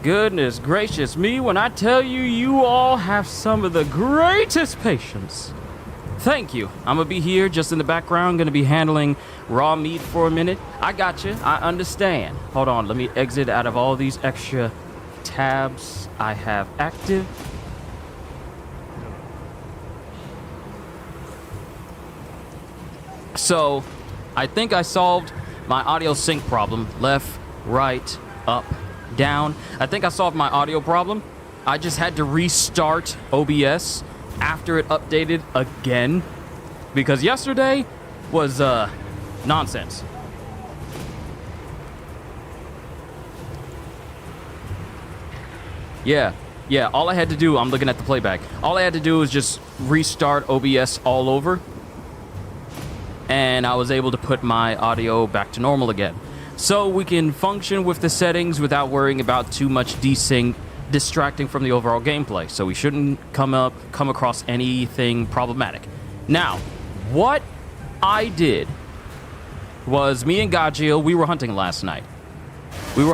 Goodness gracious me, when I tell you, you all have some of the greatest patience. Thank you. I'm gonna be here just in the background, gonna be handling raw meat for a minute. I got you. I understand. Hold on, let me exit out of all these extra tabs I have active. So, I think I solved my audio sync problem. Left, right, up, down. I think I solved my audio problem. I just had to restart OBS after it updated again, because yesterday was nonsense. Yeah, all I had to do, I'm looking at the playback, all I had to do was just restart OBS all over, and I was able to put my audio back to normal again. So we can function with the settings without worrying about too much desync distracting from the overall gameplay, so we shouldn't come across anything problematic. Now, what I did was, me and Gajil, we were hunting last night. We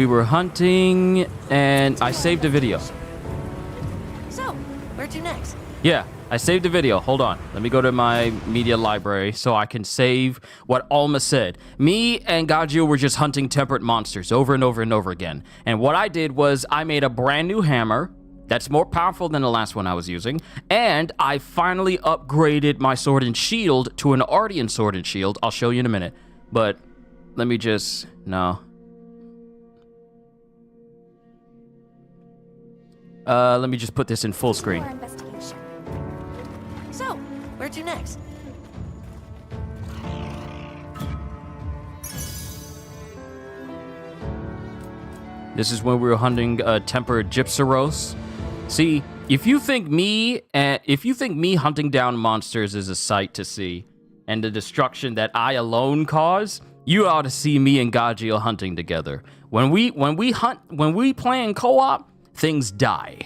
were hunting, and I saved a video. So, where to next? Yeah, I saved a video. Hold on. Let me go to my media library so I can save what Alma said. Me and Gajil were just hunting temperate monsters over and over and over again. And what I did was I made a brand new hammer that's more powerful than the last one I was using. And I finally upgraded my sword and shield to an Ardian sword and shield. I'll show you in a minute. But let me just... No. Let me just put this in full screen. So, where to next? This is when we were hunting tempered gypseros. See, if you think me hunting down monsters is a sight to see, and the destruction that I alone cause, you ought to see me and Gajil hunting together. When we play in co-op, things die.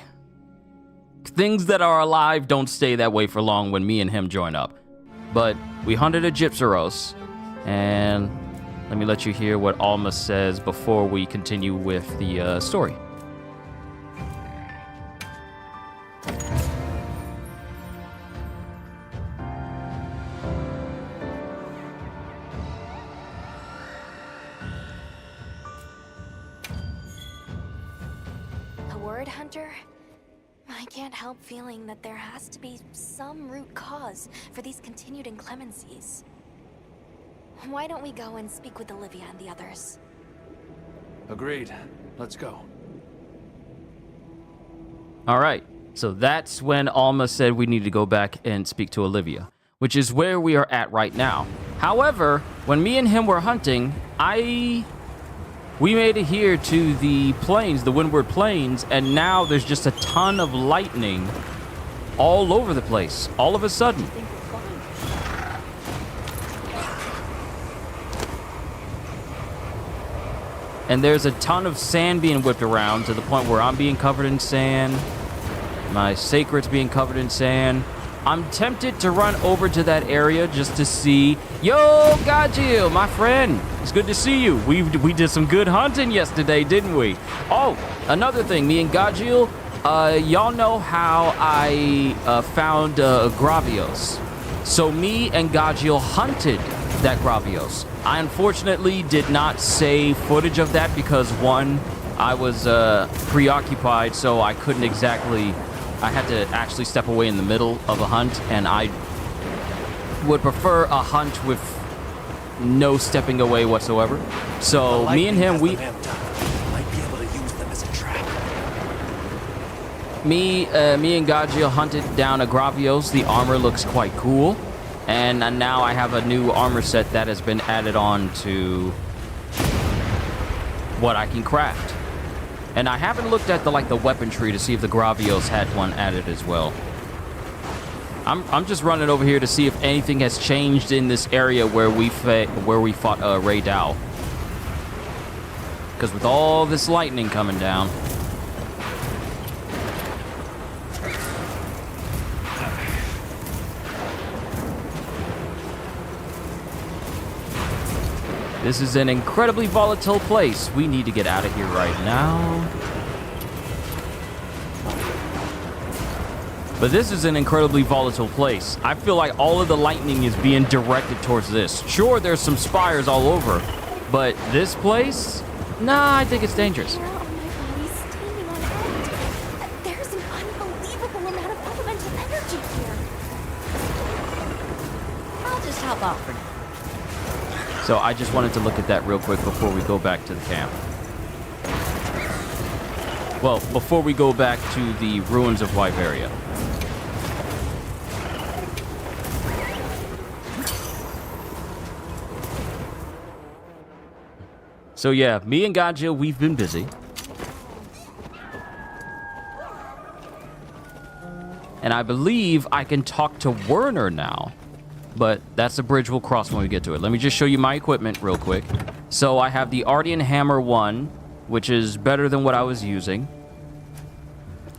Things that are alive don't stay that way for long when me and him join up. But we hunted a gypseros, and let me let you hear what Alma says before we continue with the story. A word hunter? I can't help feeling that there has to be some root cause for these continued inclemencies. Why don't we go and speak with Olivia and the others? Agreed. Let's go. All right. So that's when Alma said we need to go back and speak to Olivia, which is where we are at right now. However, when me and him were hunting, we made it here to the plains, the Windward Plains, and now there's just a ton of lightning all over the place, all of a sudden. And there's a ton of sand being whipped around to the point where I'm being covered in sand. My sacred's being covered in sand. I'm tempted to run over to that area just to see. Yo, Gajil, my friend. It's good to see you. We did some good hunting yesterday, didn't we? Oh, another thing. Me and Gajil, y'all know how I found Gravios. So me and Gajil hunted that Gravios. I unfortunately did not save footage of that because, one, I was preoccupied, so I couldn't exactly... I had to actually step away in the middle of a hunt, and I would prefer a hunt with no stepping away whatsoever. So me and him, we might be able to use them as a trap. Me and Gajil hunted down a Gravios. The armor looks quite cool, and now I have a new armor set that has been added on to what I can craft. And I haven't looked at the weapon tree to see if the Gravios had one added as well. I'm just running over here to see if anything has changed in this area where we fought Ray Dow. Because with all this lightning coming down, This is an incredibly volatile place. We need to get out of here right now. But this is an incredibly volatile place. I feel like all of the lightning is being directed towards this. Sure, there's some spires all over, but this place? Nah, I think it's dangerous. Hair on my body steaming on end. There's an unbelievable amount of elemental energy here. I'll just hop off for now. So I just wanted to look at that real quick before we go back to the camp. Well, before we go back to the ruins of Wyveria. So yeah, me and Gaja, we've been busy. And I believe I can talk to Werner now. But that's a bridge we'll cross when we get to it. Let me just show you my equipment real quick. So I have the Ardian Hammer 1, which is better than what I was using.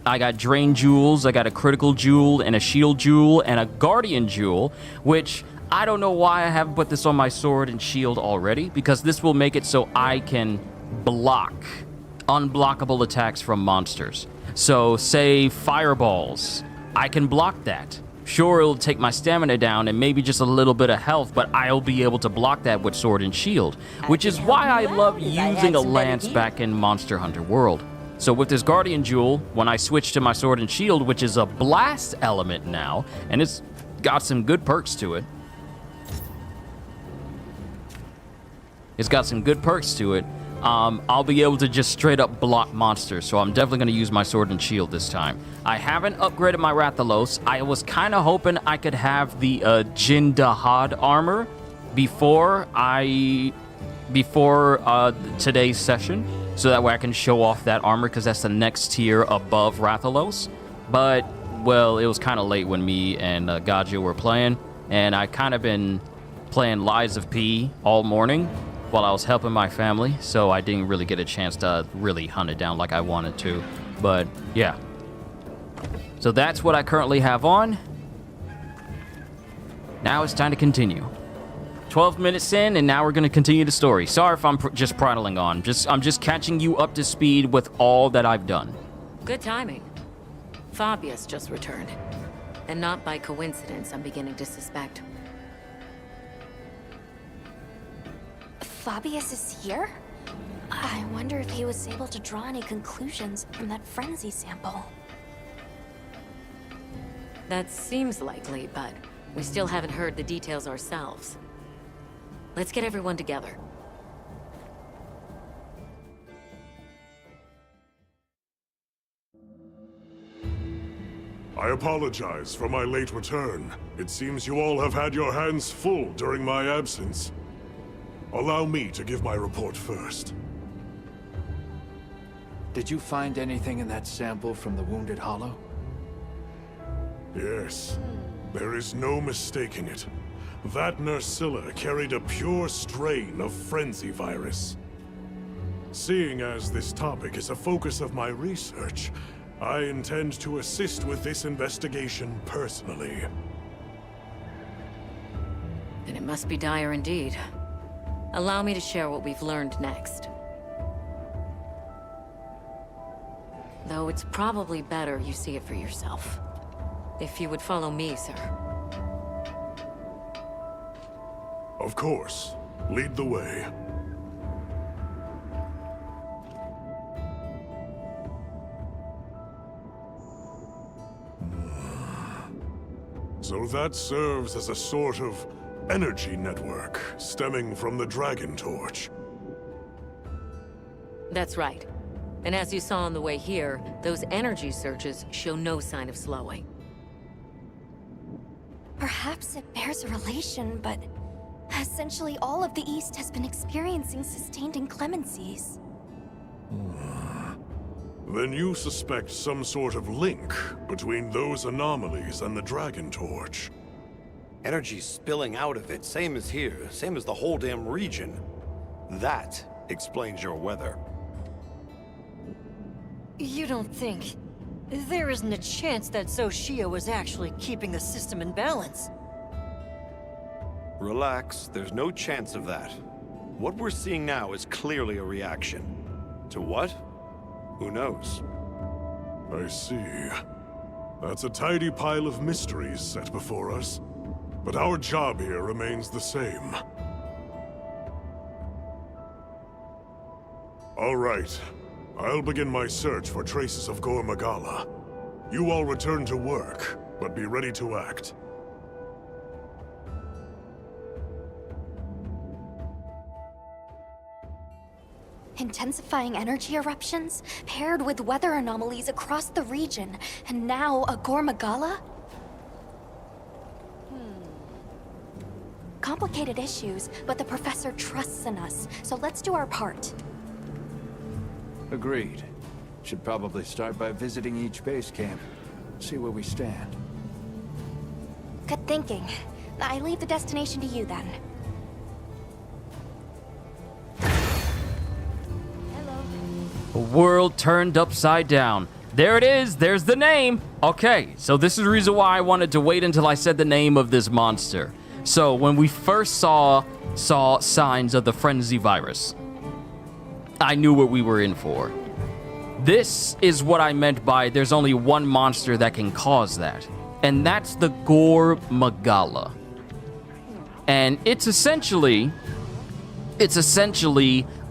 I got Drain Jewels, I got a Critical Jewel, and a Shield Jewel, and a Guardian Jewel, which I don't know why I haven't put this on my sword and shield already, because this will make it so I can block unblockable attacks from monsters. So, say fireballs, I can block that. Sure, it'll take my stamina down and maybe just a little bit of health, but I'll be able to block that with sword and shield, which is why I love using a lance back in Monster Hunter World. So with this Guardian Jewel, when I switch to my sword and shield, which is a blast element now, and it's got some good perks to it. I'll be able to just straight up block monsters, so I'm definitely going to use my sword and shield this time. I haven't upgraded my Rathalos. I was kind of hoping I could have the Jin Dahad armor before today's session, so that way I can show off that armor, because that's the next tier above Rathalos. But, well, it was kind of late when me and Gaja were playing, and I kind of been playing Lies of P all morning while I was helping my family, so I didn't really get a chance to really hunt it down like I wanted to. But, yeah. So that's what I currently have on. Now it's time to continue. 12 minutes in, and now we're going to continue the story. Sorry if I'm just prattling on. I'm just catching you up to speed with all that I've done. Good timing. Fabius just returned. And not by coincidence, I'm beginning to suspect. Fabius is here? I wonder if he was able to draw any conclusions from that frenzy sample. That seems likely, but we still haven't heard the details ourselves. Let's get everyone together. I apologize for my late return. It seems you all have had your hands full during my absence. Allow me to give my report first. Did you find anything in that sample from the Wounded Hollow? Yes. There is no mistaking it. That Nersilla carried a pure strain of frenzy virus. Seeing as this topic is a focus of my research, I intend to assist with this investigation personally. Then it must be dire indeed. Allow me to share what we've learned next. Though it's probably better you see it for yourself. If you would follow me, sir. Of course. Lead the way. So that serves as a sort of energy network stemming from the Dragon Torch. That's right. And as you saw on the way here, those energy surges show no sign of slowing. Perhaps it bears a relation, but essentially all of the East has been experiencing sustained inclemencies. Then you suspect some sort of link between those anomalies and the Dragon Torch. Energy spilling out of it, same as here, same as the whole damn region. That explains your weather. You don't think... There isn't a chance that Xochitl was actually keeping the system in balance. Relax, there's no chance of that. What we're seeing now is clearly a reaction. To what? Who knows? I see. That's a tidy pile of mysteries set before us. But our job here remains the same. All right. I'll begin my search for traces of Gore Magala. You all return to work, but be ready to act. Intensifying energy eruptions, paired with weather anomalies across the region, and now a Gore Magala? Complicated issues, but the professor trusts in us, so let's do our part. Agreed. Should probably start by visiting each base camp. See where we stand. Good thinking. I leave the destination to you then. A world turned upside down. There it is. There's the name. Okay, so this is the reason why I wanted to wait until I said the name of this monster. So when we first saw signs of the frenzy virus, I knew what we were in for. This is what I meant by there's only one monster that can cause that, and that's the Gore Magala. And it's essentially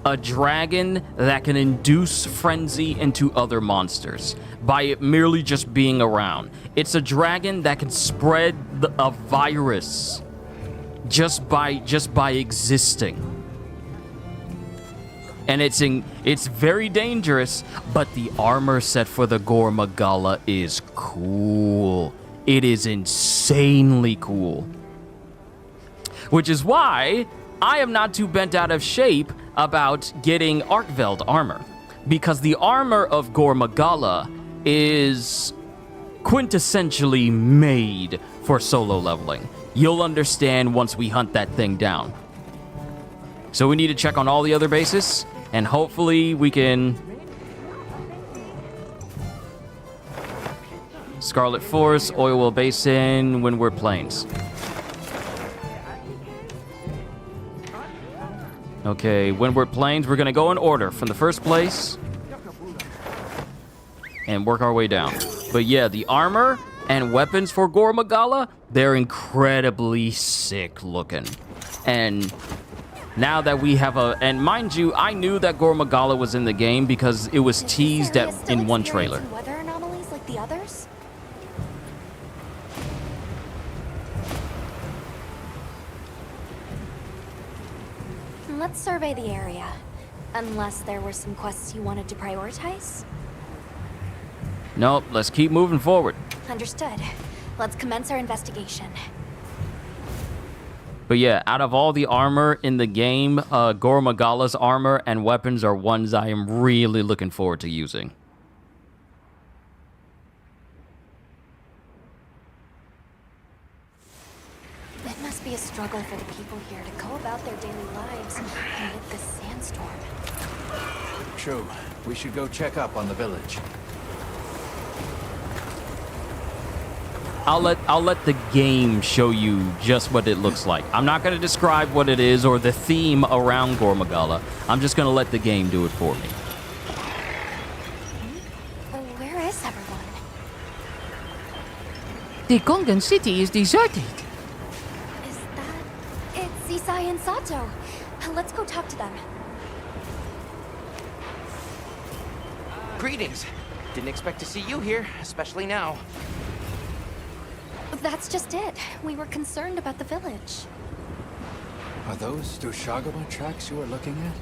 a dragon that can induce frenzy into other monsters by it merely just being around. It's a dragon that can spread a virus just by existing. And it's very dangerous, but the armor set for the Gore Magala is cool. It is insanely cool. Which is why I am not too bent out of shape about getting Arkveld armor, because the armor of Gore Magala is quintessentially made for solo leveling. You'll understand once we hunt that thing down. So we need to check on all the other bases, and hopefully we can... Scarlet Forest, Oilwell Basin, Windward Plains. Okay, Windward Plains, we're gonna go in order from the first place and work our way down. But yeah, the armor and weapons for Gore Magala, they're incredibly sick looking. And now that we have and mind you, I knew that Gore Magala was in the game because it was teased in one trailer. Weather anomalies like the others? Let's survey the area. Unless there were some quests you wanted to prioritize? Nope, let's keep moving forward. Understood. Let's commence our investigation. But yeah, out of all the armor in the game, Gore Magala's armor and weapons are ones I am really looking forward to using. It must be a struggle for the people here to go about their daily lives amid this sandstorm. True. We should go check up on the village. I'll let the game show you just what it looks like. I'm not going to describe what it is or the theme around Gore Magala. I'm just going to let the game do it for me. Where is everyone? The Gungan city is deserted. Is that... It's Isai and Sato. Let's go talk to them. Greetings. Didn't expect to see you here, especially now. That's just it. We were concerned about the village. Are those Doshagama tracks you are looking at?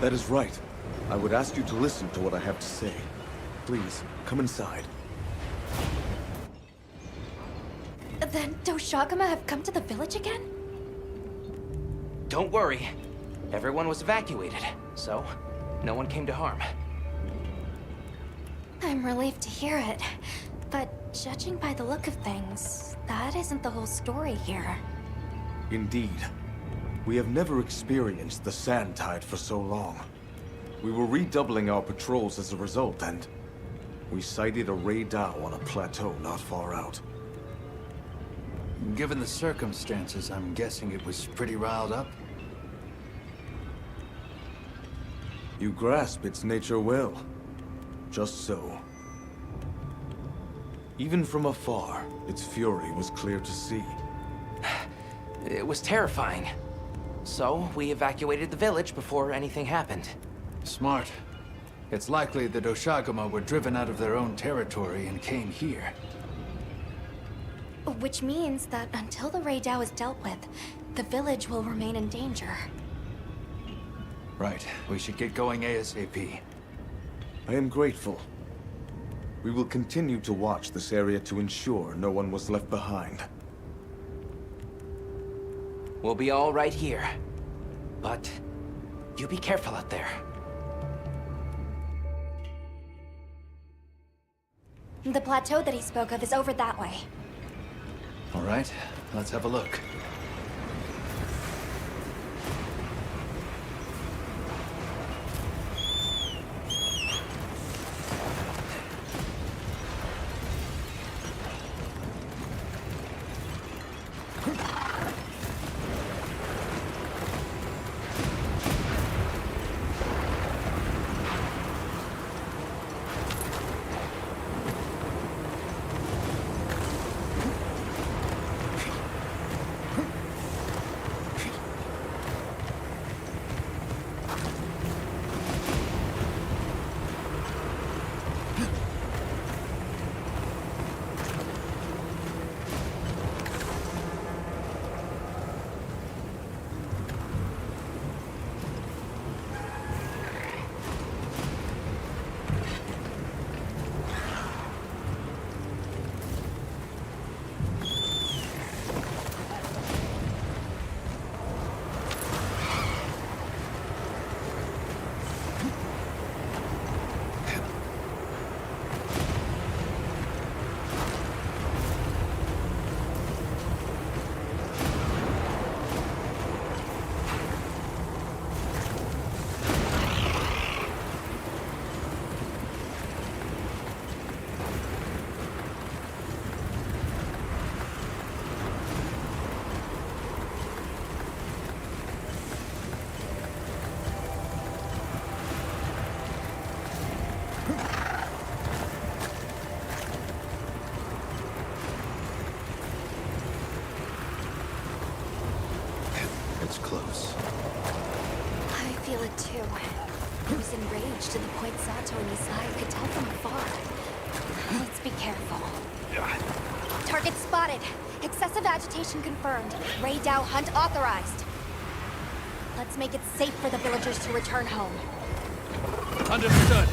That is right. I would ask you to listen to what I have to say. Please, come inside. Then Doshagama have come to the village again? Don't worry. Everyone was evacuated, so no one came to harm. I'm relieved to hear it. But judging by the look of things, that isn't the whole story here. Indeed. We have never experienced the Sand Tide for so long. We were redoubling our patrols as a result, and we sighted a Ray Dow on a plateau not far out. Given the circumstances, I'm guessing it was pretty riled up? You grasp its nature well. Just so. Even from afar, its fury was clear to see. It was terrifying. So, we evacuated the village before anything happened. Smart. It's likely the Doshaguma were driven out of their own territory and came here. Which means that until the Raidao is dealt with, the village will remain in danger. Right. We should get going ASAP. I am grateful. We will continue to watch this area to ensure no one was left behind. We'll be all right here. But you be careful out there. The plateau that he spoke of is over that way. All right, let's have a look. It's close. I feel it too. He was enraged to the point Sato and Isai could tell from afar. Let's be careful. Target spotted. Excessive agitation confirmed. Raidao hunt authorized. Let's make it safe for the villagers to return home. Understood.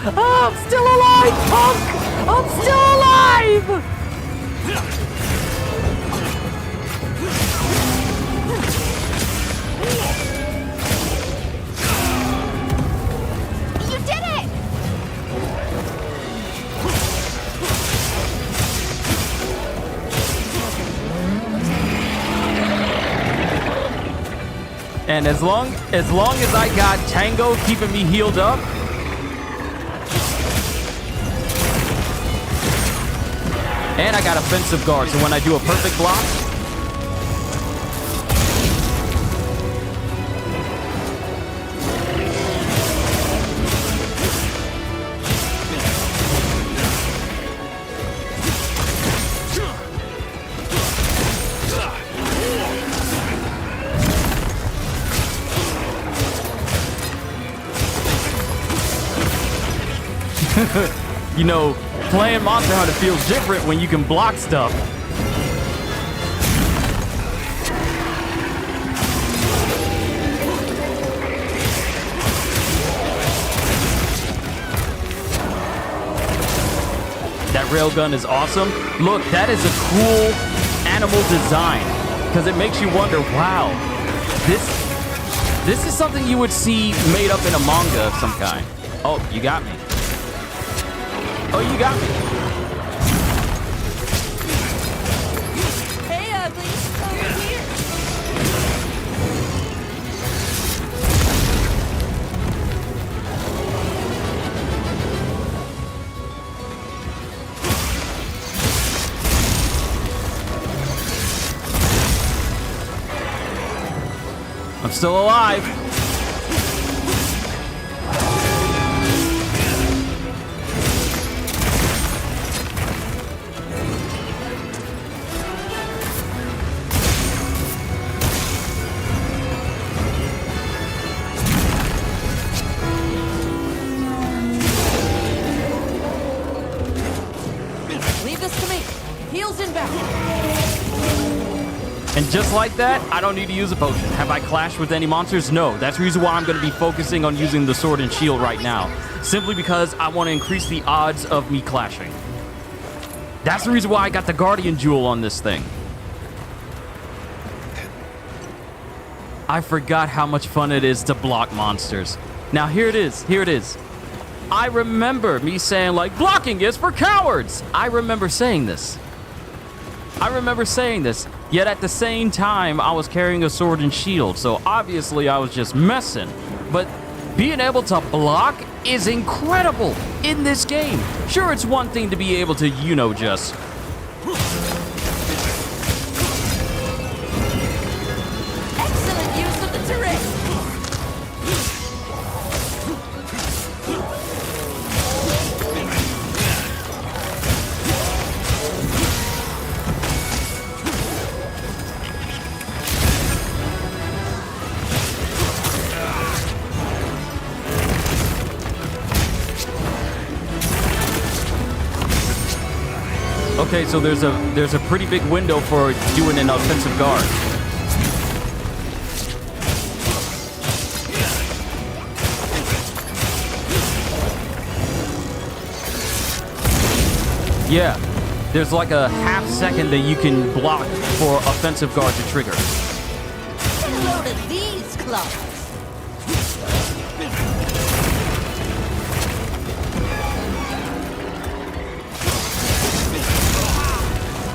Oh, I'm still alive, punk! I'm still alive! You did it! And as long as I got Tango keeping me healed up, and I got offensive guard, so when I do a perfect block, You know, playing Monster Hunter feels different when you can block stuff. That railgun is awesome. Look, that is a cool animal design because it makes you wonder, wow, this is something you would see made up in a manga of some kind. Oh, you got me. Oh, you got me. Hey, ugly, over here. I'm still alive. Leave this to me. Heels inbound. And just like that, I don't need to use a potion. Have I clashed with any monsters? No. That's the reason why I'm going to be focusing on using the sword and shield right now. Simply because I want to increase the odds of me clashing. That's the reason why I got the Guardian Jewel on this thing. I forgot how much fun it is to block monsters. Now here it is. Here it is. I remember me saying, like, blocking is for cowards. I remember saying this. Yet at the same time, I was carrying a sword and shield, so obviously I was just messing. But being able to block is incredible in this game. Sure, it's one thing to be able to, you know, just... Excellent use of the turret. Okay, so there's a pretty big window for doing an offensive guard. Yeah, there's like a half second that you can block for offensive guard to trigger. Get a load of these claws.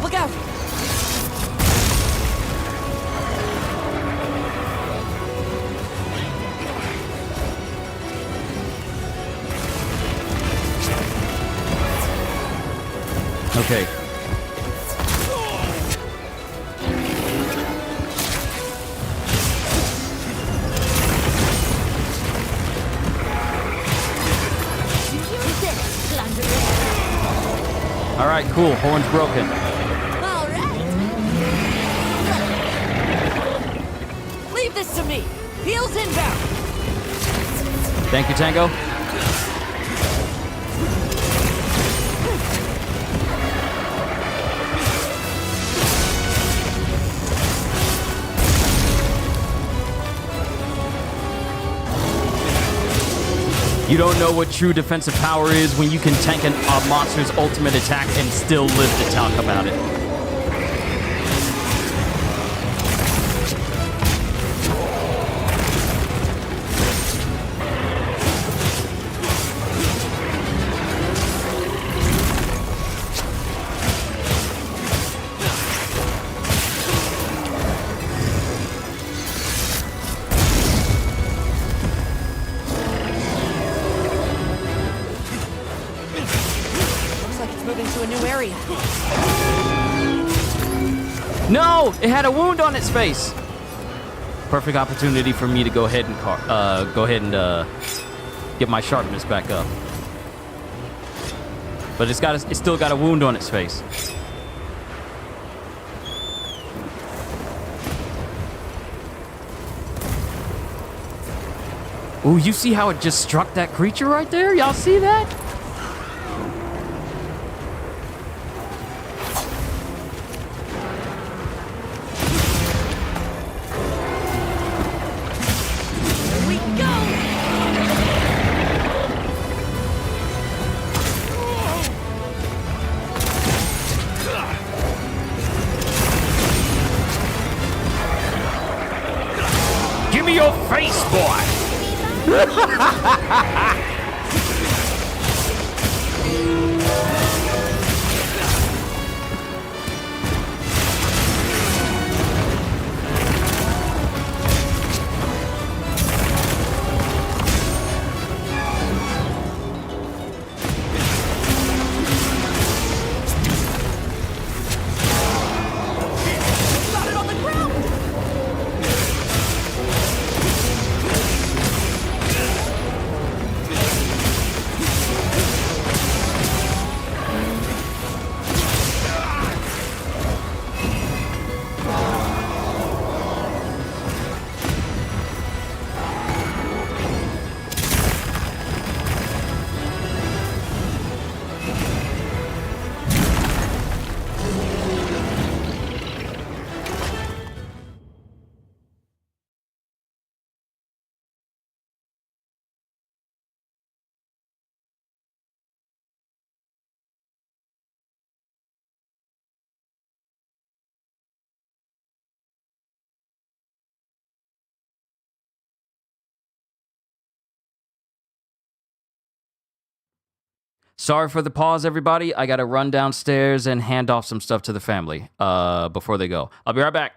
Look out! Okay. All right, cool. Horn's broken. All right. Leave this to me. Heels inbound. Thank you, Tango. You don't know what true defensive power is when you can tank a monster's ultimate attack and still live to talk about it. No! It had a wound on its face! Perfect opportunity for me to go ahead and get my sharpness back up. But it's still got a wound on its face. Ooh, you see how it just struck that creature right there? Y'all see that? Give me your face, boy! Sorry for the pause, everybody. I gotta run downstairs and hand off some stuff to the family before they go. I'll be right back.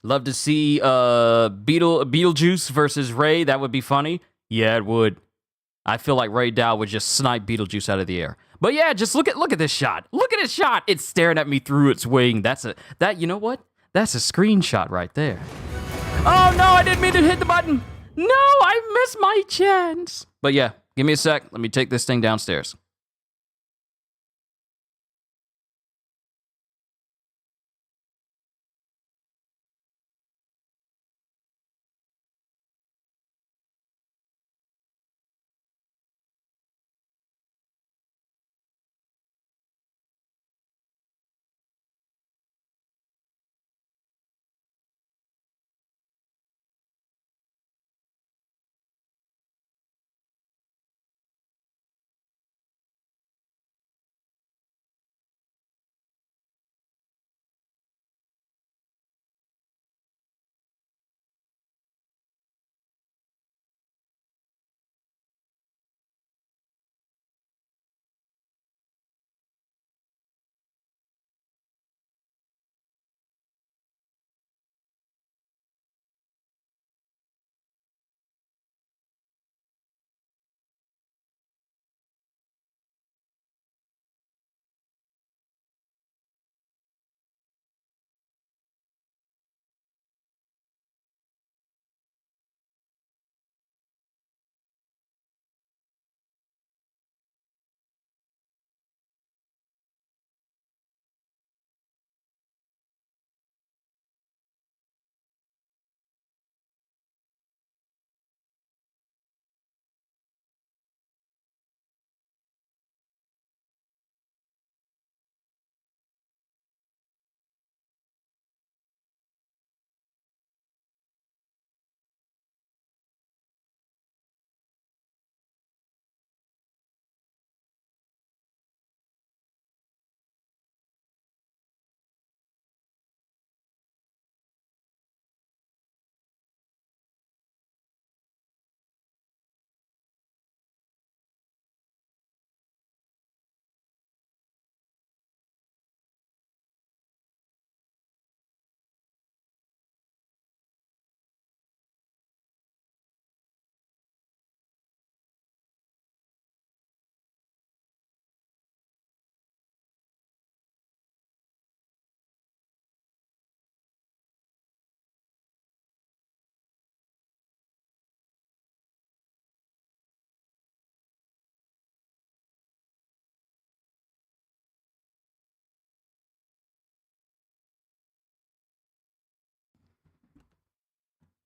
Love to see Beetlejuice versus Ray. That would be funny. Yeah, it would. I feel like Ray Dow would just snipe Beetlejuice out of the air. But yeah, just look at this shot. Look at this shot. It's staring at me through its wing. You know what? That's a screenshot right there. Oh no, I didn't mean to hit the button. No, I missed my chance. But yeah, give me a sec. Let me take this thing downstairs.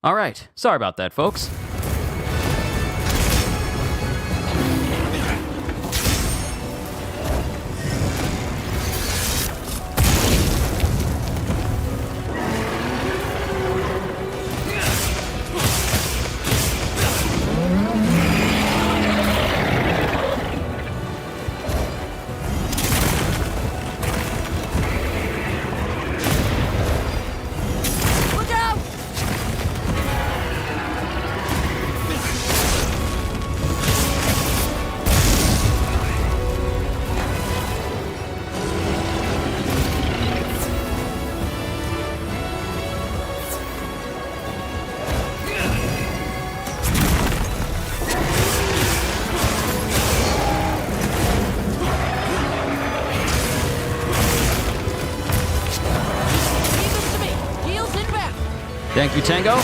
All right. Sorry about that, folks. Thank you, Tango.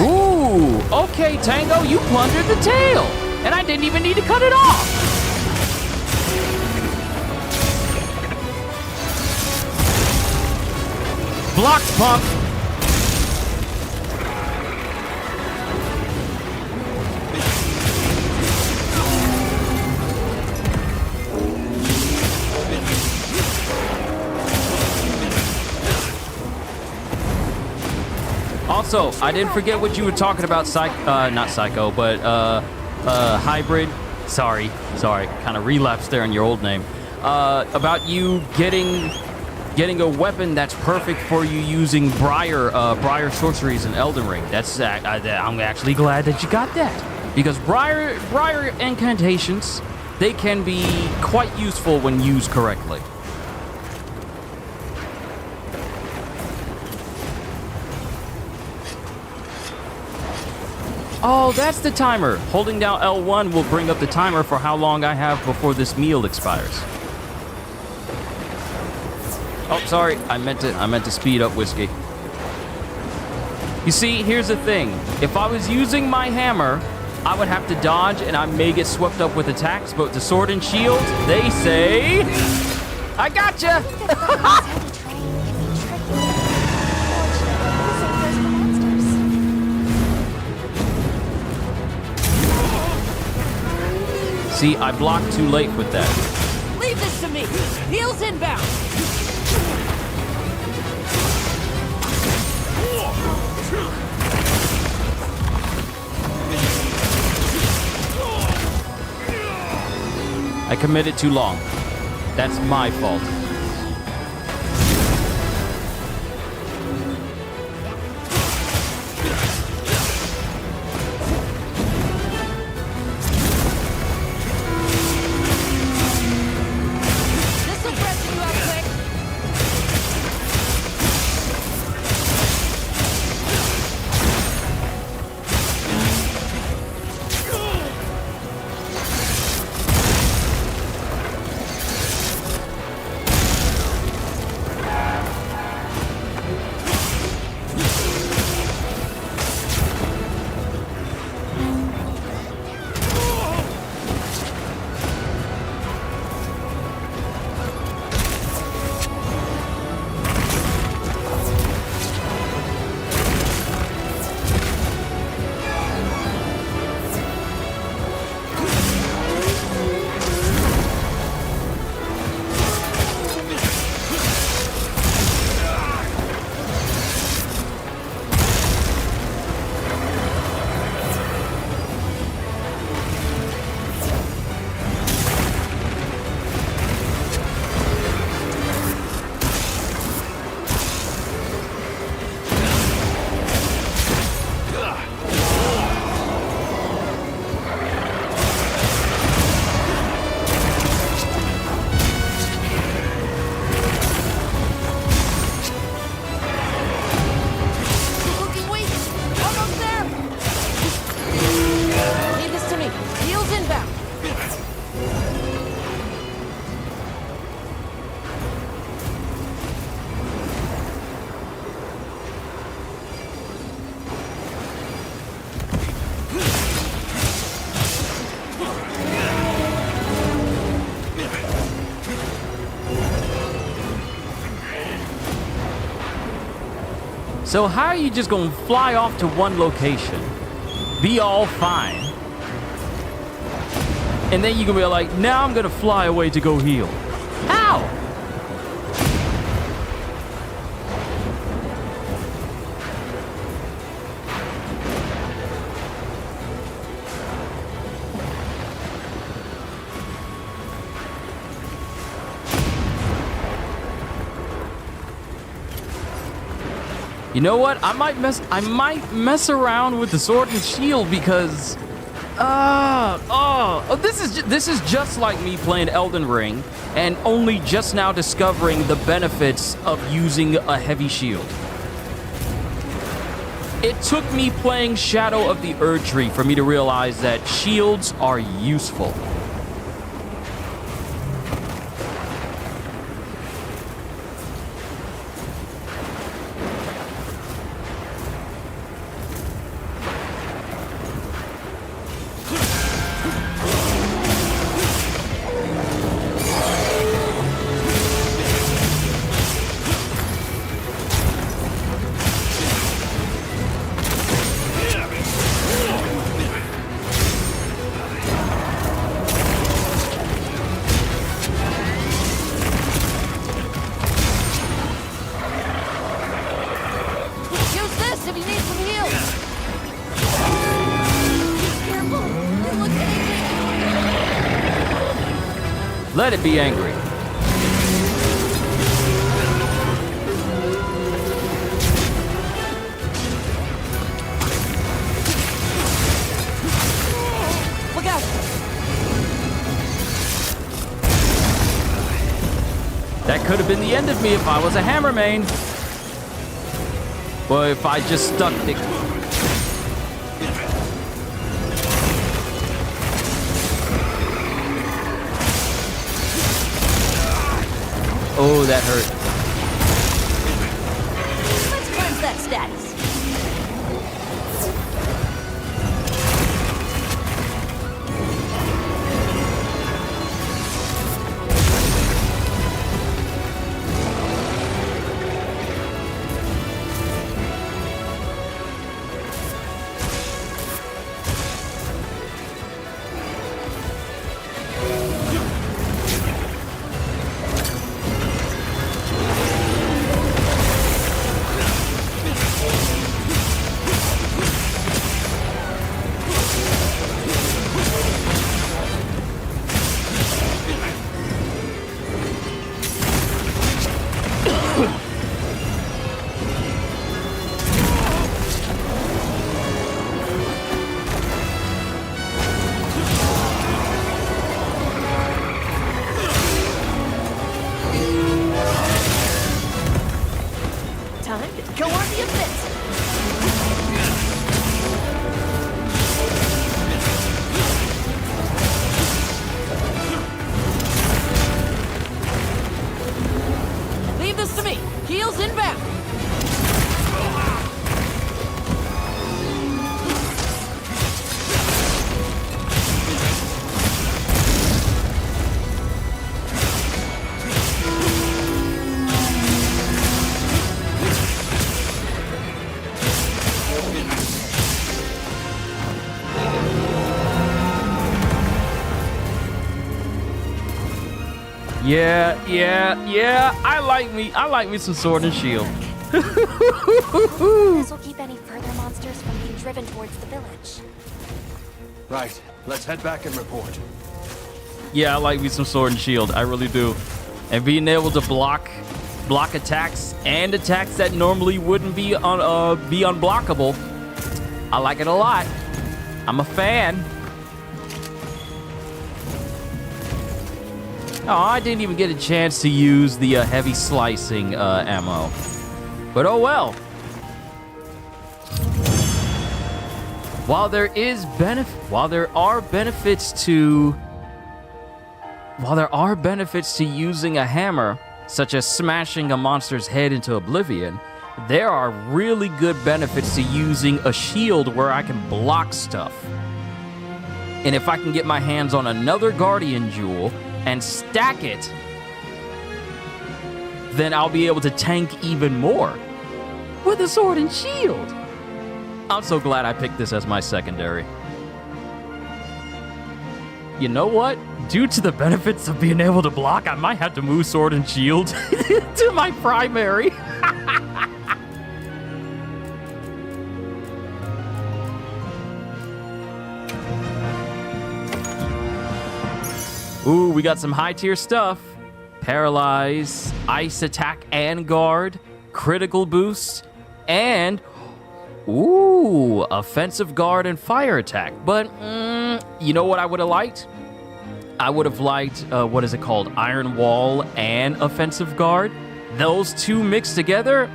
Ooh, okay, Tango, you plundered the tail, and I didn't even need to cut it off. Blocked, punk. Also, I didn't forget what you were talking about, not Psycho, but Hybrid. Sorry, kind of relapsed there on your old name. About you getting a weapon that's perfect for you using Briar sorceries in Elden Ring. I'm actually glad that you got that, because Briar incantations, they can be quite useful when used correctly. Oh, that's the timer. Holding down L1 will bring up the timer for how long I have before this meal expires. Oh, sorry. I meant to speed up Whiskey. You see, here's the thing. If I was using my hammer, I would have to dodge and I may get swept up with attacks, but the sword and shield, they say, I gotcha. See, I blocked too late with that. Leave this to me. Heels inbound. I committed too long. That's my fault. So how are you just gonna fly off to one location, be all fine, and then you're gonna be like, now I'm gonna fly away to go heal? How? You know what? I might mess around with the sword and shield because this is just like me playing Elden Ring and only just now discovering the benefits of using a heavy shield. It took me playing Shadow of the Erdtree for me to realize that shields are useful. Let it be angry. Look out! That could have been the end of me if I was a hammer main. Well, if I just stuck the... Oh, that hurt. Let's cleanse that status. Yeah. I like me some sword and shield. This will keep any further monsters from being driven towards the village. Right, let's head back and report. Yeah, I like me some sword and shield. I really do. And being able to block attacks and attacks that normally wouldn't be unblockable. I like it a lot. I'm a fan. Oh, I didn't even get a chance to use the heavy slicing ammo. But oh well. While there are benefits to using a hammer, such as smashing a monster's head into oblivion, there are really good benefits to using a shield where I can block stuff. And if I can get my hands on another Guardian Jewel and stack it, then I'll be able to tank even more with a sword and shield. I'm so glad I picked this as my secondary. You know what? Due to the benefits of being able to block, I might have to move sword and shield to my primary. Ooh, we got some high tier stuff. Paralyze, ice attack and guard, critical boost, and ooh, offensive guard and fire attack. But you know what I would have liked? I would have liked, what is it called? Iron Wall and offensive guard. Those two mixed together,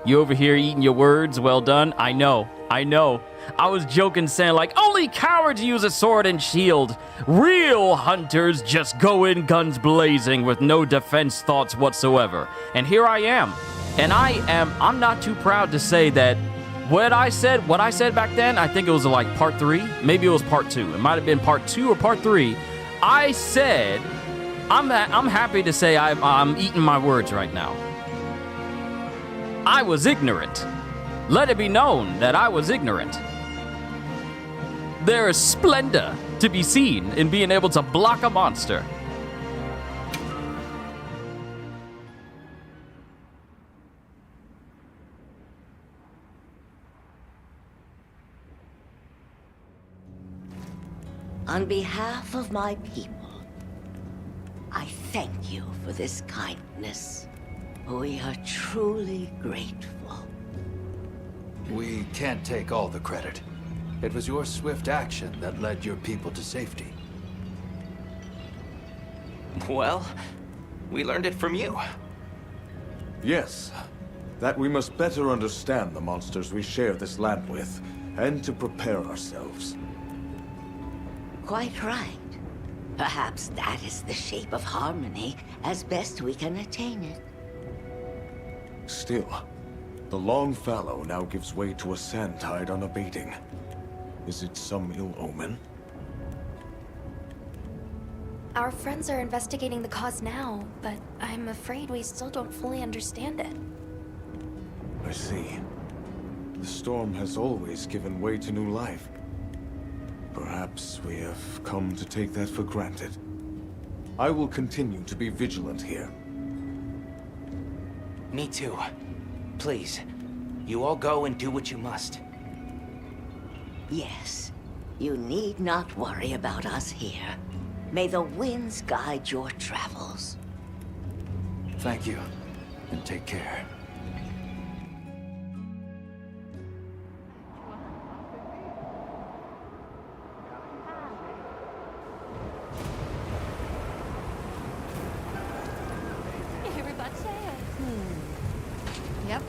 You over here eating your words? Well done. I know. I was joking saying like, only cowards use a sword and shield. Real hunters just go in guns blazing with no defense thoughts whatsoever. And here I am. And I'm not too proud to say that what I said back then, I think it was like part 3. Maybe it was part 2. It might have been part 2 or part 3. I said, I'm happy to say I'm eating my words right now. I was ignorant. Let it be known that I was ignorant. There is splendor to be seen in being able to block a monster. On behalf of my people, I thank you for this kindness. We are truly grateful. We can't take all the credit. It was your swift action that led your people to safety. Well, we learned it from you. Yes, that we must better understand the monsters we share this land with, and to prepare ourselves. Quite right. Perhaps that is the shape of harmony, as best we can attain it. Still, the long fallow now gives way to a sand tide unabating. Is it some ill omen? Our friends are investigating the cause now, but I'm afraid we still don't fully understand it. I see. The storm has always given way to new life. Perhaps we have come to take that for granted. I will continue to be vigilant here. Me too. Please, you all go and do what you must. Yes, you need not worry about us here. May the winds guide your travels. Thank you, and take care. Yep.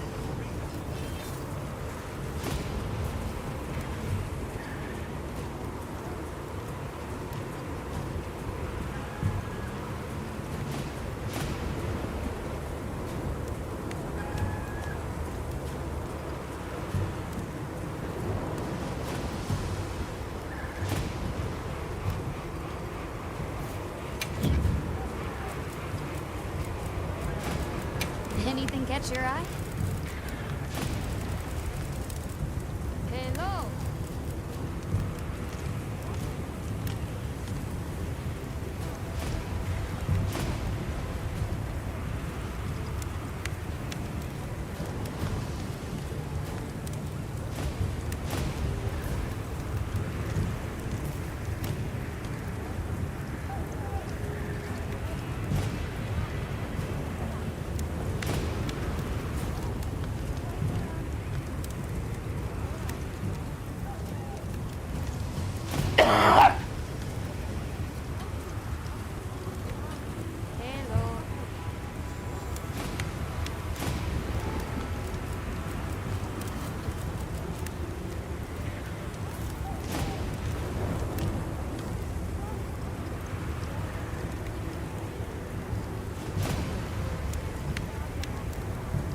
Anything catch your eye? Hello.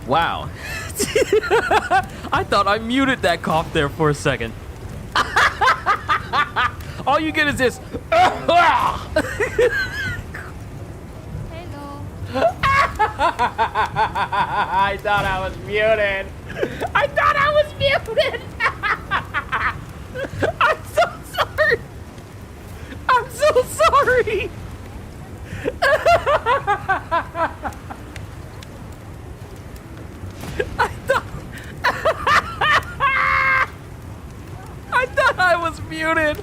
Wow. I thought I muted that cough there for a second. All you get is this. Hello. I thought I was muted. I'm so sorry. I'm so sorry. I thought I was muted.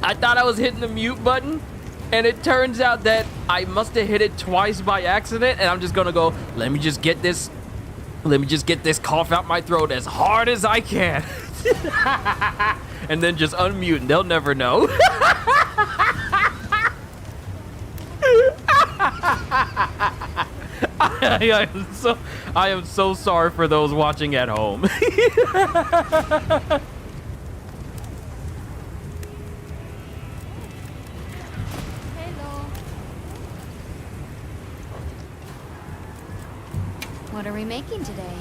I thought I was hitting the mute button, And it turns out that I must have hit it twice by accident, and I'm just gonna go, let me just get this cough out my throat as hard as I can. And then just unmute, and they'll never know. I am so sorry for those watching at home. What are we making today?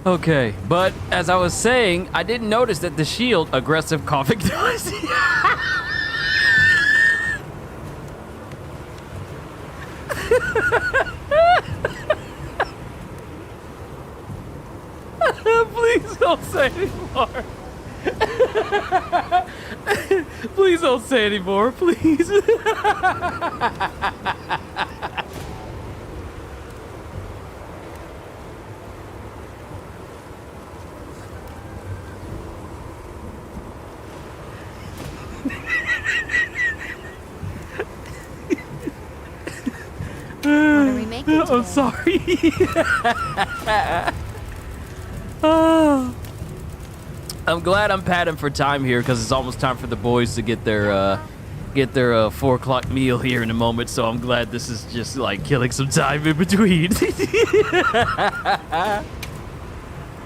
Okay, but as I was saying, I didn't notice that the shield aggressive coughing noise. Please don't say anymore. Please don't say anymore, please. What are we making today? I'm sorry. Oh. I'm glad I'm padding for time here because it's almost time for the boys to get their 4 o'clock meal here in a moment. So I'm glad this is just like killing some time in between.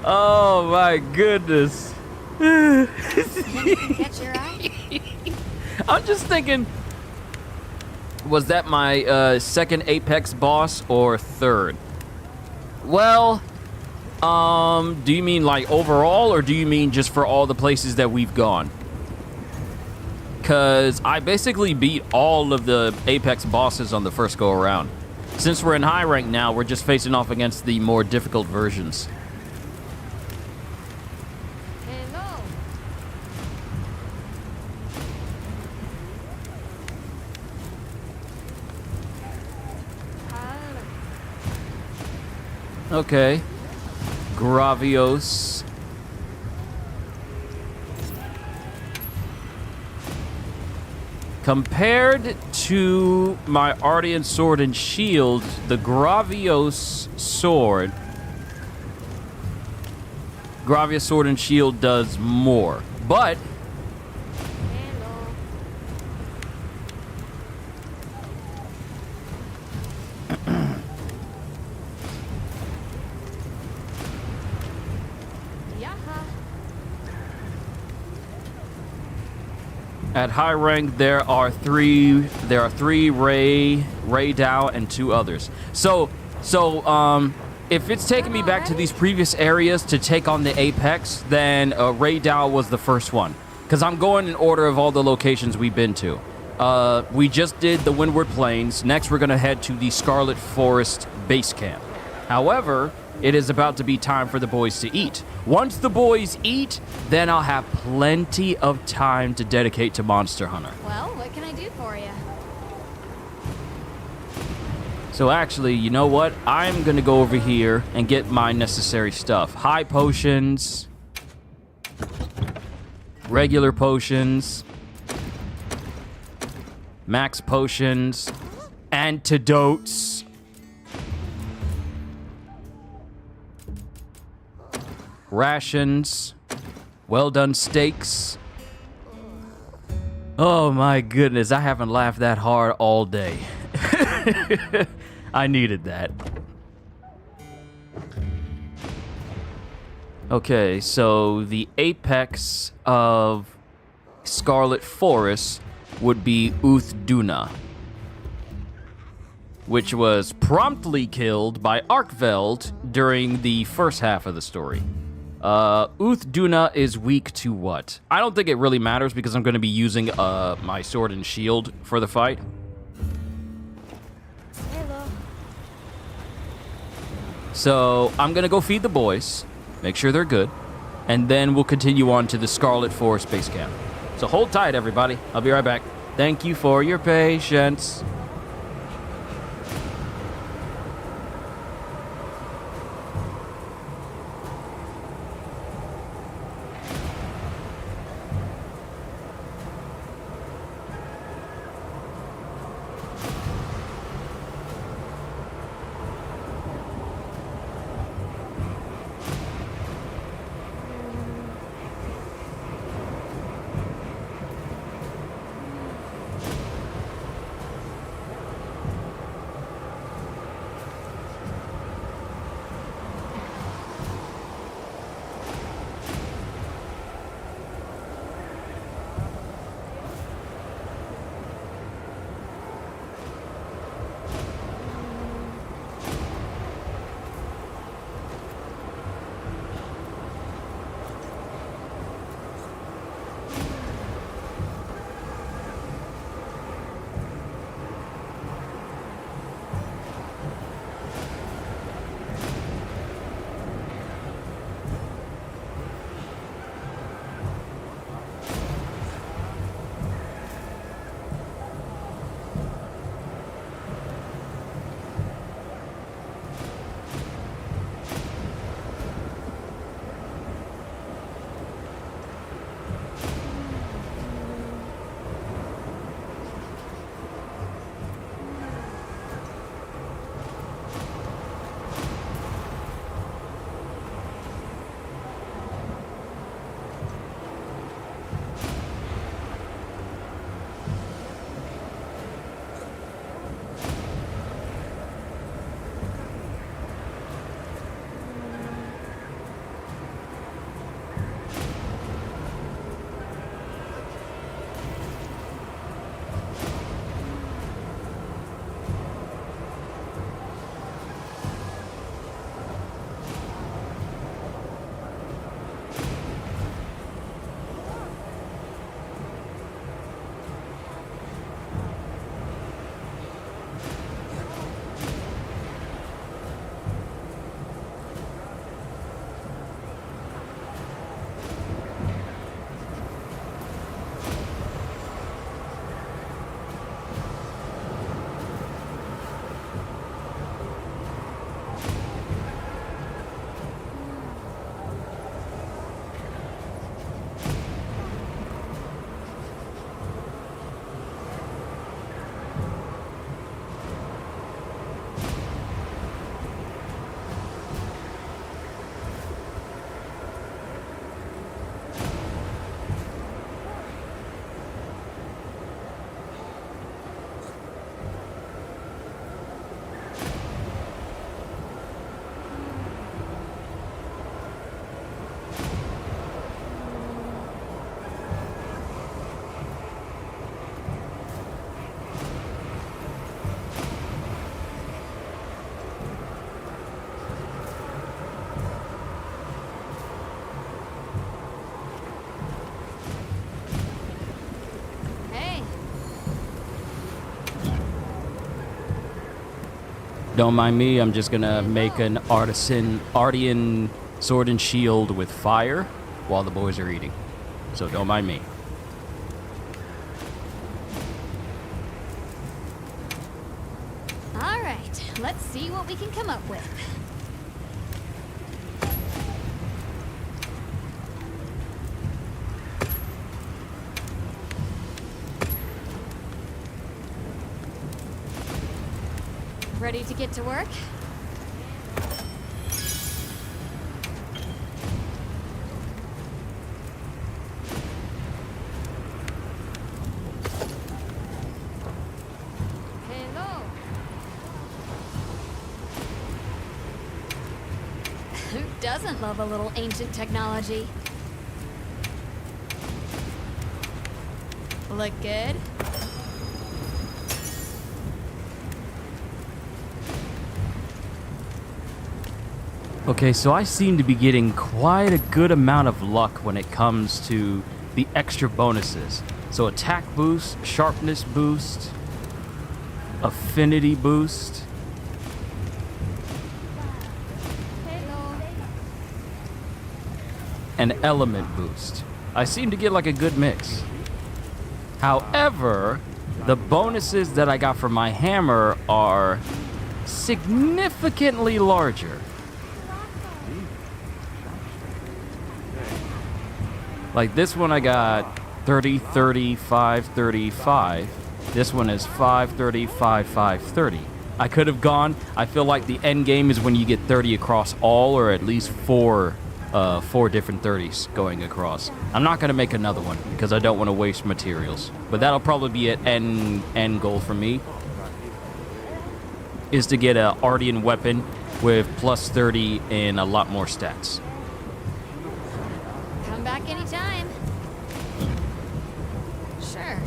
Oh my goodness. Catch your eye? I'm just thinking, was that my second Apex boss or third? Well, do you mean like overall, or do you mean just for all the places that we've gone? Because I basically beat all of the Apex bosses on the first go around. Since we're in high rank now, we're just facing off against the more difficult versions. Hello. Okay. Gravios. Compared to my Ardean sword and shield, the Gravios sword and shield does more. But at high rank, there are three Ray Dao, and 2 others. So if it's taking me back to these previous areas to take on the Apex, then Ray Dao was the first one. Because I'm going in order of all the locations we've been to. We just did the Windward Plains. Next, we're going to head to the Scarlet Forest base camp. However, it is about to be time for the boys to eat. Once the boys eat, then I'll have plenty of time to dedicate to Monster Hunter. Well, what can I do for you? So actually, you know what? I'm going to go over here and get my necessary stuff. High potions, regular potions, max potions, antidotes, rations, well done steaks. Oh my goodness, I haven't laughed that hard all day. I needed that. Okay, so the apex of Scarlet Forest would be Uthduna, which was promptly killed by Arkveld during the first half of the story. Uthduna is weak to what? I don't think it really matters because I'm going to be using my sword and shield for the fight. Hello. So I'm going to go feed the boys, make sure they're good, and then we'll continue on to the Scarlet Forest base camp. So hold tight, everybody. I'll be right back. Thank you for your patience. Don't mind me, I'm just gonna make an Artian sword and shield with fire while the boys are eating. So don't mind me. All right, let's see what we can come up with. Ready to get to work? Hello. Who doesn't love a little ancient technology? Look good? Okay, so I seem to be getting quite a good amount of luck when it comes to the extra bonuses. So attack boost, sharpness boost, affinity boost. And element boost. I seem to get like a good mix. However, the bonuses that I got from my hammer are significantly larger. Like this one I got 30, 30, 5, 30, 5. This one is 5, 30, 5, 5, 30. I could have gone, I feel like the end game is when you get 30 across all, or at least four different 30s going across. I'm not gonna make another one because I don't want to waste materials. But that'll probably be an end goal for me, is to get a Artian weapon with plus 30 and a lot more stats. Come back anytime. Sure.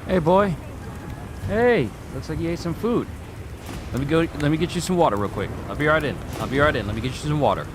Hey, boy. Hey, looks like you ate some food. Let me get you some water real quick. I'll be right in. Let me get you some water.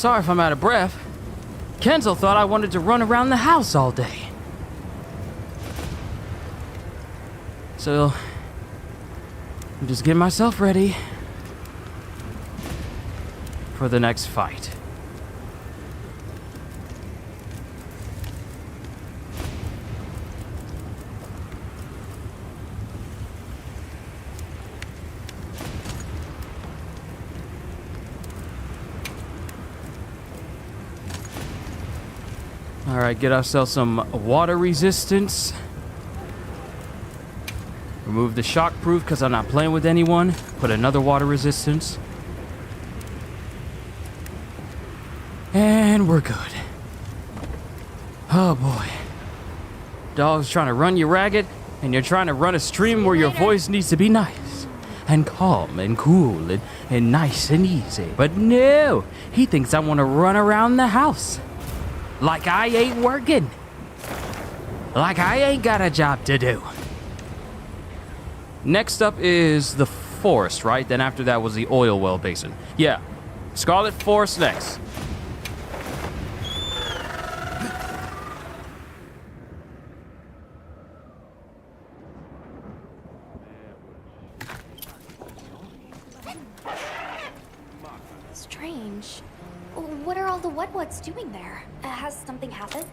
Sorry if I'm out of breath. Kenzel thought I wanted to run around the house all day. So, I'm just getting myself ready for the next fight. Alright, get ourselves some water resistance. Remove the shockproof because I'm not playing with anyone. Put another water resistance. And we're good. Oh boy. Dog's trying to run you ragged, and you're trying to run a stream where your voice needs to be nice and calm and cool and nice and easy. But no, he thinks I want to run around the house. Like I ain't working. Like I ain't got a job to do. Next up is the forest, right? Then after that was the oil well basin. Yeah, Scarlet Forest next. Strange. What are all the Wudwuds doing there? Has something happened?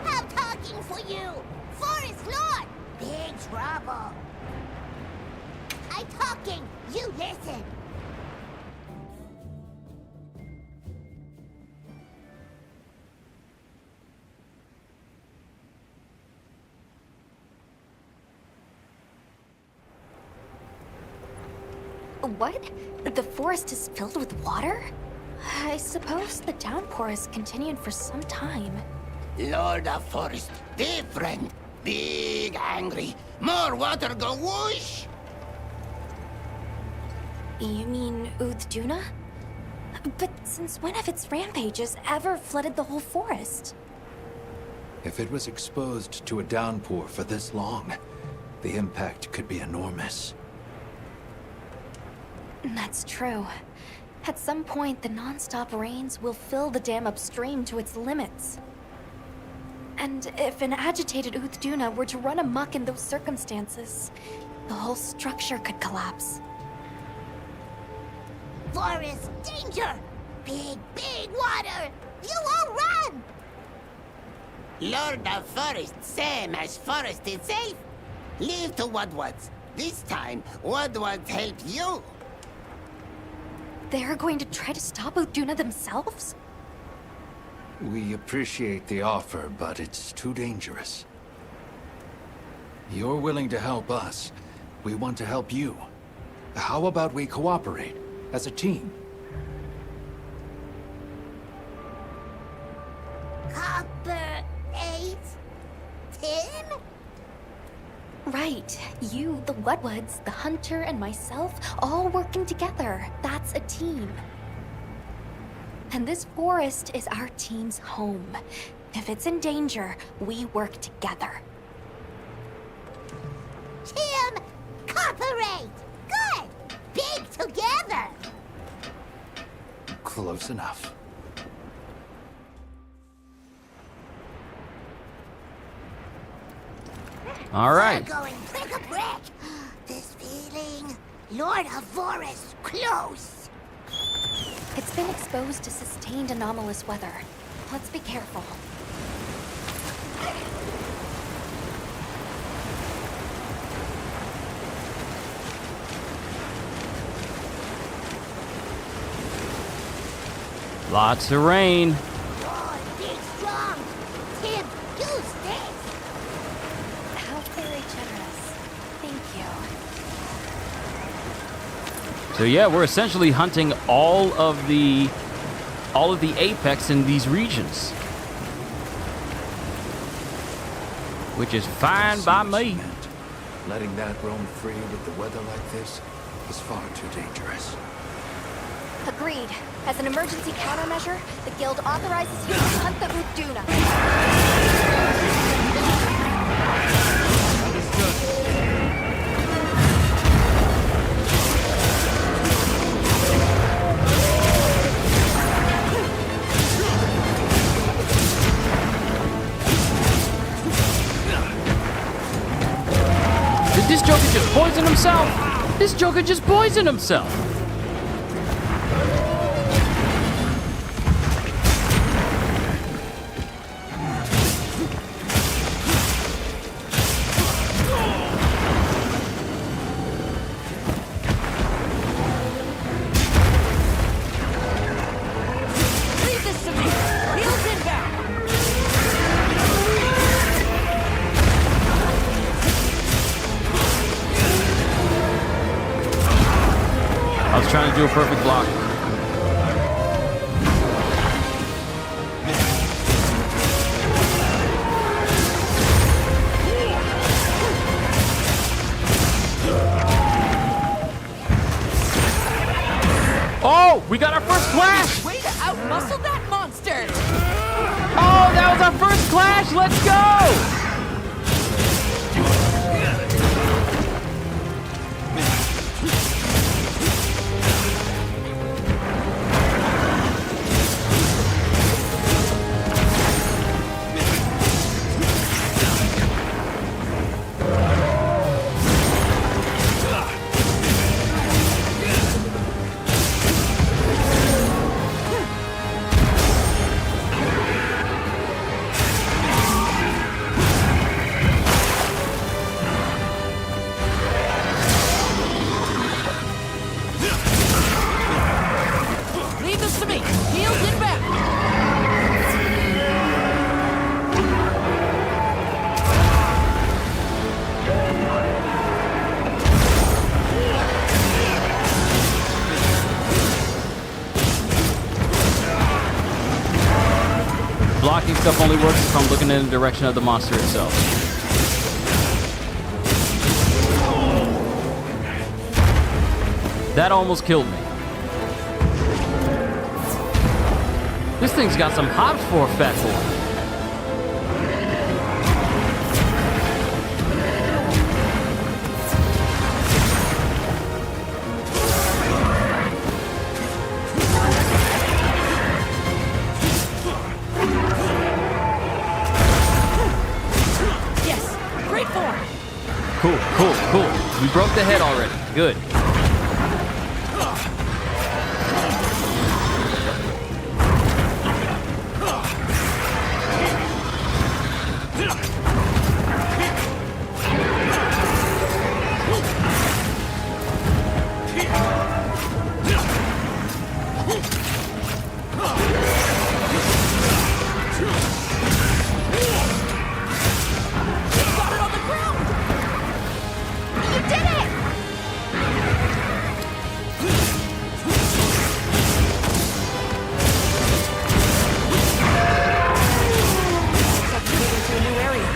I'm talking for you! Forest Lord! Big trouble! I'm talking! You listen! What? The forest is filled with water? I suppose the downpour has continued for some time. Lord of Forest, different. Big angry. More water go whoosh! You mean Uthduna? But since when have its rampages ever flooded the whole forest? If it was exposed to a downpour for this long, the impact could be enormous. That's true. At some point, the non-stop rains will fill the dam upstream to its limits. And if an agitated Uthduna were to run amok in those circumstances, the whole structure could collapse. Forest danger! Big, big water! You all run! Lord of Forest, same as forest itself. Leave to Wudwuds. This time, Wudwuds help you. They're going to try to stop Uthduna themselves? We appreciate the offer, but it's too dangerous. You're willing to help us. We want to help you. How about we cooperate as a team? Copper 8? Tim? Right. You, the Wudwuds, the Hunter, and myself, all working together. That's a team. And this forest is our team's home. If it's in danger, we work together. Tim! Cooperate! Good! Big together! Close enough. All right. We're going brick a brick. This feeling, Lord of Forest, close. It's been exposed to sustained anomalous weather. Let's be careful. Lots of rain. Oh, big strong. Tim, use this. How very generous. Thank you. So yeah, we're essentially hunting all of the apex in these regions, which is fine by me. Letting that roam free with the weather like this is far too dangerous. Agreed. As an emergency countermeasure, the guild authorizes you to hunt the Uthduna. himself. This Joker just poisoned himself. Leave this to me! Heels inbound! I was trying to do a perfect block. Oh, we got our first clash! Way to outmuscle that monster! Oh, that was our first clash! Let's go! Leave this to me! Heels inbound! Blocking stuff only works if I'm looking in the direction of the monster itself. That almost killed me. This thing's got some hops for a fat boy. Yes! Great form! Cool, cool, cool. We broke the head already. Good. Got it on the ground! You did it! Looks like you're moving to a new area.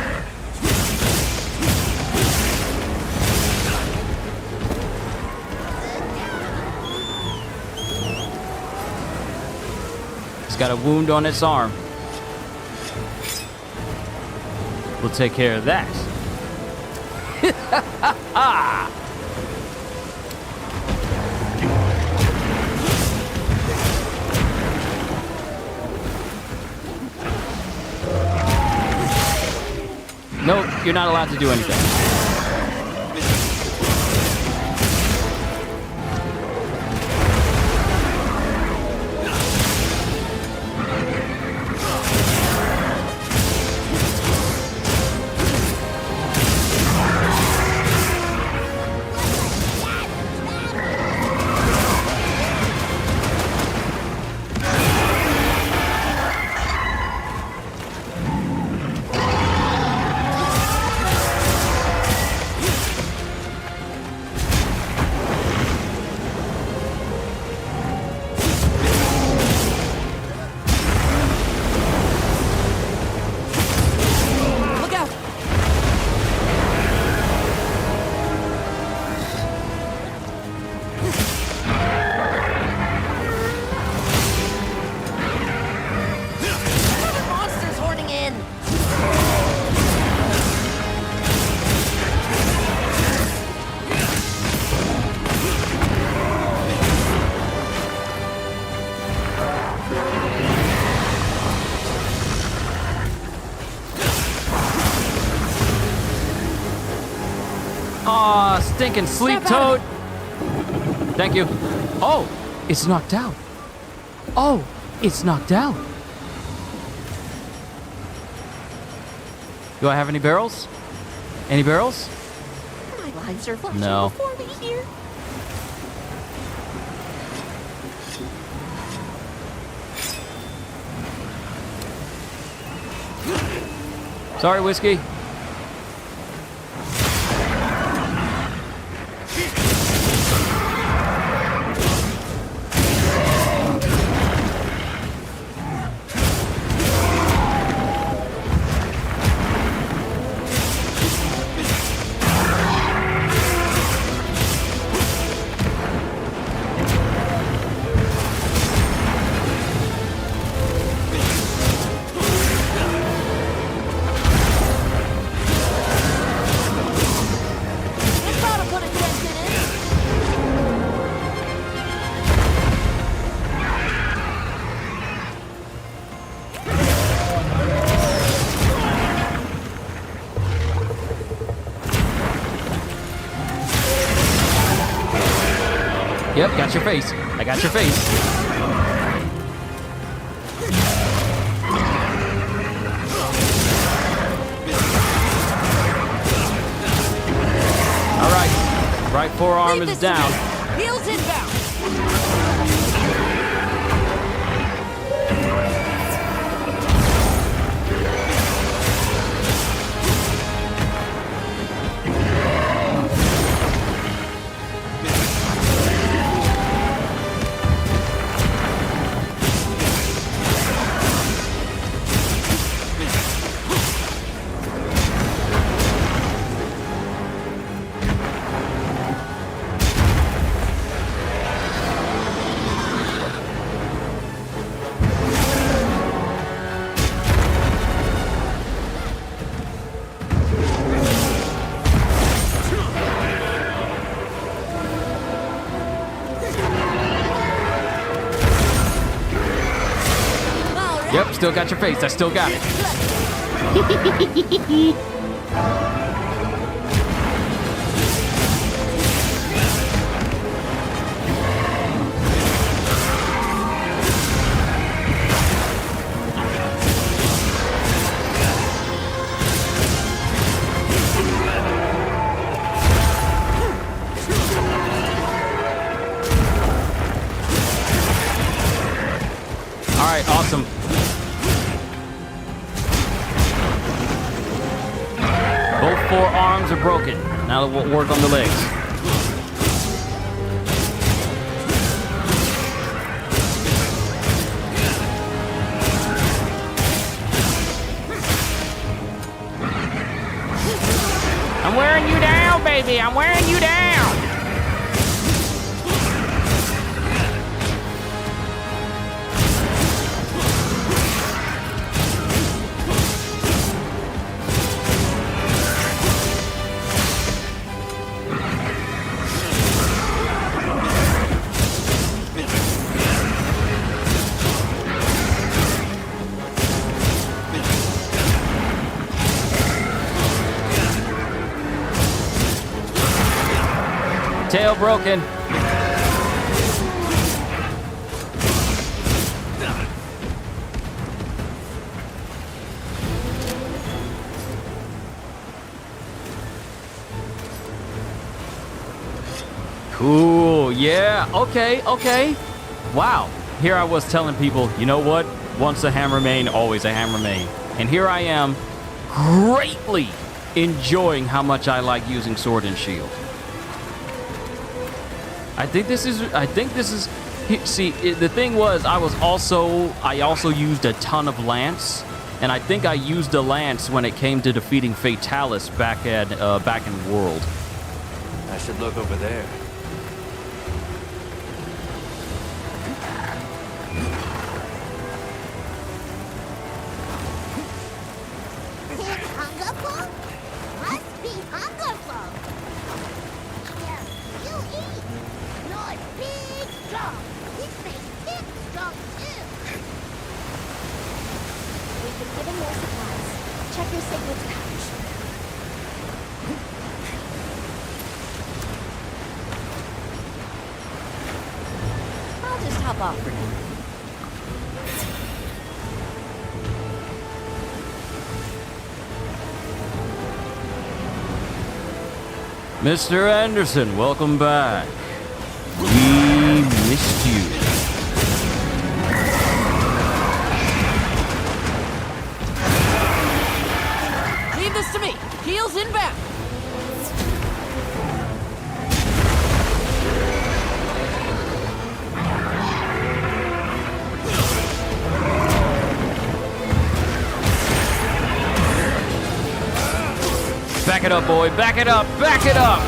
It's got a wound on its arm. We'll take care of that. Nope, you're not allowed to do anything. stinking sleep toad. Thank you. Oh, it's knocked out. Oh, it's knocked out. Do I have any barrels? Any barrels? My lives are flashing No. before me here. Sorry, Whiskey. Yep, got your face. I got your face. All right. Right forearm is down. Heels inbound. Yep, still got your face. I still got it. All right, awesome. Both forearms are broken. Now we'll work on the legs. I'm wearing you down, baby. I'm wearing you down. Tail broken. Cool. Yeah. Okay. Okay. Wow. Here I was telling people, you know what? Once a hammer main, always a hammer main. And here I am, greatly enjoying how much I like using sword and shield. I think this is, see, the thing was, I also used a ton of lance, and I think I used a lance when it came to defeating Fatalis back in World. I should look over there. It's hungerful? Must be hungerful. Here, you eat. You're big strong. This makes him strong too. We've been given more supplies. Check your signals pouch. hop off for now. Mr. Anderson, welcome back. We missed you. Leave this to me. Heels inbound. Back it up, boy. Back it up. Back it up.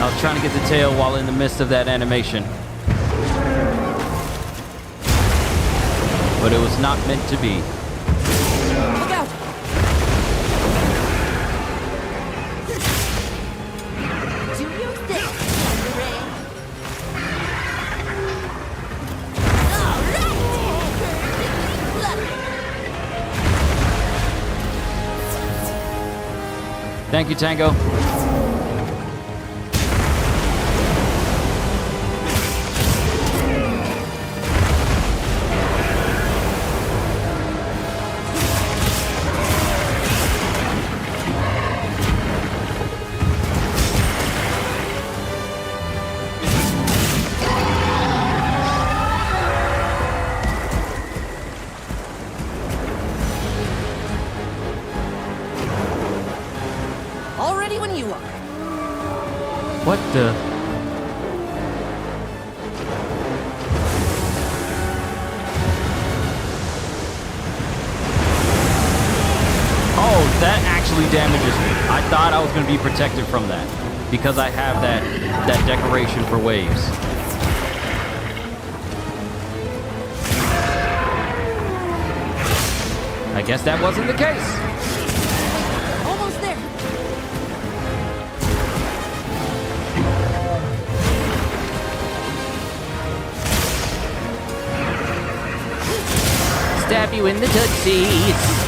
I was trying to get the tail while in the midst of that animation. But it was not meant to be. Look out. Do you think, Ray? Thank you, Tango. All ready when you are. What the? Oh, that actually damages me. I thought I was going to be protected from that because I have that decoration for waves. I guess that wasn't the case. Almost there. Stab you in the tootsies.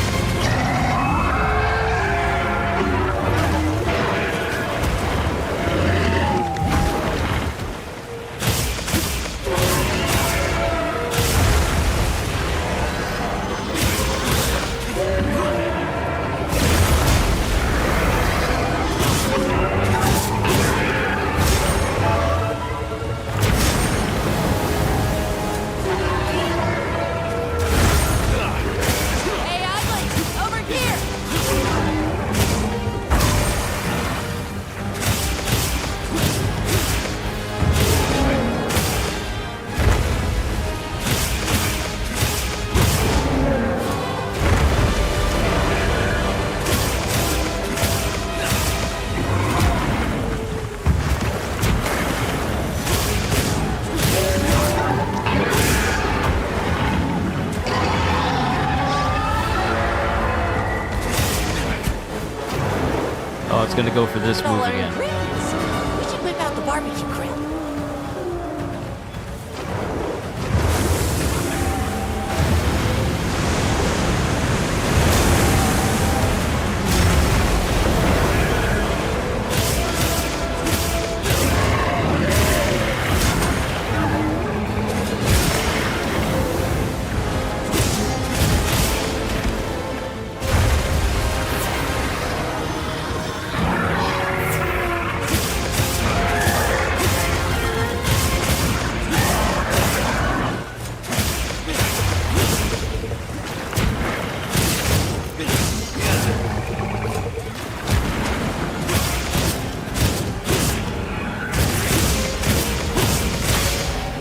Hey, Oddly, over here. Oh, it's gonna go for this move again. We should whip out the barbecue grill.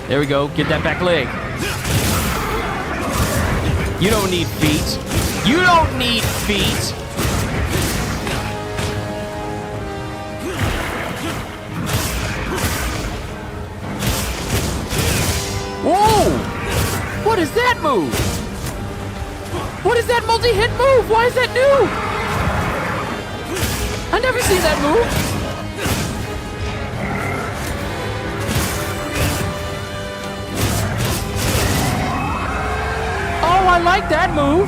There we go. Get that back leg. You don't need feet. You don't need feet. Whoa! What is that move? What is that multi-hit move? Why is that new? I never seen that move. I like that move.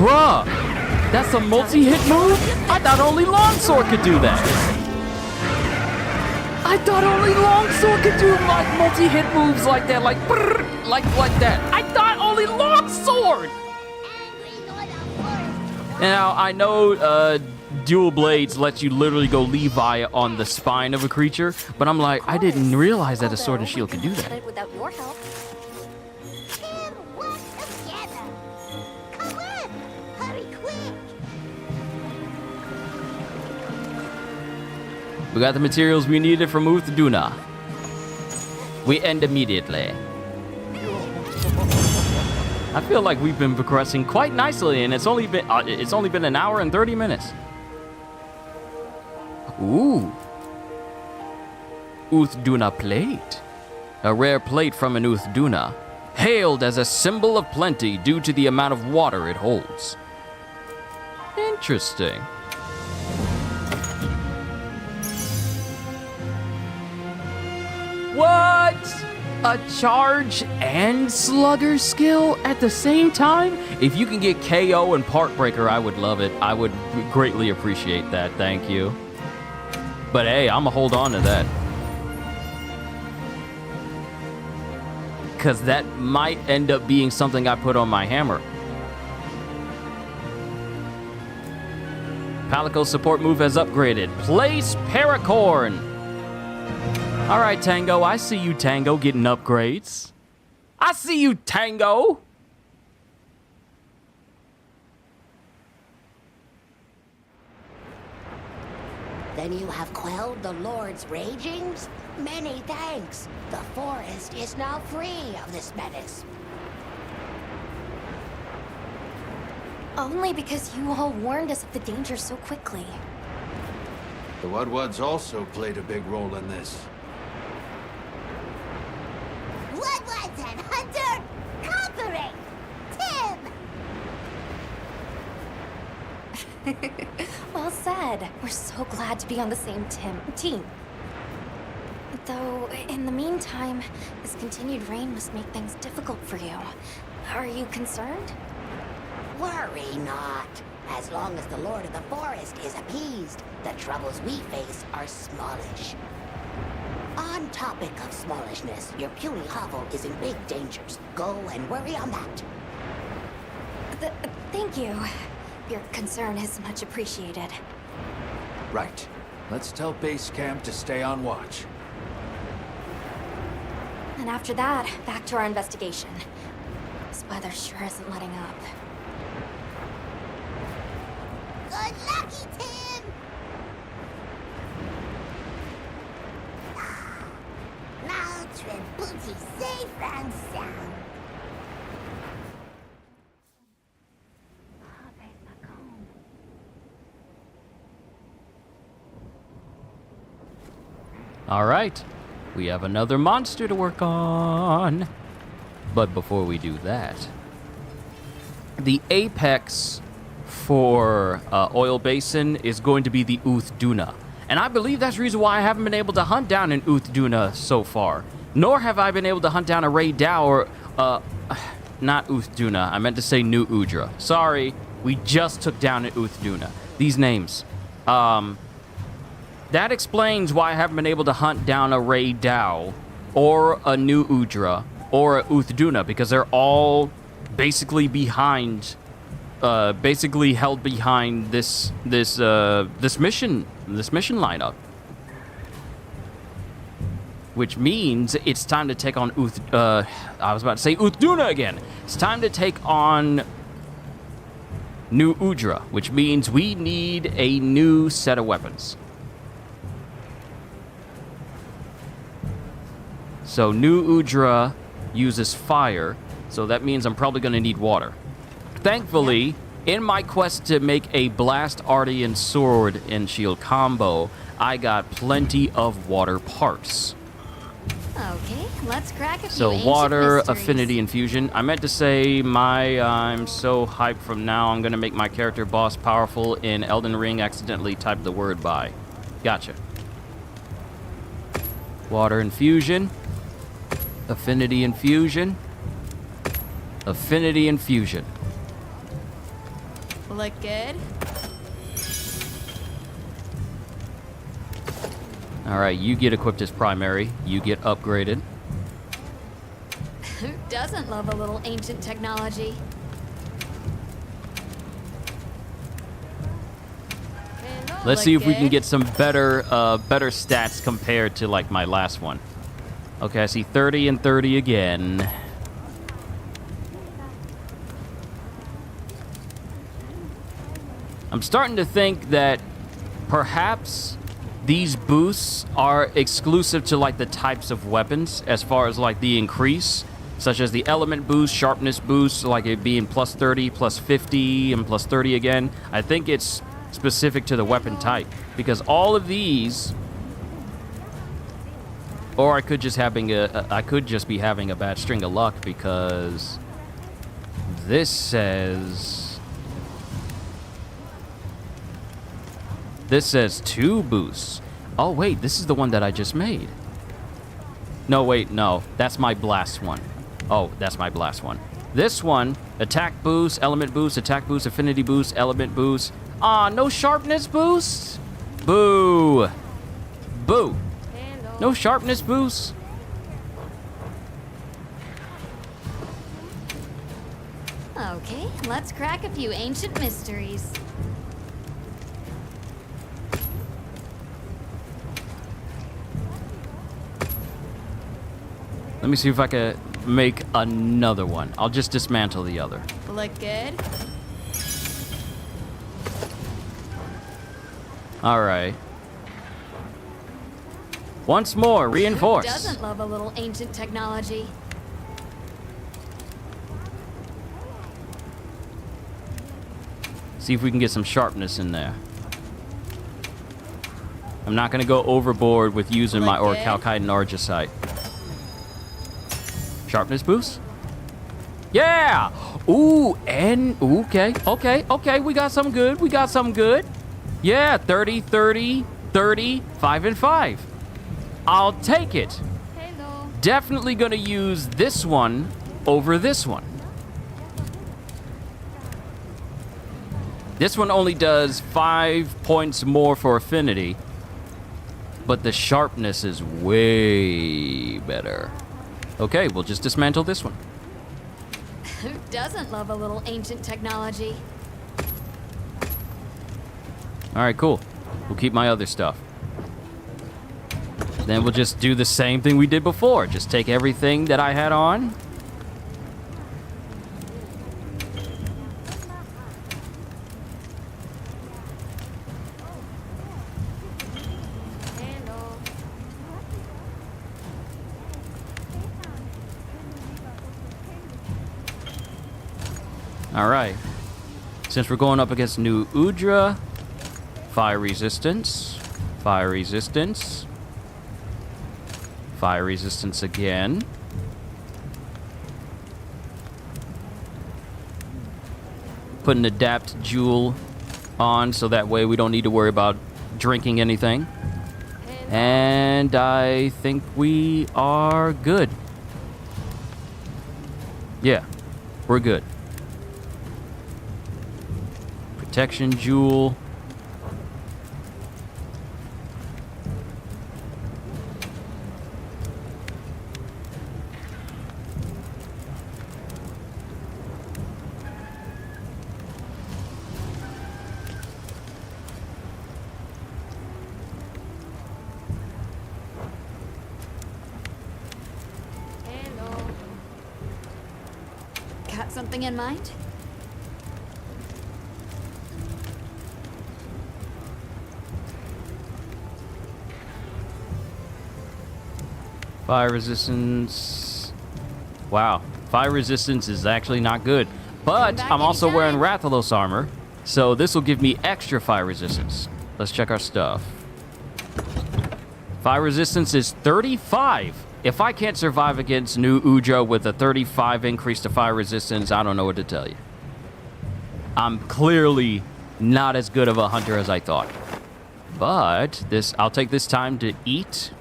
Bruh, that's a multi-hit move? I thought only Longsword could do that. I thought only Longsword could do like multi-hit moves like that, like brrr, like that. I thought only Longsword. Now I know dual blades lets you literally go Levi on the spine of a creature, but I'm like, I didn't realize that a sword and shield could do that. Without your help. We got the materials we needed from Uthduna. We end immediately. I feel like we've been progressing quite nicely, and it's only been an hour and 30 minutes. Ooh. Uthduna plate. A rare plate from an Uthduna, hailed as a symbol of plenty due to the amount of water it holds. Interesting. What? A charge and slugger skill at the same time? If you can get KO and Parkbreaker, I would love it. I would greatly appreciate that. Thank you. But hey, I'm gonna hold on to that. Because that might end up being something I put on my hammer. Palico's support move has upgraded. Place Paracorn. All right, Tango, I see you, Tango, getting upgrades. I see you, Tango. Then you have quelled the Lord's ragings? Many thanks. The forest is now free of this menace. Only because you all warned us of the danger so quickly. The WILDS also played a big role in this. WILDS and Hunter, cooperate! Tim! Well said. We're so glad to be on the same team. Though, in the meantime, this continued rain must make things difficult for you. Are you concerned? Worry not. As long as the Lord of the Forest is appeased, the troubles we face are smallish. On topic of smallishness, your puny hovel is in big dangers. Go and worry on that. Thank you. Your concern is much appreciated. Right. Let's tell base camp to stay on watch. And after that, back to our investigation. This weather sure isn't letting up. Good lucky, Tim! Now Tributi safe and sound. All right, we have another monster to work on. But before we do that, the apex for Oil Basin is going to be the Uthduna. And I believe that's the reason why I haven't been able to hunt down an Uthduna so far. Nor have I been able to hunt down a Ray Dow or, not Uthduna. I meant to say New Udra. Sorry, we just took down an Uthduna. These names. That explains why I haven't been able to hunt down a Ray Dow or a New Udra or a Uthduna, because they're all basically behind, basically held behind this mission lineup. Which means it's time to take on I was about to say Uthduna again. It's time to take on New Udra, which means we need a new set of weapons. So New Udra uses fire, so that means I'm probably going to need water. Thankfully, in my quest to make a Blast Ardian sword and shield combo, I got plenty of water parts. Okay, let's crack a few So ancient water, mysteries. affinity, infusion. I meant to say I'm so hyped from now. I'm going to make my character boss powerful in Elden Ring. Accidentally typed the word by. Gotcha. Water infusion. Affinity infusion. Affinity infusion. Look good? Alright, you get equipped as primary. You get upgraded. Who doesn't love a little ancient technology? Let's see if we can get some better stats compared to like my last one. Okay, I see 30 and 30 again. I'm starting to think that perhaps these boosts are exclusive to like the types of weapons as far as like the increase, such as the element boost, sharpness boost, like it being plus 30, plus 50, and plus 30 again. I think it's specific to the weapon type, because all of these, or I could just be having a bad string of luck, because this says 2 boosts. Oh wait, this is the one that I just made. No, wait, no, that's my blast one. Oh, that's my blast one. This one, attack boost, element boost, attack boost, affinity boost, element boost. Ah, no sharpness boost? Boo. Boo. No sharpness boost? Okay, let's crack a few ancient mysteries. Let me see if I can make another one. I'll just dismantle the other. Look good? All right. Once more, reinforce. Who doesn't love a little ancient technology? See if we can get some sharpness in there. I'm not going to go overboard with using my Orichalcite and Argisite. Sharpness boost? Yeah! Ooh, and okay. We got some good. Yeah, 30, 30, 30, 5 and 5. I'll take it. Hello. Definitely gonna use this one over this one. This one only does 5 points more for affinity, but the sharpness is way better. Okay, we'll just dismantle this one. Who doesn't love a little ancient technology? All right, cool. We'll keep my other stuff. Then we'll just do the same thing we did before. Just take everything that I had on. All right. Since we're going up against New Udra, fire resistance, fire resistance, fire resistance again. Put an adapt jewel on so that way we don't need to worry about drinking anything. And I think we are good. Yeah, we're good. Protection jewel. Got something in mind? Fire resistance. Wow. Fire resistance is actually not good. But I'm also wearing Rathalos armor, so this will give me extra fire resistance. Let's check our stuff. Fire resistance is 35. If I can't survive against New Udra with a 35 increase to fire resistance, I don't know what to tell you. I'm clearly not as good of a hunter as I thought. But I'll take this time to eat.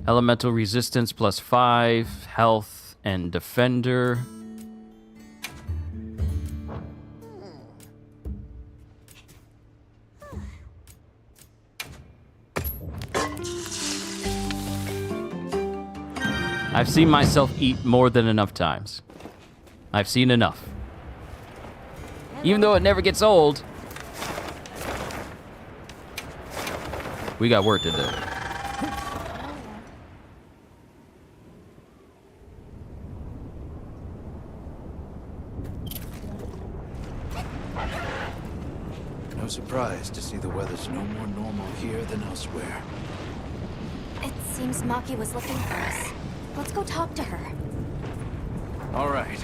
Elemental resistance +5, health and defender. I've seen myself eat more than enough times. I've seen enough. Even though it never gets old, we got work to do. No surprise to see the weather's no more normal here than elsewhere. It seems Maki was looking for us. Let's go talk to her. All right.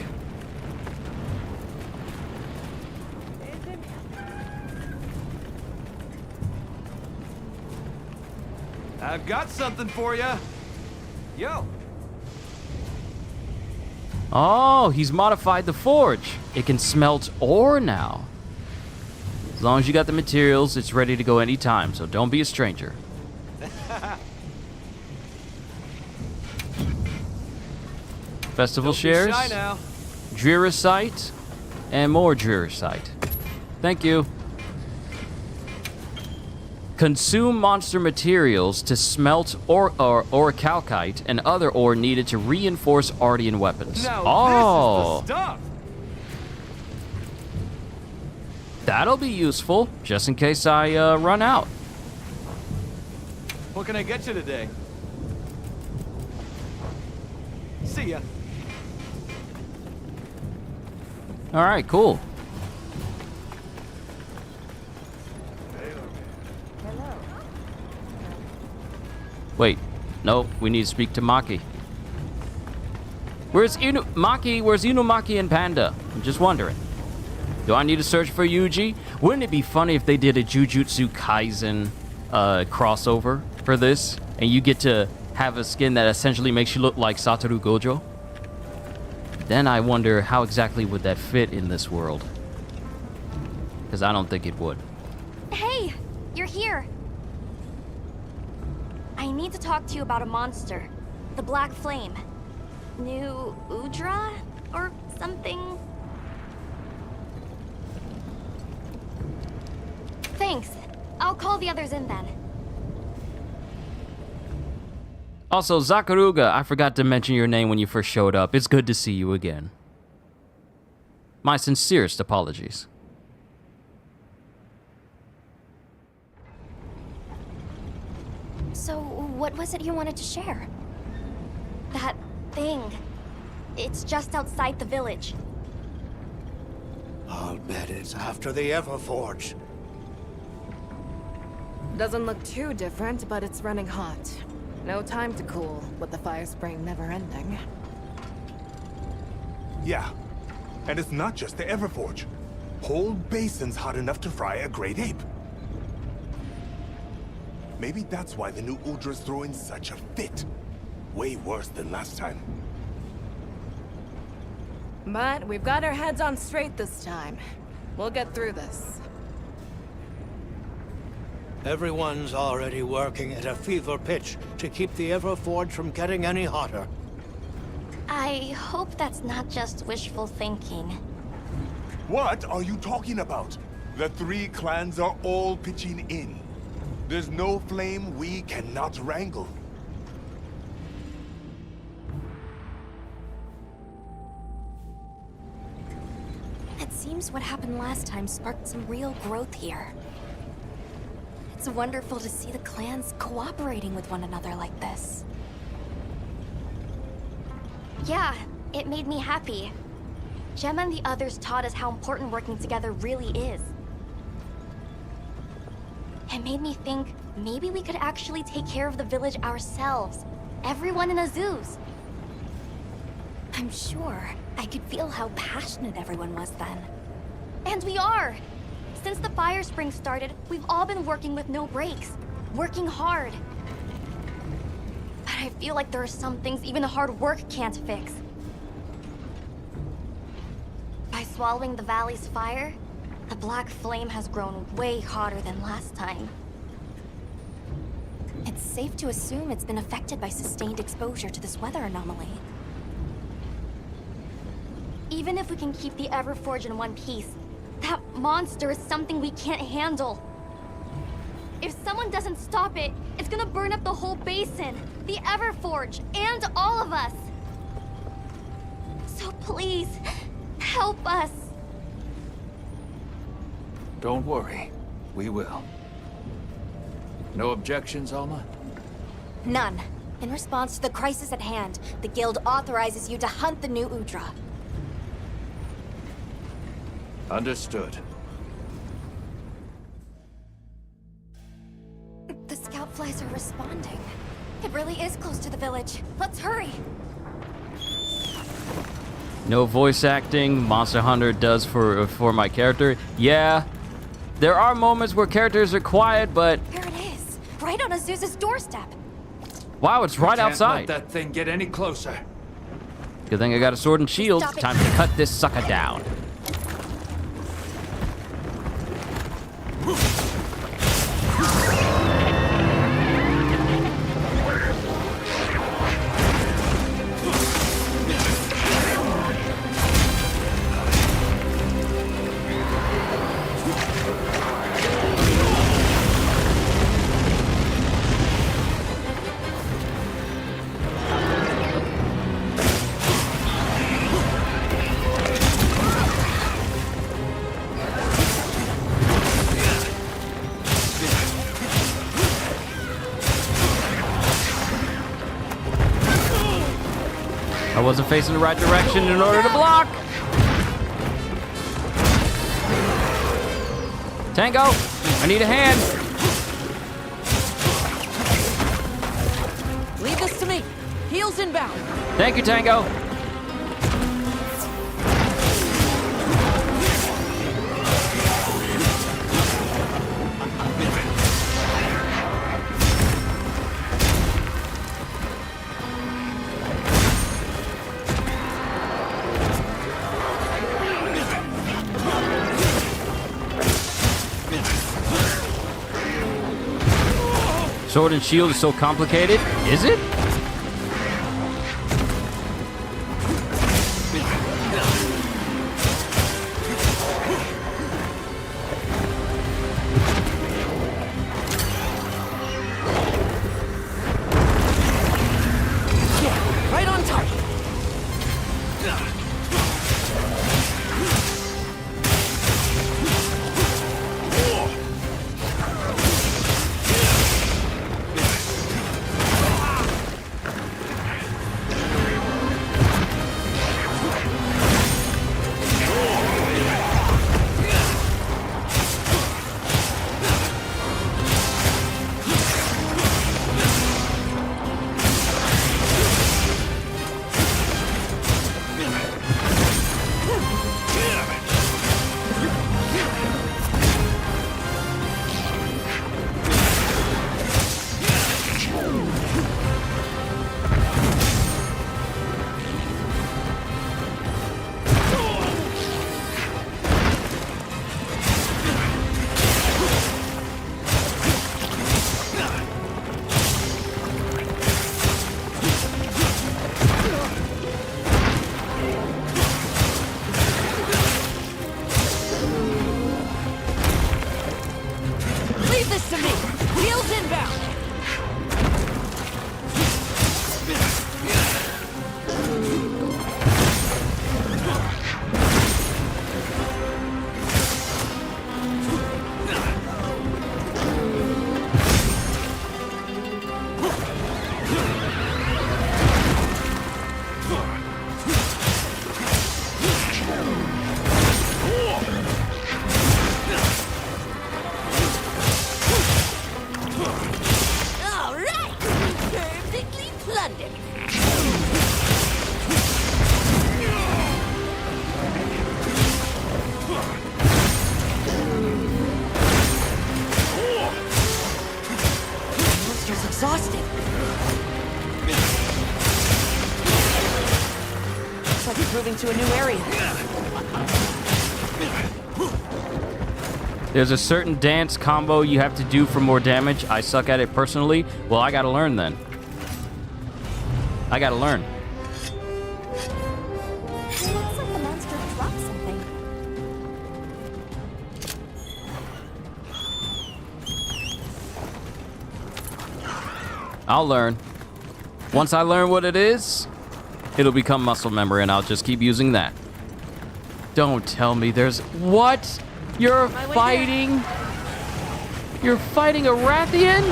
I've got something for you. Yo. Oh, he's modified the forge. It can smelt ore now. As long as you got the materials, it's ready to go anytime, so don't be a stranger. Festival shares, Drearicite, and more Drearicite. Thank you. Consume monster materials to smelt orichalcite and other ore needed to reinforce Ardean weapons. Now, this is the stuff. That'll be useful, just in case I run out. What can I get you today? See ya. All right, cool. Wait, no, we need to speak to Maki. Where's Maki? Where's Inumaki and Panda? I'm just wondering. Do I need to search for Yuji? Wouldn't it be funny if they did a Jujutsu Kaisen crossover for this, and you get to have a skin that essentially makes you look like Satoru Gojo? Then I wonder how exactly would that fit in this world? Because I don't think it would. Hey, you're here. I need to talk to you about a monster. The Black Flame. New Udra? Or something? Thanks. I'll call the others in then. Also, Zakaruga, I forgot to mention your name when you first showed up. It's good to see you again. My sincerest apologies. So, what was it you wanted to share? That thing. It's just outside the village. I'll bet it's after the Everforge. Doesn't look too different, but it's running hot. No time to cool, with the fire spring never ending. Yeah, and it's not just the Everforge. Whole basin's hot enough to fry a great ape. Maybe that's why the new Udra's throwing such a fit. Way worse than last time. But we've got our heads on straight this time. We'll get through this. Everyone's already working at a fever pitch to keep the Everforge from getting any hotter. I hope that's not just wishful thinking. What are you talking about? The three clans are all pitching in. There's no flame we cannot wrangle. It seems what happened last time sparked some real growth here. It's wonderful to see the clans cooperating with one another like this. Yeah, it made me happy. Gemma and the others taught us how important working together really is. It made me think maybe we could actually take care of the village ourselves. Everyone in Azuz. I'm sure I could feel how passionate everyone was then. And we are! Since the fire spring started, we've all been working with no breaks. Working hard. But I feel like there are some things even hard work can't fix. By swallowing the valley's fire, the Black Flame has grown way hotter than last time. It it's safe to assume it's been affected by sustained exposure to this weather anomaly. Even if we can keep the Everforge in one piece, that monster is something we can't handle. If someone doesn't stop it, it's gonna burn up the whole basin, the Everforge, and all of us. So please, help us. Don't worry. We will. No objections, Alma? None. In response to the crisis at hand, the Guild authorizes you to hunt the new Udra. Understood. The scout flies are responding. It really is close to the village. Let's hurry. No voice acting. Monster Hunter does for my character. Yeah, there are moments where characters are quiet, but There it is, right on Azuz's doorstep. wow, it's right outside. Can't let that thing get any closer. Good thing I got a sword and shield. Stop it. Time to cut this sucker down. I wasn't facing the right direction in order to block. Tango, I need a hand. Leave this to me. Heels inbound. Thank you, Tango. Sword and shield is so complicated, is it? Right on target. Leave this to me. Heels inbound. All right. Perfectly plundered. The monster's exhausted. Looks like it's moving to a new area. There's a certain dance combo you have to do for more damage. I suck at it personally. Well, I gotta learn then. I gotta learn. It looks like the monster dropped something. I'll learn. Once I learn what it is, it'll become muscle memory, and I'll just keep using that. Don't tell me there's... What? You're fighting... You're fighting a Rathian?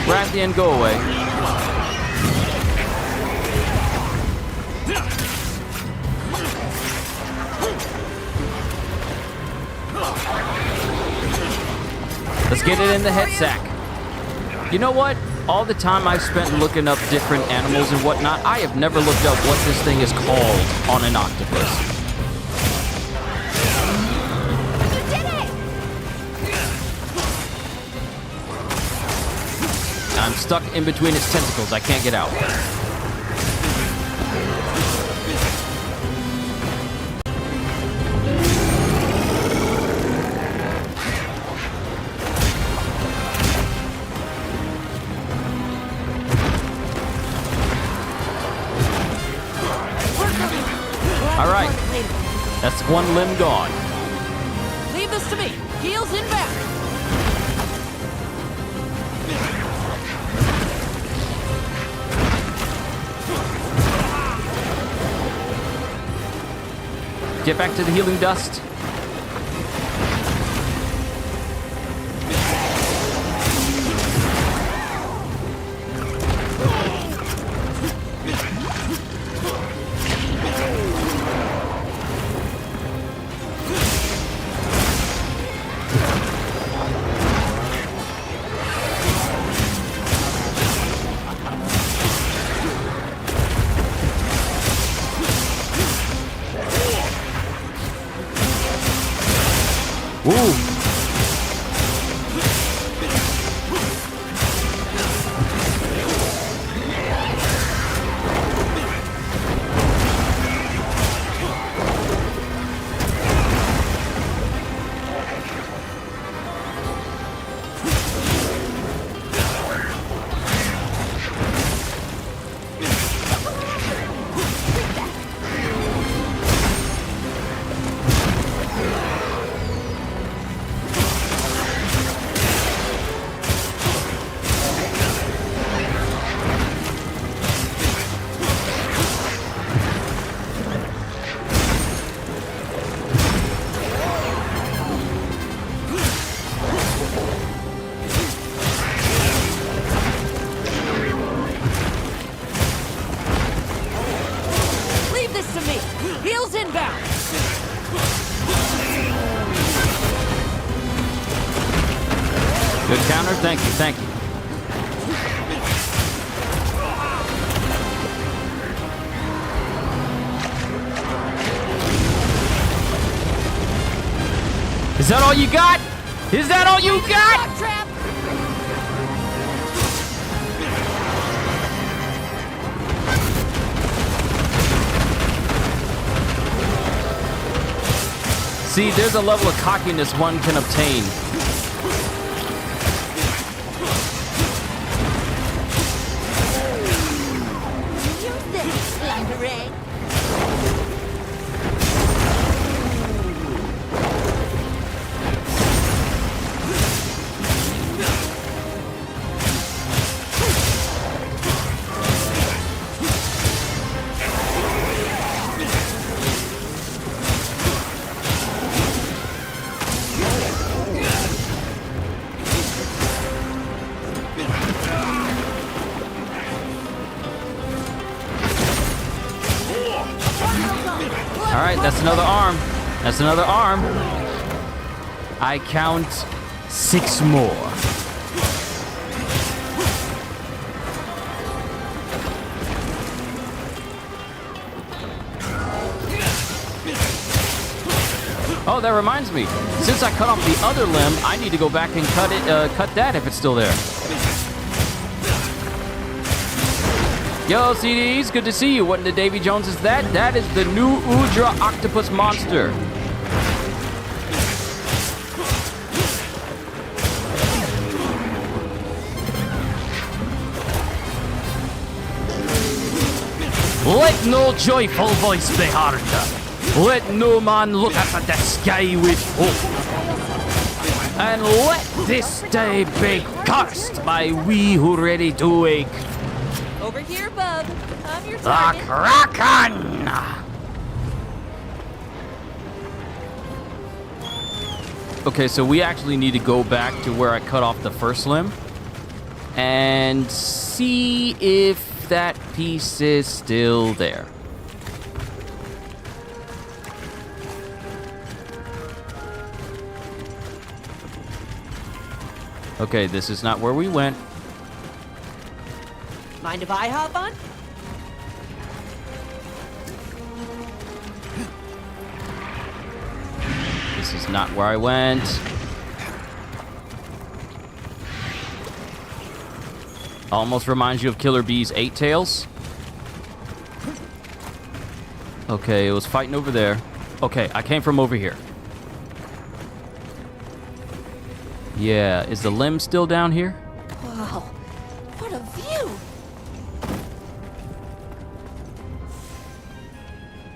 Rathian, go away. Let's get it in the head sack. You know what? All the time I've spent looking up different animals and whatnot, I have never looked up what this thing is called on an octopus. You did it! I'm stuck in between its tentacles. I can't get out. That's one limb gone. Leave this to me. Heels inbound. Get back to the healing dust. Good counter. Thank you. Thank you. Is that all you got? Is that all you got? See, there's a level of cockiness one can obtain. That's another arm. That's another arm. I count 6 more. Oh, that reminds me. Since I cut off the other limb, I need to go back and cut that if it's still there. Yo, CDs, good to see you. What in the Davy Jones is that? That is the new Udra octopus monster. Let no joyful voice be heard. Let no man look up at the sky with hope. And let this day be cursed by we who ready to wake. Over here, bub. I'm your The target. Kraken! Okay, so we actually need to go back to where I cut off the first limb and see if that piece is still there. Okay, this is not where we went. Mind if I hop on? This is not where I went. Almost reminds you of Killer Bee's 8 Tails. Okay, it was fighting over there. Okay, I came from over here. Yeah, is the limb still down here? Wow, what a view!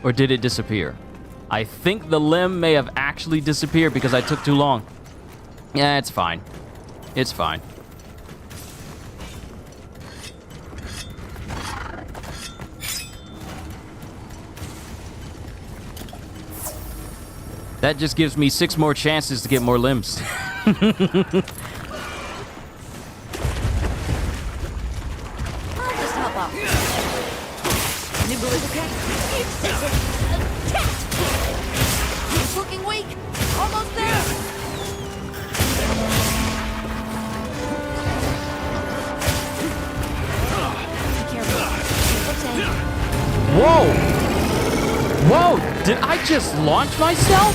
Or did it disappear? I think the limb may have actually disappeared because I took too long. Yeah, it's fine. It's fine. That just gives me 6 more chances to get more limbs. I'll just hop off. Nimble is okay. He's looking weak. Almost there. Be careful. Okay. Whoa! Whoa! Did I just launch myself?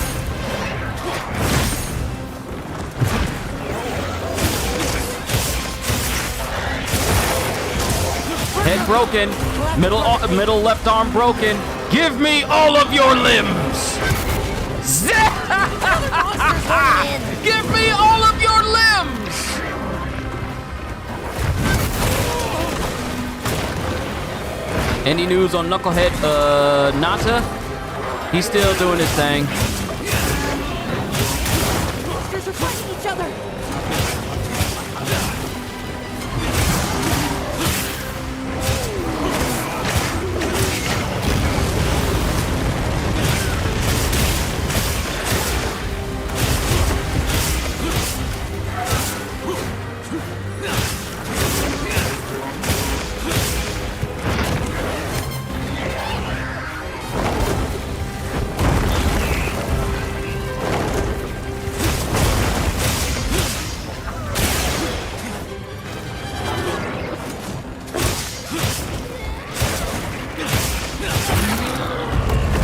Head broken. Middle left arm broken. Give me all of your limbs. Give me all of your limbs. Any news on Knucklehead Nata? He's still doing his thing. Monsters are fighting each other.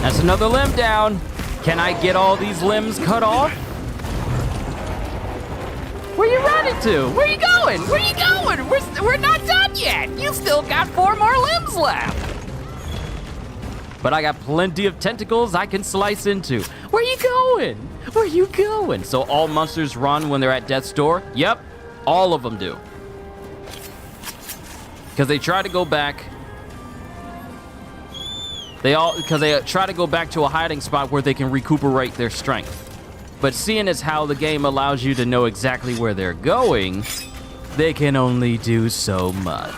That's another limb down. Can I get all these limbs cut off? Where you running to? Where you going? Where you going? We're not done yet. You still got 4 more limbs left. But I got plenty of tentacles I can slice into. Where you going? Where you going? So all monsters run when they're at death's door? Yep, all of them do. Because they try to go back. Because they try to go back to a hiding spot where they can recuperate their strength. But seeing as how the game allows you to know exactly where they're going, they can only do so much.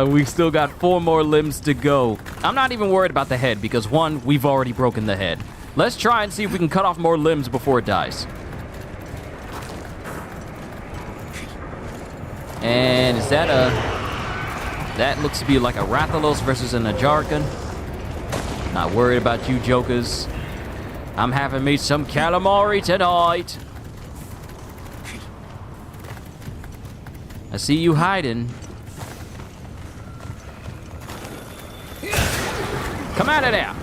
We've still got 4 more limbs to go. I'm not even worried about the head because 1, we've already broken the head. Let's try and see if we can cut off more limbs before it dies. And is that that looks to be like a Rathalos versus an Ajarkan. Not worried about you jokers. I'm having me some calamari tonight. I see you hiding. Come out of there.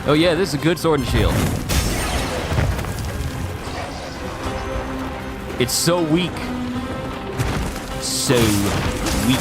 Oh yeah, this is a good sword and shield. It's so weak. So weak.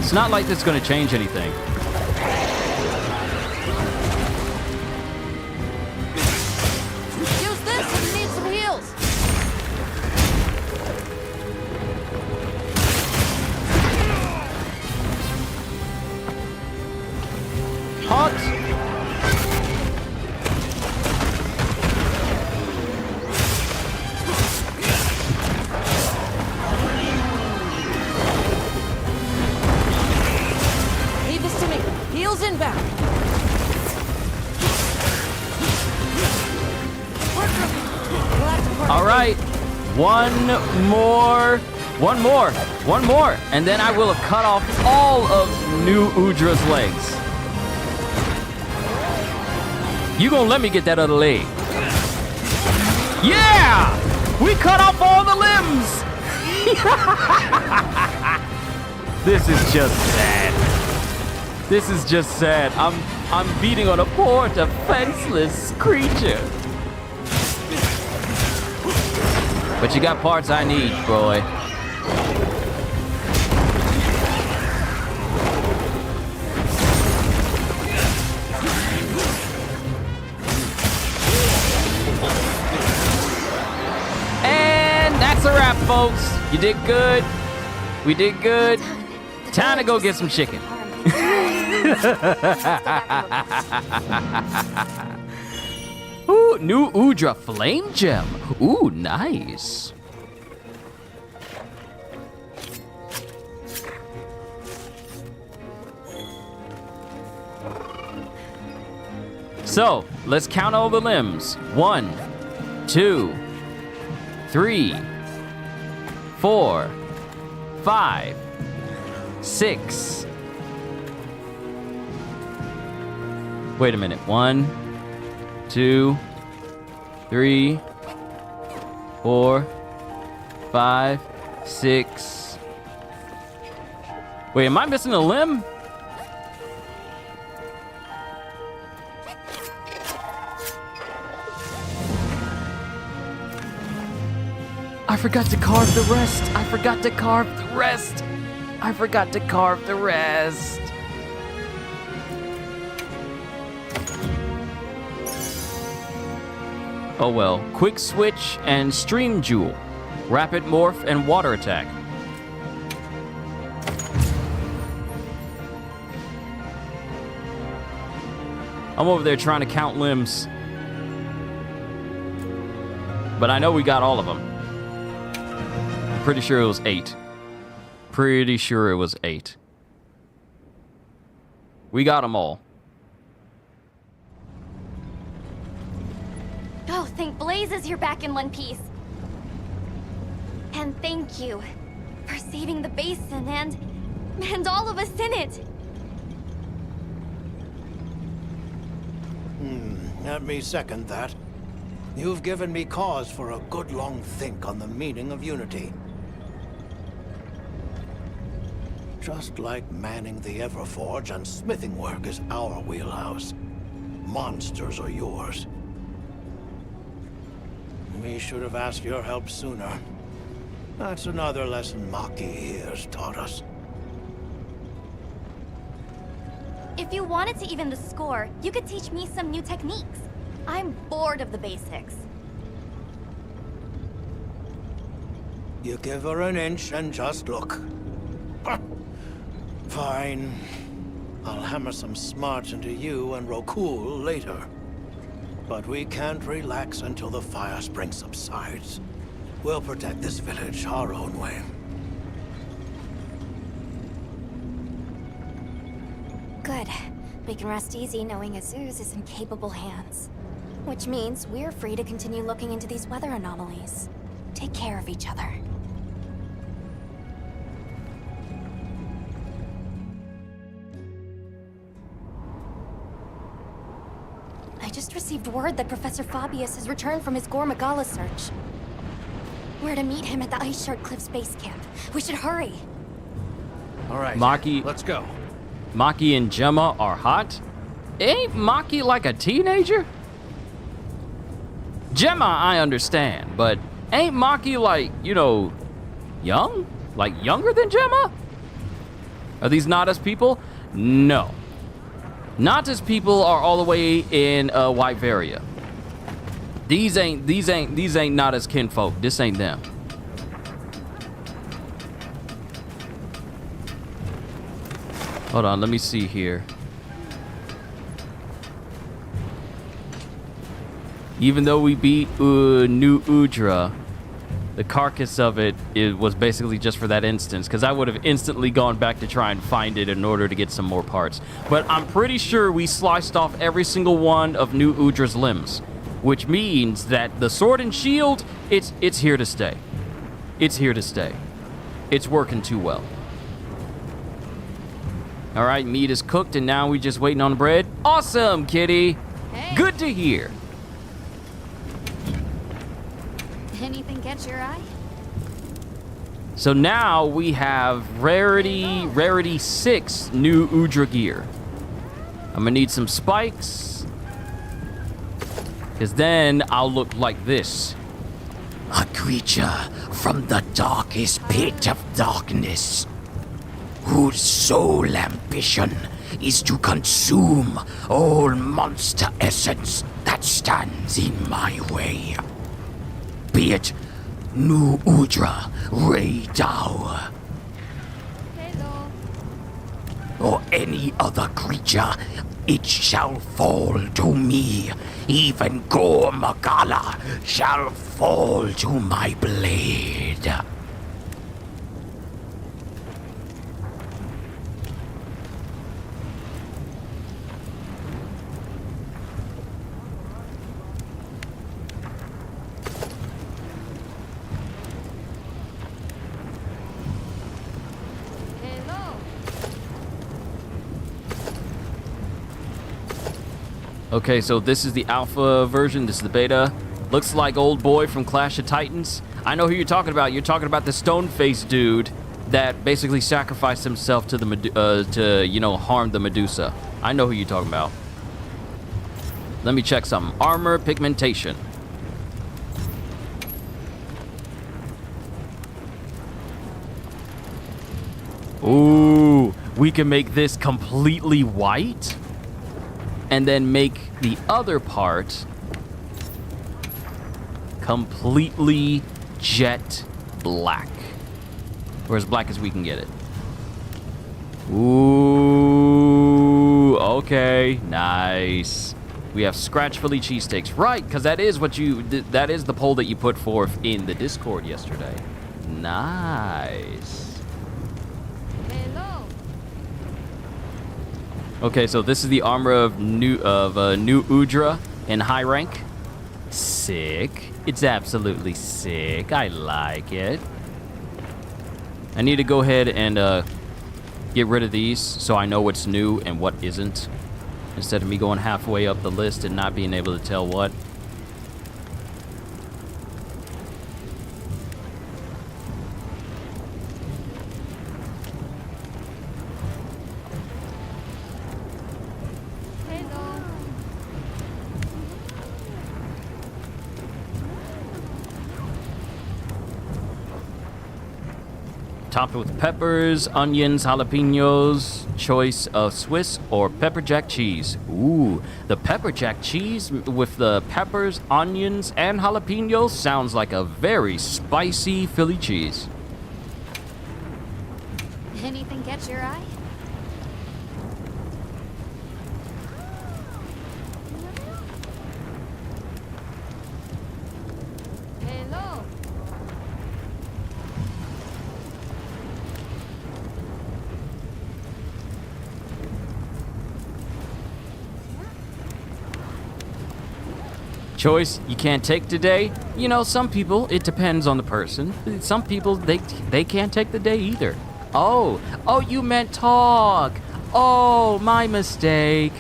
It's not like it's going to change anything. Use this if you need some heals. Hot. Leave this to me. Heals inbound. All right. One more. And then I will have cut off all of New Udra's legs. You gonna let me get that other leg? Yeah! We cut off all the limbs! This is just sad. This is just sad. I'm beating on a poor defenseless creature. But you got parts I need, boy. And that's a wrap, folks. You did good. We did good. Time to go get some chicken. Ooh, new Udra Flame Gem. Ooh, nice. So, let's count all the limbs. 1, 2, 3, 4, 5, 6. Wait a minute. 1, 2, 3, 4, 5, 6. Wait, am I missing a limb? I forgot to carve the rest. I forgot to carve the rest. I forgot to carve the rest. Oh well. Quick switch and stream jewel. Rapid morph and water attack. I'm over there trying to count limbs. But I know we got all of them. I'm pretty sure it was 8. Pretty sure it was 8. We got them all. Oh, thank blazes you're back in one piece. And thank you for saving the basin and all of us in it. Let me second that. You've given me cause for a good long think on the meaning of unity. Just like manning the Everforge and smithing work is our wheelhouse, monsters are yours. We should have asked your help sooner. That's another lesson Maki here's taught us. If you wanted to even the score, you could teach me some new techniques. I'm bored of the basics. You give her an inch and just look. Fine. I'll hammer some smarts into you and Rokul later. But we can't relax until the fire spring subsides. We'll protect this village our own way. Good. We can rest easy knowing Azuz is in capable hands. Which means we're free to continue looking into these weather anomalies. Take care of each other. I just received word that Professor Fabius has returned from his Gore Magala search. We're to meet him at the Ice Shard Cliffs base camp. We should hurry. All right, Maki, let's go. Maki and Gemma are hot? Ain't Maki like a teenager? Gemma, I understand, but ain't Maki like, you know, young? Like younger than Gemma? Are these Nada's people? No. Nada's people are all the way in White Varia. These ain't Nada's kinfolk. This ain't them. Hold on, let me see here. Even though we beat New Udra, the carcass of it was basically just for that instance, because I would have instantly gone back to try and find it in order to get some more parts. But I'm pretty sure we sliced off every single one of New Udra's limbs, which means that the sword and shield, it's here to stay. It's here to stay. It's working too well. All right, meat is cooked, and now we're just waiting on the bread. Awesome, kitty. Hey. Good to hear. Anything catch your eye? So now we have rarity 6 New Udra gear. I'm gonna need some spikes, because then I'll look like this. A creature from the darkest pit of darkness, whose sole ambition is to consume all monster essence that stands in my way. Be it New Udra, Ray Dao, or any other creature, it shall fall to me. Even Gore Magala shall fall to my blade. Okay, so this is the alpha version. This is the beta. Looks like old boy from Clash of Titans. I know who you're talking about. You're talking about the stone-faced dude that basically sacrificed himself to the harm the Medusa. I know who you're talking about. Let me check something. Armor pigmentation. Ooh, we can make this completely white and then make the other part completely jet black, or as black as we can get it. Ooh, okay, nice. We have scratch Philly cheesesteaks, right? Because that is that is the poll that you put forth in the Discord yesterday. Nice. Okay, so this is the armor of New Udra in high rank. Sick. It's absolutely sick. I like it. I need to go ahead and get rid of these so I know what's new and what isn't, instead of me going halfway up the list and not being able to tell what. Topped with peppers, onions, jalapenos, choice of Swiss or pepper jack cheese. Ooh, the pepper jack cheese with the peppers, onions, and jalapenos sounds like a very spicy Philly cheese. Anything catch your eye? Choice you can't take today. You know, some people, it depends on the person. Some people, they can't take the day either. Oh, you meant talk. Oh, my mistake.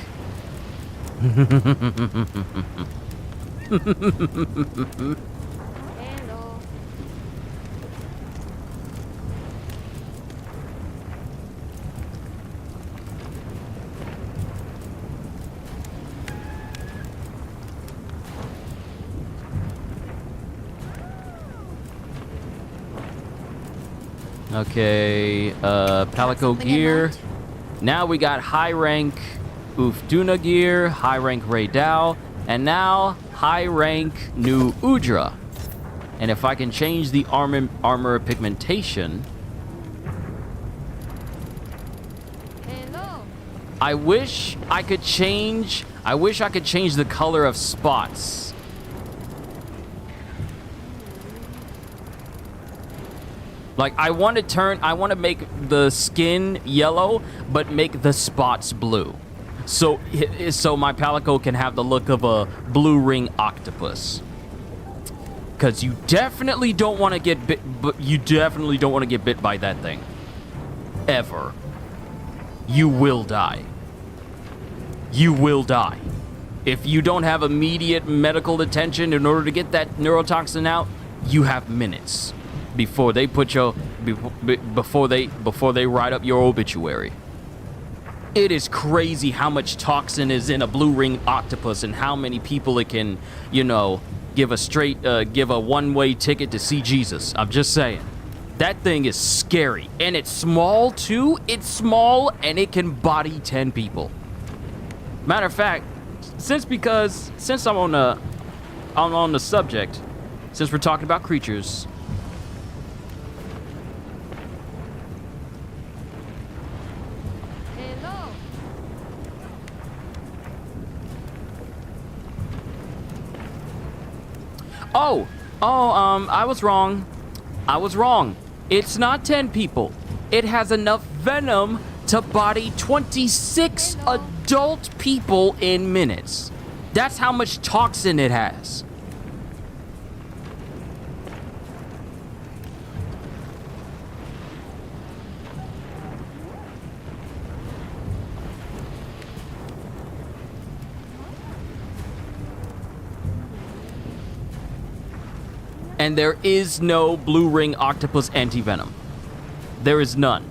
Okay, Palico gear. Now we got high rank Ufduna gear, high rank Ray Dao, and now high rank new Udra. And if I can change the armor pigmentation, I wish I could change the color of spots. Like, I want to make the skin yellow, but make the spots blue. So my Palico can have the look of a blue ring octopus. Because you definitely don't want to get bit, but you definitely don't want to get bit by that thing. Ever. You will die. You will die. If you don't have immediate medical attention in order to get that neurotoxin out, you have minutes before they put your before they write up your obituary. It is crazy how much toxin is in a blue ring octopus and how many people it can, you know, give a one-way ticket to see Jesus. I'm just saying. That thing is scary, and it's small too. It's small and it can body 10 people. Matter of fact, since I'm on the subject, since we're talking about creatures, I was wrong. It's not 10 people. It has enough venom to body 26 adult people in minutes. That's how much toxin it has. And there is no blue ring octopus anti-venom. There is none.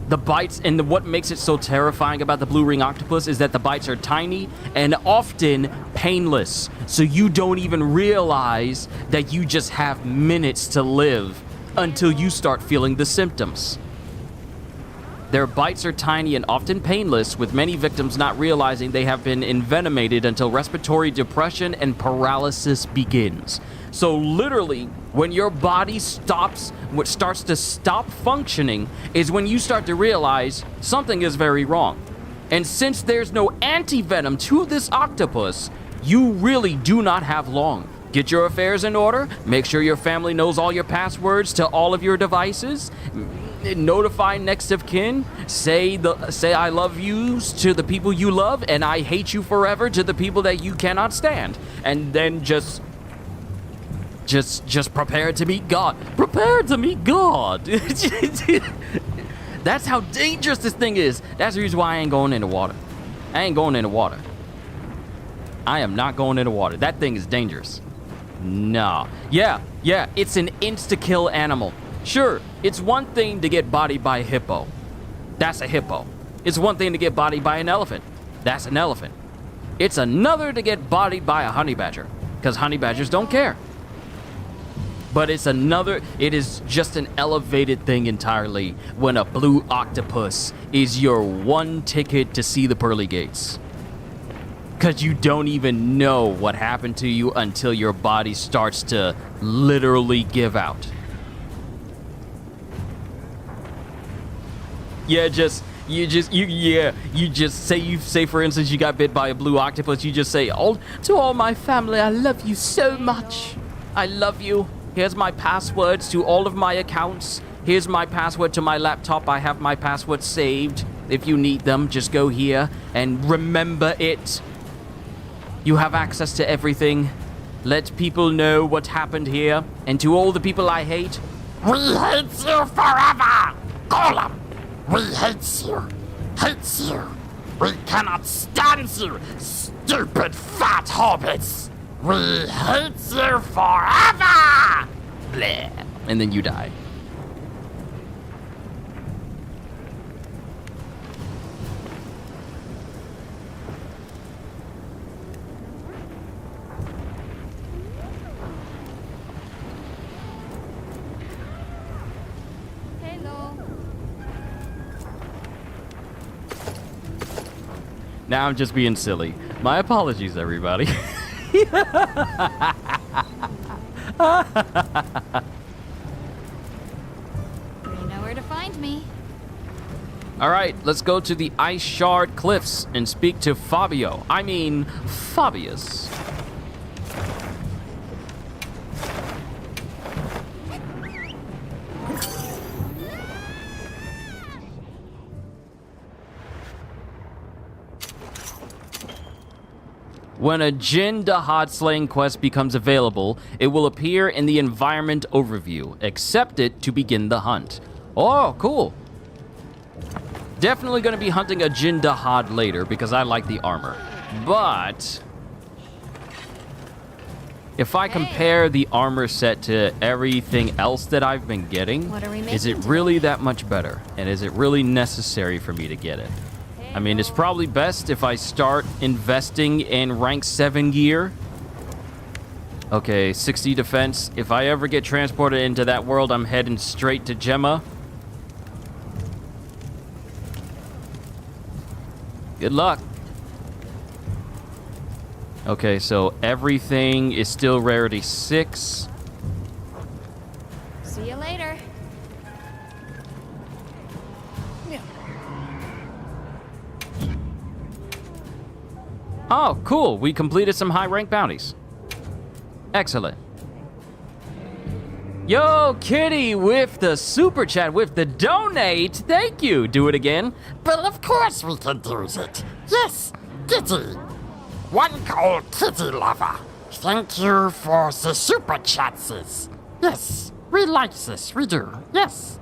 The bites, and what makes it so terrifying about the blue ring octopus is that the bites are tiny and often painless. So you don't even realize that you just have minutes to live until you start feeling the symptoms. Their bites are tiny and often painless, with many victims not realizing they have been envenomated until respiratory depression and paralysis begins. So literally, when your body starts to stop functioning is when you start to realize something is very wrong. And since there's no anti-venom to this octopus, you really do not have long. Get your affairs in order, make sure your family knows all your passwords to all of your devices, notify next of kin, say I love yous to the people you love, and I hate you forever to the people that you cannot stand. And then just prepare to meet God. Prepare to meet God. That's how dangerous this thing is. That's the reason why I ain't going into water. I ain't going into water. I am not going into water. That thing is dangerous. No. Yeah, it's an insta-kill animal. Sure, it's one thing to get bodied by a hippo. That's a hippo. It's one thing to get bodied by an elephant. That's an elephant. It's another to get bodied by a honey badger, because honey badgers don't care. But it is just an elevated thing entirely when a blue octopus is your one ticket to see the pearly gates. Because you don't even know what happened to you until your body starts to literally give out. You say for instance you got bit by a blue octopus, you just say, "Oh, to all my family, I love you so much. I love you. Here's my passwords to all of my accounts. Here's my password to my laptop. I have my password saved. If you need them, just go here and remember it. You have access to everything. let people know what happened here. And to all the people I hate, We hate you forever! Golem! We hate you! Hate you! We cannot stand you, stupid fat hobbits! We hate you forever! bleh, and then you die. Now I'm just being silly. My apologies, everybody. You know where to find me. All right, let's go to the Ice Shard Cliffs and speak to Fabio. I mean, Fabius. When a Jin Dahad slaying quest becomes available, it will appear in the environment overview. Accept it to begin the hunt. Oh, cool. Definitely going to be hunting a Jin Dahad later because I like the armor. But if I compare the armor set to everything else that I've been getting, is it really that much better? And is it really necessary for me to get it? I mean, it's probably best if I start investing in rank 7 gear. Okay, 60 defense. If I ever get transported into that world, I'm heading straight to Gemma. Good luck. Okay, so everything is still rarity 6. See you later. Oh, cool. We completed some high rank bounties. Excellent. Yo, Kitty with the super chat, with the donate. Thank you. Do it again. But of course we can do it. Yes, Kitty. One called Kitty Lover. Thank you for the super chats. Yes, we like this. We do. Yes.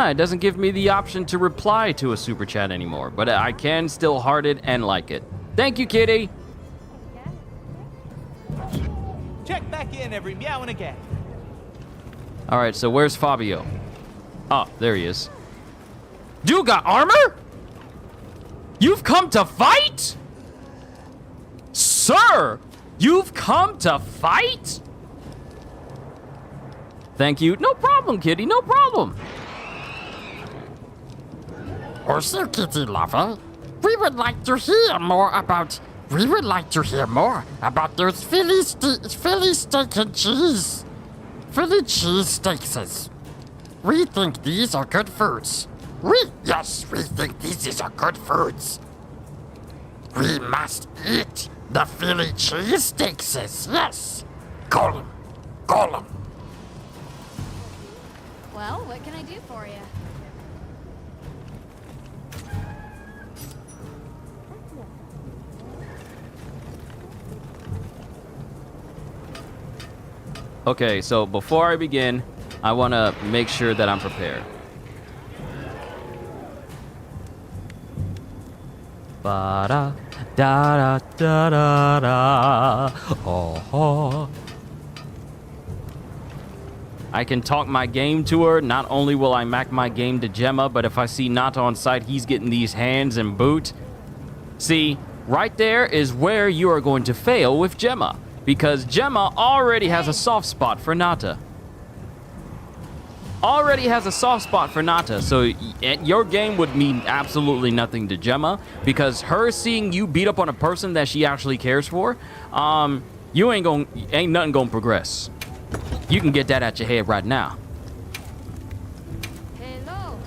It doesn't give me the option to reply to a super chat anymore, but I can still heart it and like it. Thank you, Kitty. Check back in every meow and again. All right, so where's Fabio? Oh, there he is. You got armor? You've come to fight? Sir, you've come to fight? Thank you. No problem, Kitty, no problem. Also, Kitty Lover, we would like to hear more about those Philly steak and cheese. Philly cheese steaks. We think these are good foods. We think these are good foods. We must eat the Philly cheese steaks. Yes. Golem. Well, what can I do for you? Okay, so before I begin, I want to make sure that I'm prepared. Ba-da, da-da-da-da-da. Oh. I can talk my game to her. Not only will I mac my game to Gemma, but if I see Nata on site, he's getting these hands and boot. See, right there is where you are going to fail with Gemma. Because Gemma already has a soft spot for Nata. So your game would mean absolutely nothing to Gemma. Because her seeing you beat up on a person that she actually cares for, you ain't nothing gonna progress. You can get that at your head right now. Hello.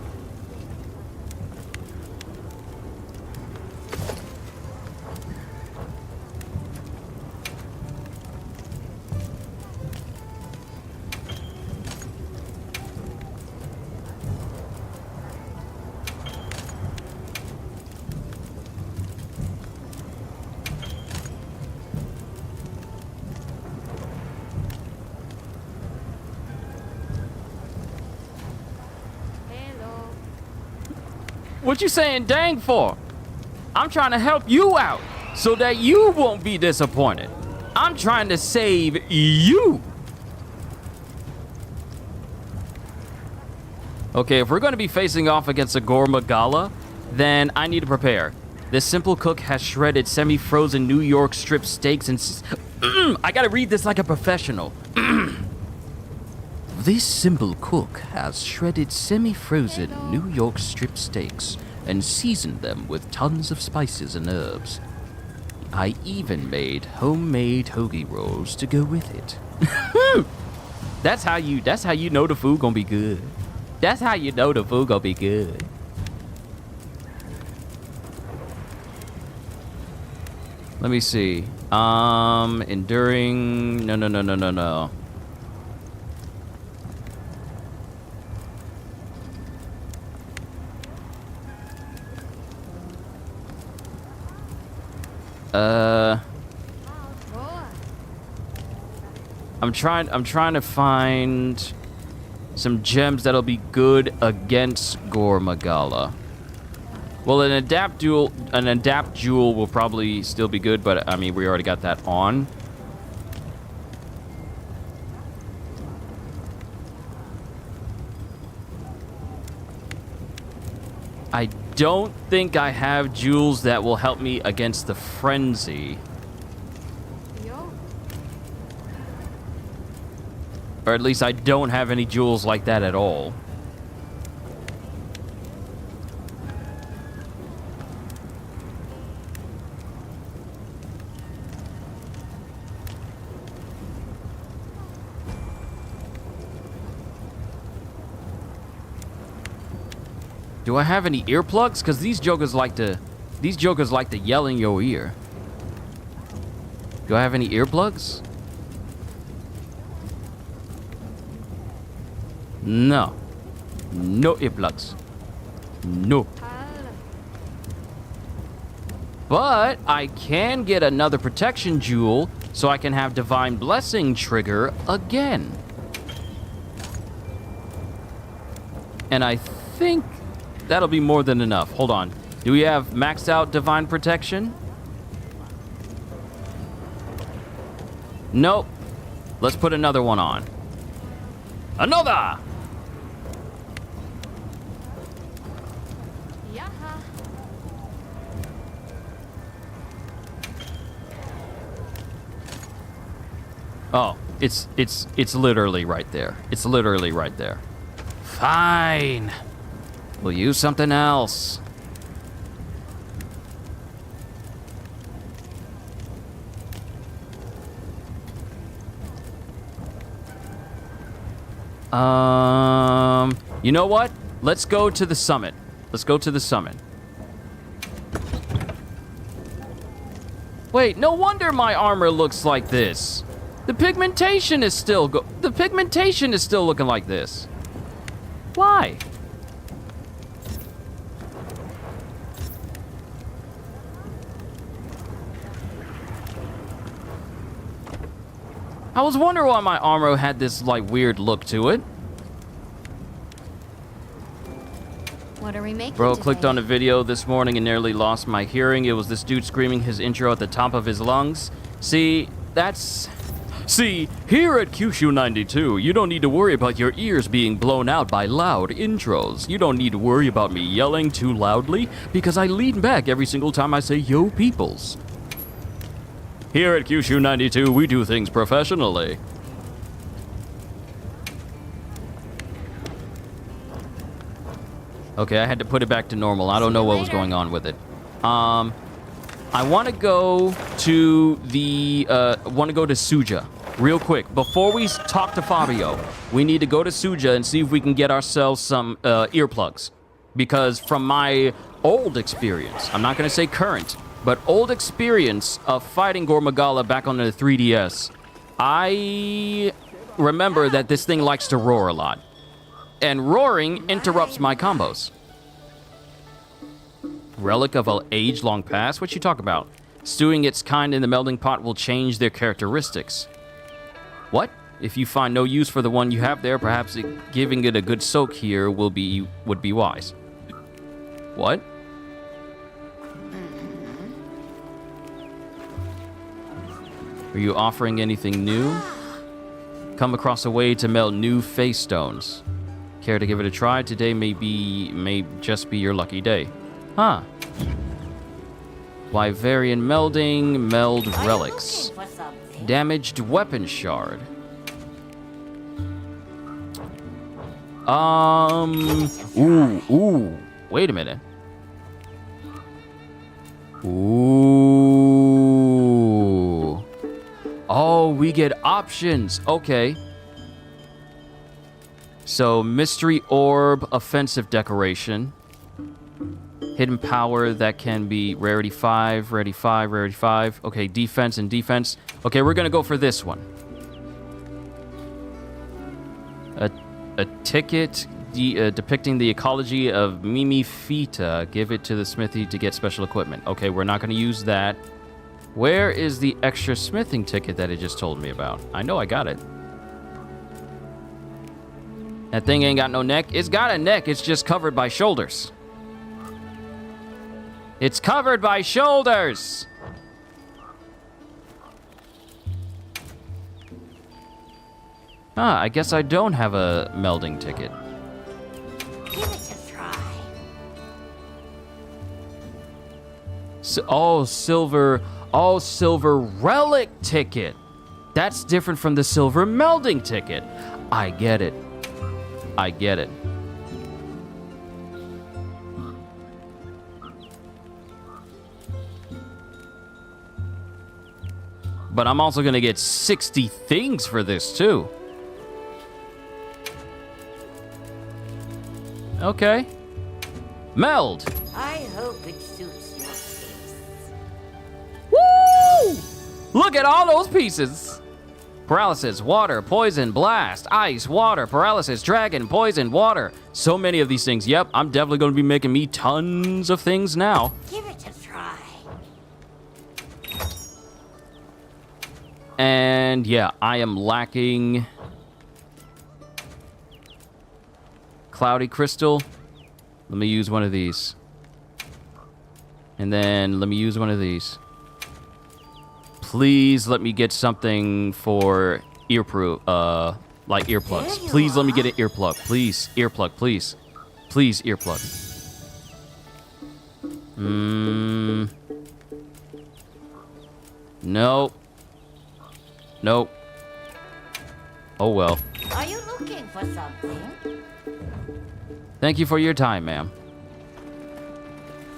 What you saying dang for? I'm trying to help you out so that you won't be disappointed. I'm trying to save you. Okay, if we're going to be facing off against a Gormagala, then I need to prepare. This simple cook has shredded semi-frozen New York strip steaks and... I gotta read this like a professional. This simple cook has shredded semi-frozen New York strip steaks and seasoned them with tons of spices and herbs. I even made homemade hoagie rolls to go with it. That's how you know the food gonna be good. That's how you know the food gonna be good. Let me see. Enduring. No. I'm trying to find some gems that'll be good against Gormagala. Well, an adapt jewel will probably still be good, but I mean, we already got that on. I don't think I have jewels that will help me against the frenzy. Or at least I don't have any jewels like that at all. Do I have any earplugs? Because these jokers like to yell in your ear. Do I have any earplugs? No. No earplugs. No. But I can get another protection jewel so I can have Divine Blessing trigger again. And I think that'll be more than enough. Hold on. Do we have maxed out Divine Protection? Nope. Let's put another one on. Another! Oh, it's literally right there. It's literally right there. Fine. We'll use something else. You know what? Let's go to the summit. Let's go to the summit. Wait, no wonder my armor looks like this. The pigmentation is still looking like this. Why? I was wondering why my armor had this like weird look to it. What are we making Bro, today? clicked on a video this morning and nearly lost my hearing. It was this dude screaming his intro at the top of his lungs. See, here at Kyushu 92, you don't need to worry about your ears being blown out by loud intros. You don't need to worry about me yelling too loudly because I lean back every single time I say yo peoples. Here at Kyushu 92, we do things professionally. Okay, I had to put it back to normal. I don't know what was going on with it. I want to go to Suja real quick. Before we talk to Fabio, we need to go to Suja and see if we can get ourselves some earplugs. Because from my old experience, I'm not going to say current, but old experience of fighting Gormagala back on the 3DS, I remember that this thing likes to roar a lot. And roaring interrupts my combos. Relic of an age-long past? What you talk about? Stewing its kind in the melting pot will change their characteristics. What? If you find no use for the one you have there, perhaps giving it a good soak here would be wise. What? Are you offering anything new? Come across a way to melt new face stones. Care to give it a try? Today may just be your lucky day. Huh. Wyverian melding, meld relics. Damaged weapon shard. Ooh. Wait a minute. Ooh. Oh, we get options. Okay. So, mystery orb, offensive decoration. Hidden power that can be rarity 5, rarity 5, rarity 5. Okay, defense and defense. Okay, we're gonna go for this one. A ticket depicting the ecology of Mimifita. Give it to the smithy to get special equipment. Okay, we're not gonna use that. Where is the extra smithing ticket that it just told me about? I know I got it. That thing ain't got no neck. It's got a neck, it's just covered by shoulders. It's covered by shoulders! Ah, I guess I don't have a melding ticket. Give it a try. Silver relic ticket. That's different from the silver melding ticket. I get it. But I'm also gonna get 60 things for this too. Okay. Meld. I hope it suits your taste. Woo! Look at all those pieces. Paralysis, water, poison, blast, ice, water, paralysis, dragon, poison, water. So many of these things. Yep, I'm definitely going to be making me tons of things now. Give it a try. And yeah, I am lacking cloudy crystal. Let me use one of these. And then let me use one of these. Please let me get something for like earplugs. Please let me get an earplug. Please, earplug, please. Please, earplug. Nope. Nope. Oh well. Are you looking for something? Thank you for your time, ma'am.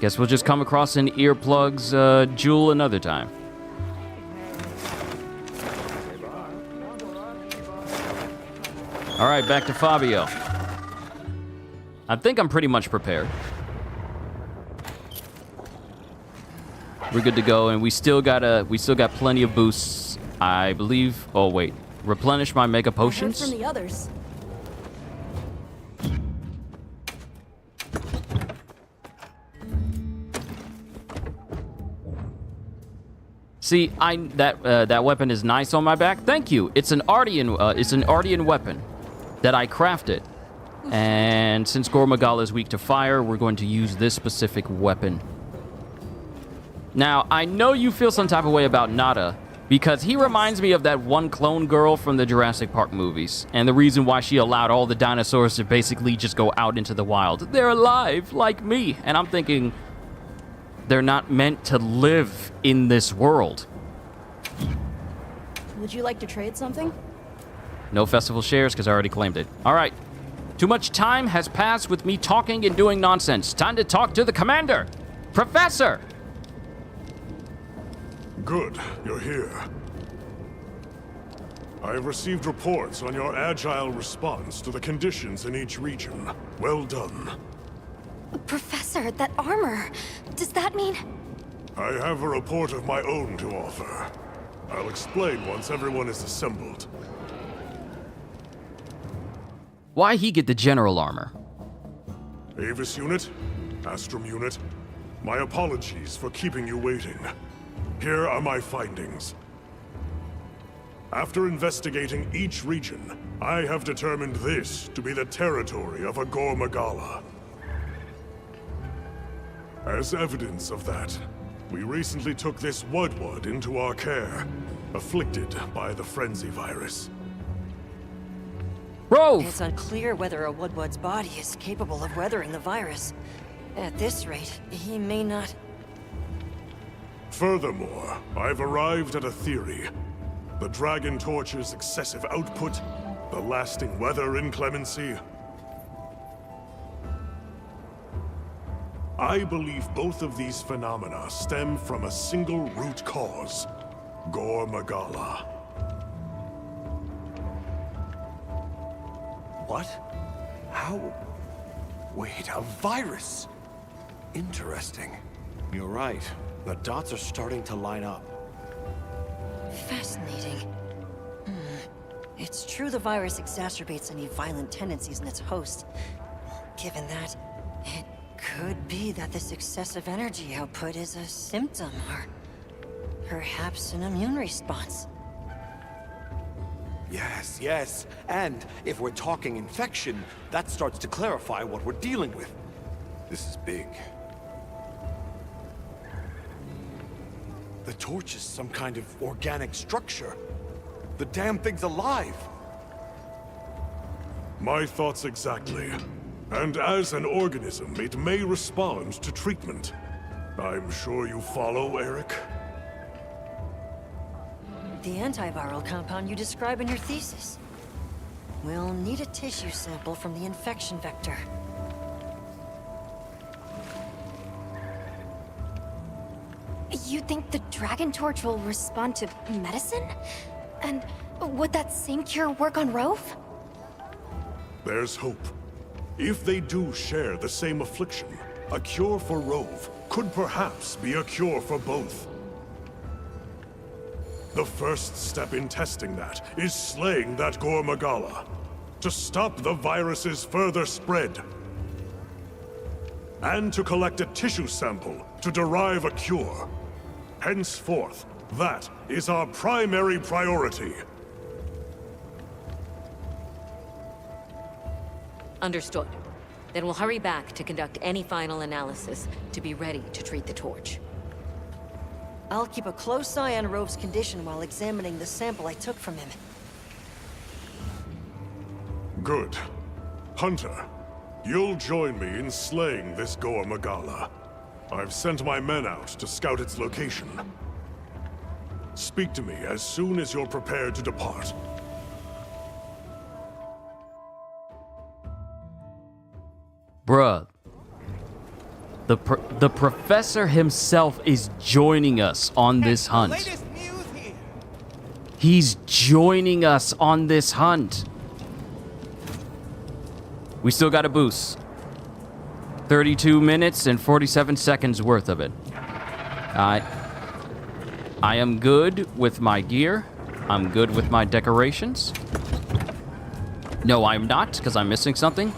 Guess we'll just come across an earplugs jewel another time. All right, back to Fabio. I think I'm pretty much prepared. We're good to go, and we still got plenty of boosts, I believe. Oh wait, replenish my mega potions. I heard from the others. See, that weapon is nice on my back. Thank you. It's an Ardian weapon that I crafted. And since Gormagala is weak to fire, we're going to use this specific weapon. Now, I know you feel some type of way about Nada, because he reminds me of that one clone girl from the Jurassic Park movies, and the reason why she allowed all the dinosaurs to basically just go out into the wild. They're alive, like me. And I'm thinking, they're not meant to live in this world. Would you like to trade something? No festival shares, because I already claimed it. All right. Too much time has passed with me talking and doing nonsense. Time to talk to the commander. Professor! Good, you're here. I have received reports on your agile response to the conditions in each region. Well done. Professor, that armor, does that mean... I have a report of my own to offer. I'll explain once everyone is assembled. Why he get the general armor? Avis unit, Astrum unit, my apologies for keeping you waiting. Here are my findings. After investigating each region, I have determined this to be the territory of a Gormagala. As evidence of that, we recently took this Woodward into our care, afflicted by the frenzy virus. Bro! It's unclear whether a Woodward's body is capable of weathering the virus. At this rate, he may not... Furthermore, I've arrived at a theory. The Dragon Torch's excessive output, the lasting weather inclemency. I believe both of these phenomena stem from a single root cause, Gore Magala. What? How? Wait, a virus? Interesting. You're right. The dots are starting to line up. Fascinating. It's true the virus exacerbates any violent tendencies in its host. Given that, it could be that this excessive energy output is a symptom, or perhaps an immune response. Yes, yes. And if we're talking infection, that starts to clarify what we're dealing with. This is big. The torch is some kind of organic structure. The damn thing's alive. My thoughts exactly. And as an organism, it may respond to treatment. I'm sure you follow, Eric? The antiviral compound you describe in your thesis. We'll need a tissue sample from the infection vector. You think the Dragon Torch will respond to medicine? And would that same cure work on Rove? There's hope. If they do share the same affliction, a cure for Rove could perhaps be a cure for both. The first step in testing that is slaying that Gore Magala, to stop the virus's further spread. And to collect a tissue sample to derive a cure. Henceforth, that is our primary priority. Understood. Then we'll hurry back to conduct any final analysis to be ready to treat the torch. I'll keep a close eye on Rove's condition while examining the sample I took from him. Good. Hunter, you'll join me in slaying this Gore Magala. I've sent my men out to scout its location. Speak to me as soon as you're prepared to depart. Bruh. The professor himself is joining us on this hunt. He's joining us on this hunt. We still got a boost. 32 minutes and 47 seconds worth of it. I am good with my gear. I'm good with my decorations. No, I'm not, because I'm missing something.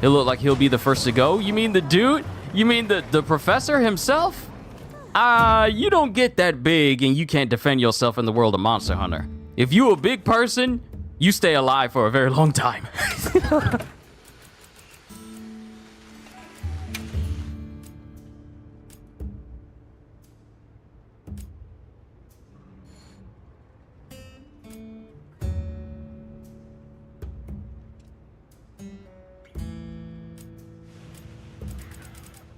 He'll look like he'll be the first to go. You mean the dude? You mean the professor himself? You don't get that big and you can't defend yourself in the world of Monster Hunter. If you a big person, you stay alive for a very long time.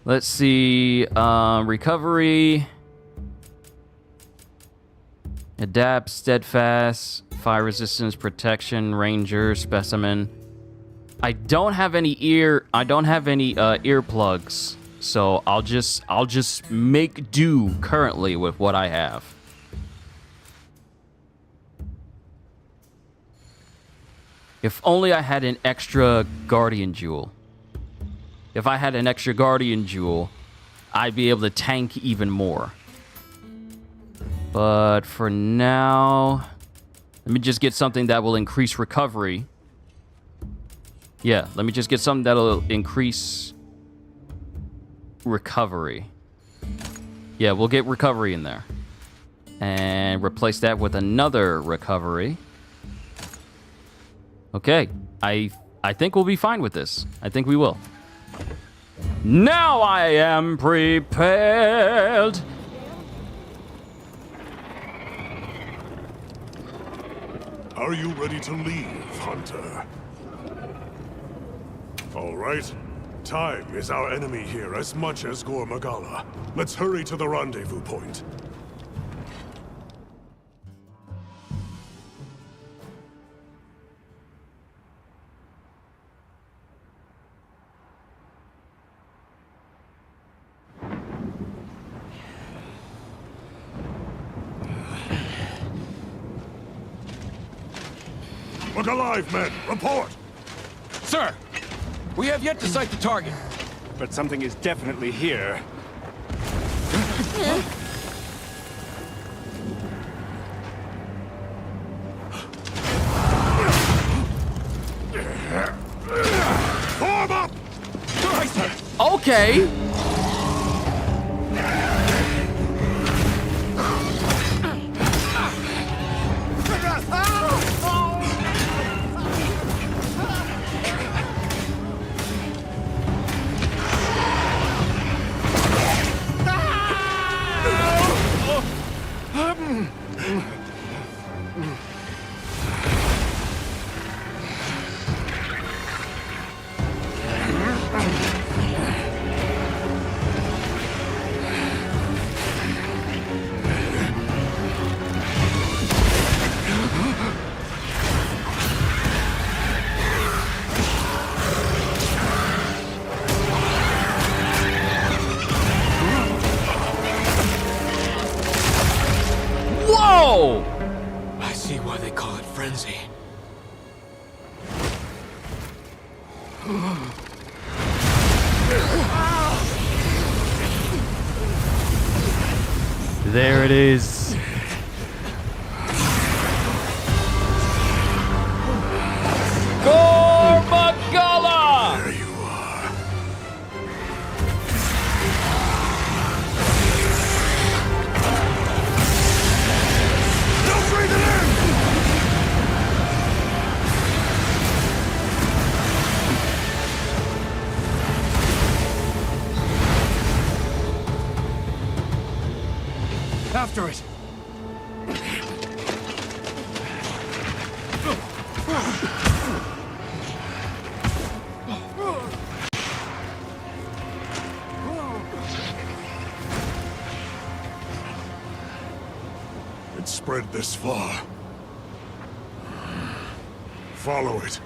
Let's see, recovery, adapt, steadfast, fire resistance, protection, ranger, specimen. I don't have any earplugs, so I'll just make do currently with what I have. If only I had an extra guardian jewel. If I had an extra guardian jewel, I'd be able to tank even more. But for now, let me just get something that will increase recovery. Yeah, let me just get something that'll increase recovery. Yeah, we'll get recovery in there. And replace that with another recovery. Okay, I think we'll be fine with this. I think we will. Now I am prepared. Are you ready to leave, Hunter? All right. Time is our enemy here as much as Gore Magala. Let's hurry to the rendezvous point. Look alive, men! Report! Sir! We have yet to sight the target. But something is definitely here. Form up! Okay. Whoa! I see why they call it frenzy. There it is. Gore Magala! There you are. No breathing in! After it! It spread this far. Follow it.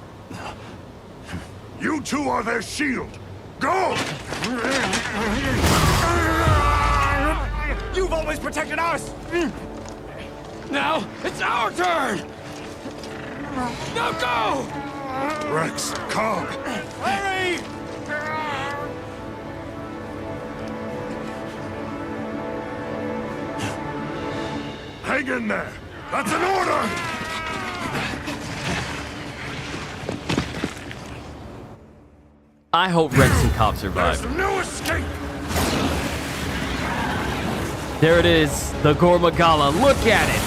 You two are their shield. Go! You've always protected us! Now, it's our turn! Now go! Rex, come! Hurry! Hang in there! That's an order! I hope Rex and Cobb survive. There's no escape! There it is, the Gore Magala. Look at it.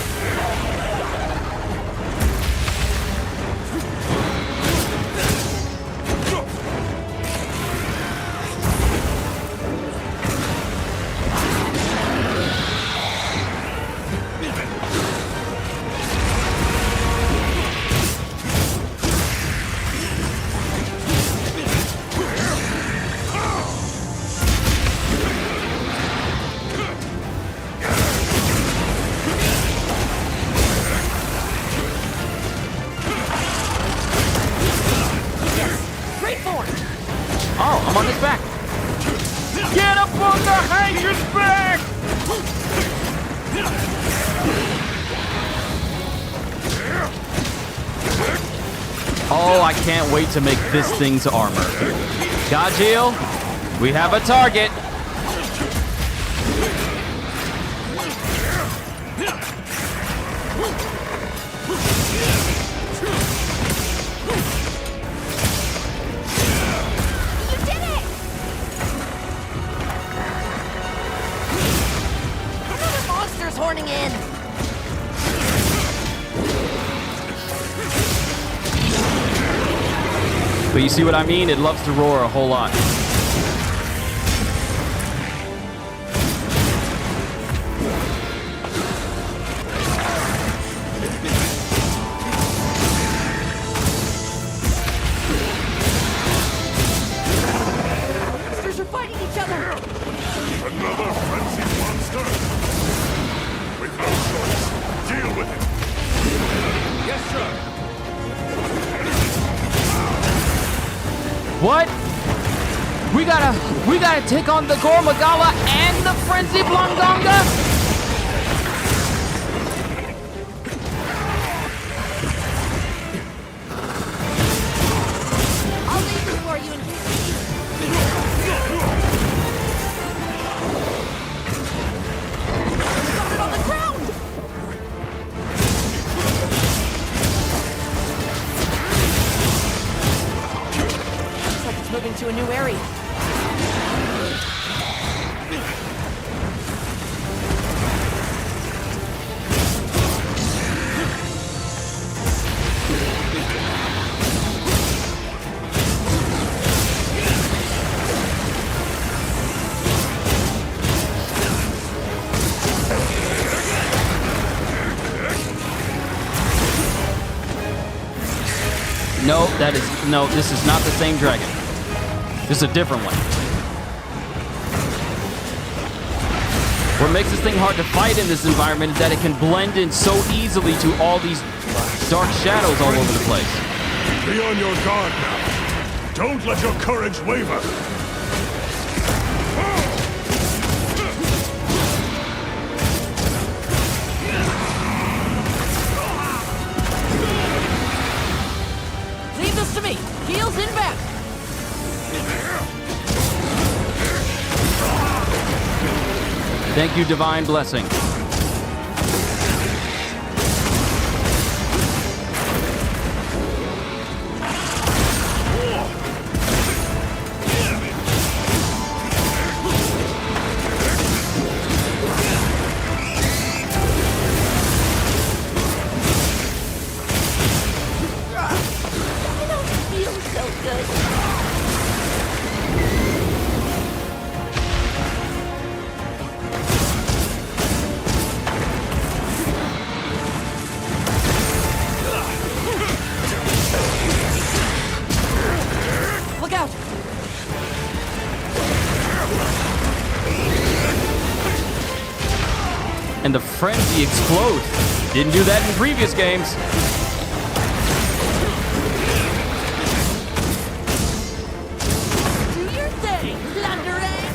Oh, I'm on his back. Get up on the Hanker's back! Oh, I can't wait to make this thing's armor. Gajil, we have a target. Horning in. But you see what I mean? It loves to roar a whole lot. What? We gotta take on the Gormagala and the Frenzy Blongonga? I'll leave it for you in Got it on the ground! Looks like it's moving to a new area. No, this is not the same dragon. This is a different one. What makes this thing hard to fight in this environment is that it can blend in so easily to all these dark shadows all over the place. Be on your guard now. Don't let your courage waver. Leave this to me. Heels inbound. Thank you, Divine Blessing. Look out! And the frenzy explodes. Didn't do that in previous games. Do your thing, Blunderang!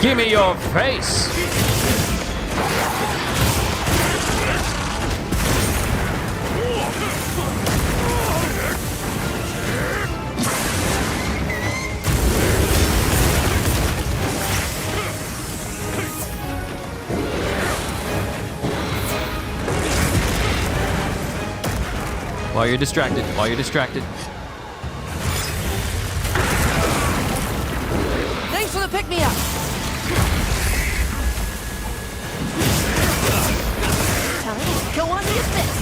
Give me your face. While you're distracted, Thanks for the pick-me-up! Time to go on the offensive!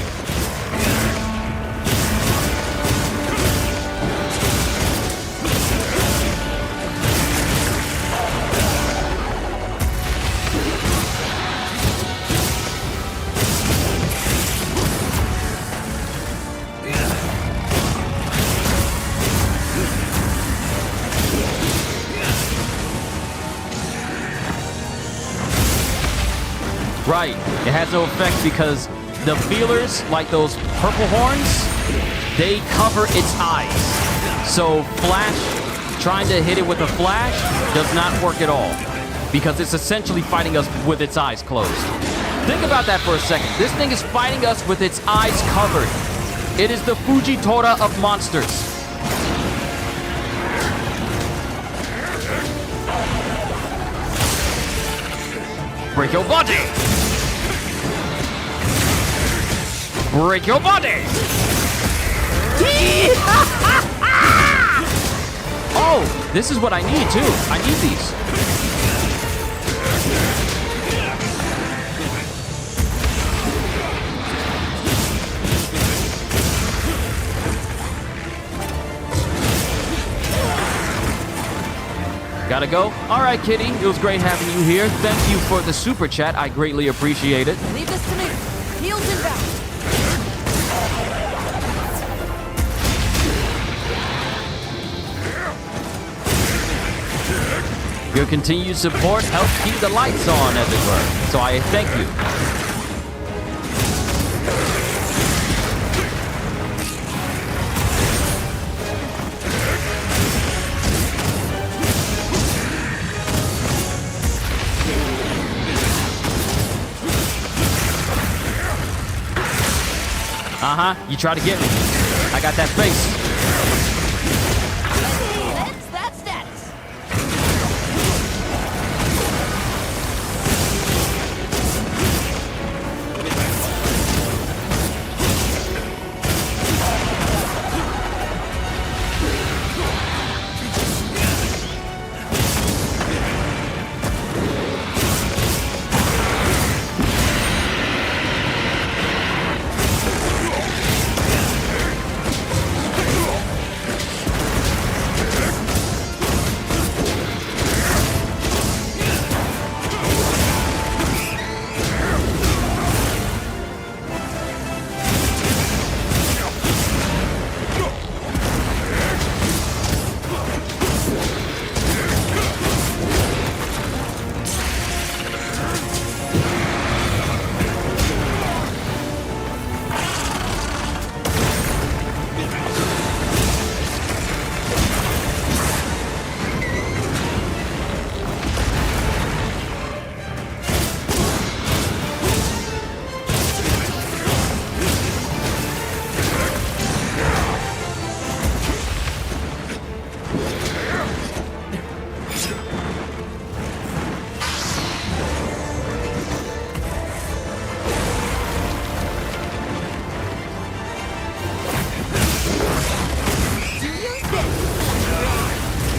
Right, it has no effect because the feelers, like those purple horns, they cover its eyes. So Flash, trying to hit it with a flash, does not work at all. Because it's essentially fighting us with its eyes closed. Think about that for a second. This thing is fighting us with its eyes covered. It is the Fujitora of monsters. Break your body! Break your body! Oh, this is what I need too. I need these. Gotta go? All right, Kitty. It was great having you here. Thank you for the super chat. I greatly appreciate it. Leave this to me. Heels inbound. Your continued support helps keep the lights on, as it were. So I thank you. Uh-huh, you try to get me. I got that face. That's status.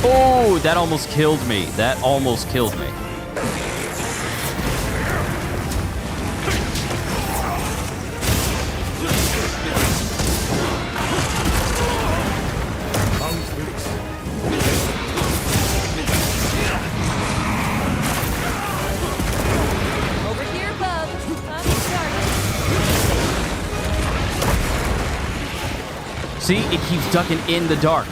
Oh, that almost killed me. That almost killed me. Over here, bubs. I'm starting. See, it keeps ducking in the dark.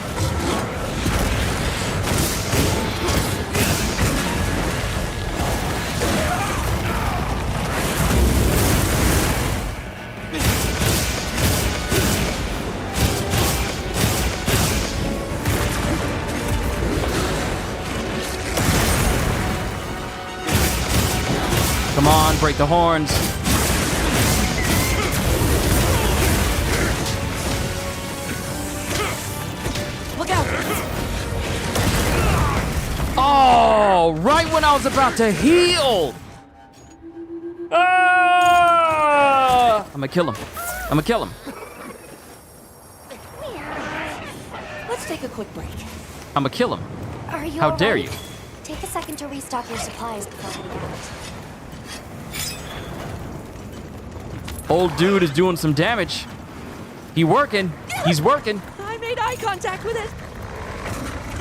Come on, break the horns. Look out! Oh, right when I was about to heal. Ah! I'm gonna kill him. I'm gonna kill him. Let's take a quick break. I'm gonna kill him. Are you How dare alright? you? Take a second to restock your supplies before heading out. Old dude is doing some damage. He working. He's working. I made eye contact with it.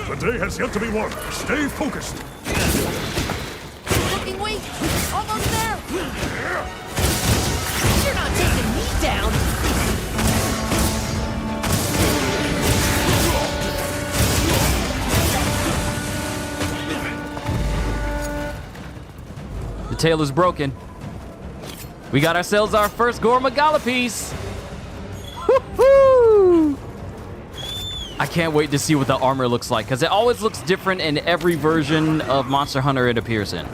The day has yet to be won. Stay focused. Looking weak. Almost there. You're not taking me down. The tail is broken. We got ourselves our first Gore Magala piece. Woo-hoo! I can't wait to see what the armor looks like, because it always looks different in every version of Monster Hunter it appears in.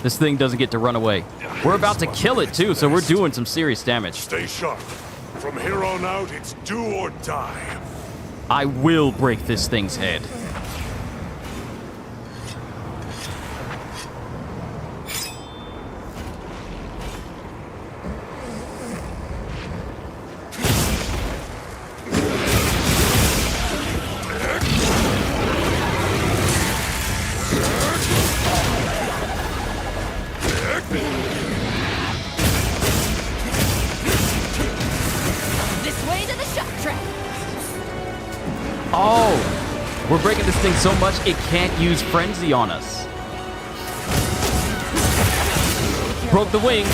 This thing doesn't get to run away. We're about to kill it too, so we're doing some serious damage. Stay sharp. From here on out, it's do or die. I will break this thing's head. Oh, we're breaking this thing so much it can't use frenzy on us. Broke the wing.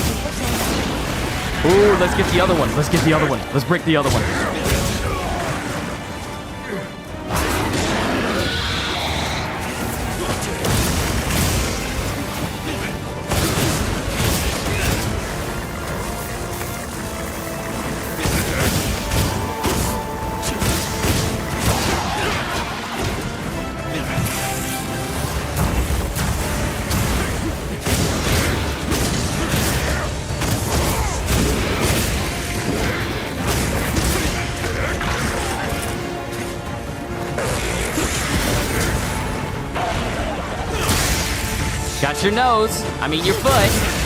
Ooh, let's get the other one. Let's get the other one. Let's break the other one. your nose. I mean your foot.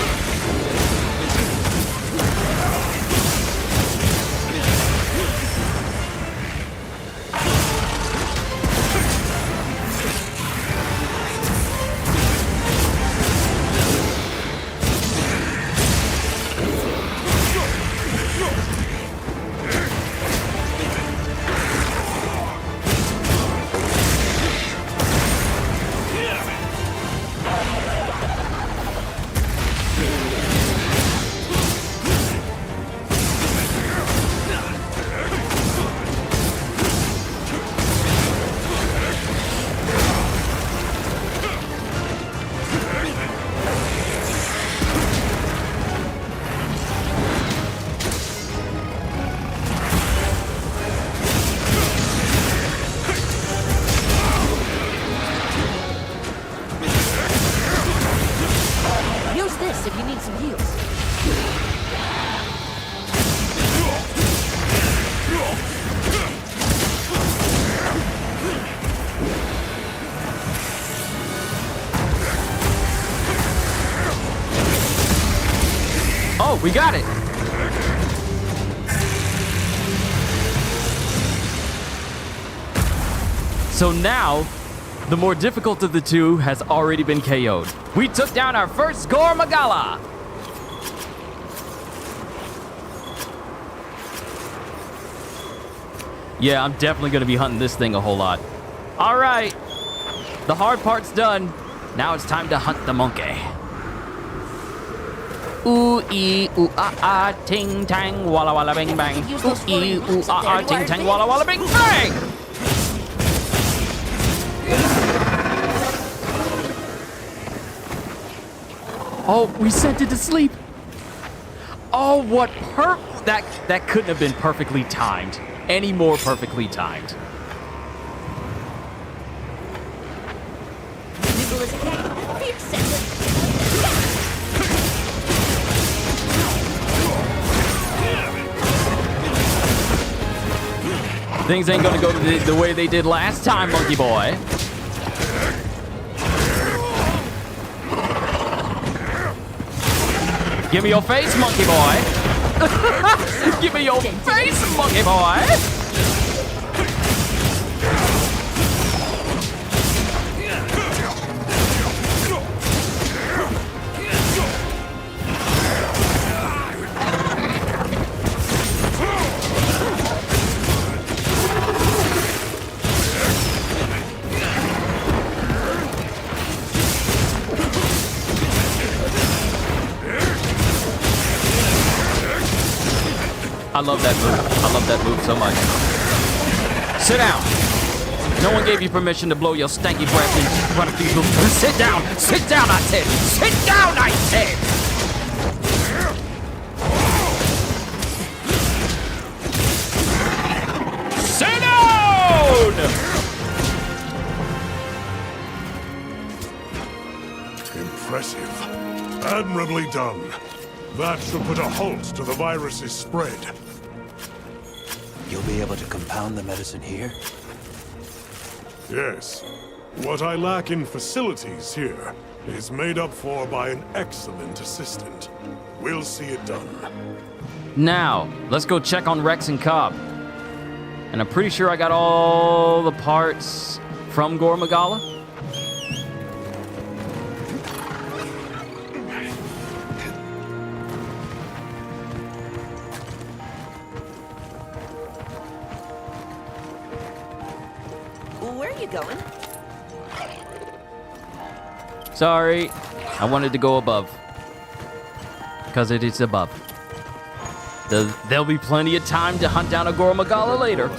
If you need some heals. Oh, we got it. So now, the more difficult of the two has already been KO'd. We took down our first Gore Magala. Yeah, I'm definitely gonna be hunting this thing a whole lot. All right, the hard part's done. Now it's time to hunt the monkey. Ooh ee ooh ah ah ting tang walla walla bing bang. Ooh ee ooh ah ah ting tang walla walla bing bang. Oh, we sent it to sleep. Oh, what that couldn't have been perfectly timed. Any more perfectly timed. Things ain't gonna go the way they did last time, monkey boy. Give me your face, monkey boy. Give me your face, monkey boy. I love that move. I love that move so much. Sit down. No one gave you permission to blow your stanky breath in front of people. Sit down. Sit down, I said. Sit down, I said. Sit down! Impressive. Admirably done. That should put a halt to the virus's spread. You'll be able to compound the medicine here? Yes. What I lack in facilities here is made up for by an excellent assistant. We'll see it done. Now, let's go check on Rex and Cobb. And I'm pretty sure I got all the parts from Gore Magala. Where are you going? Sorry, I wanted to go above. Because it is above. There'll be plenty of time to hunt down a Gore Magala later.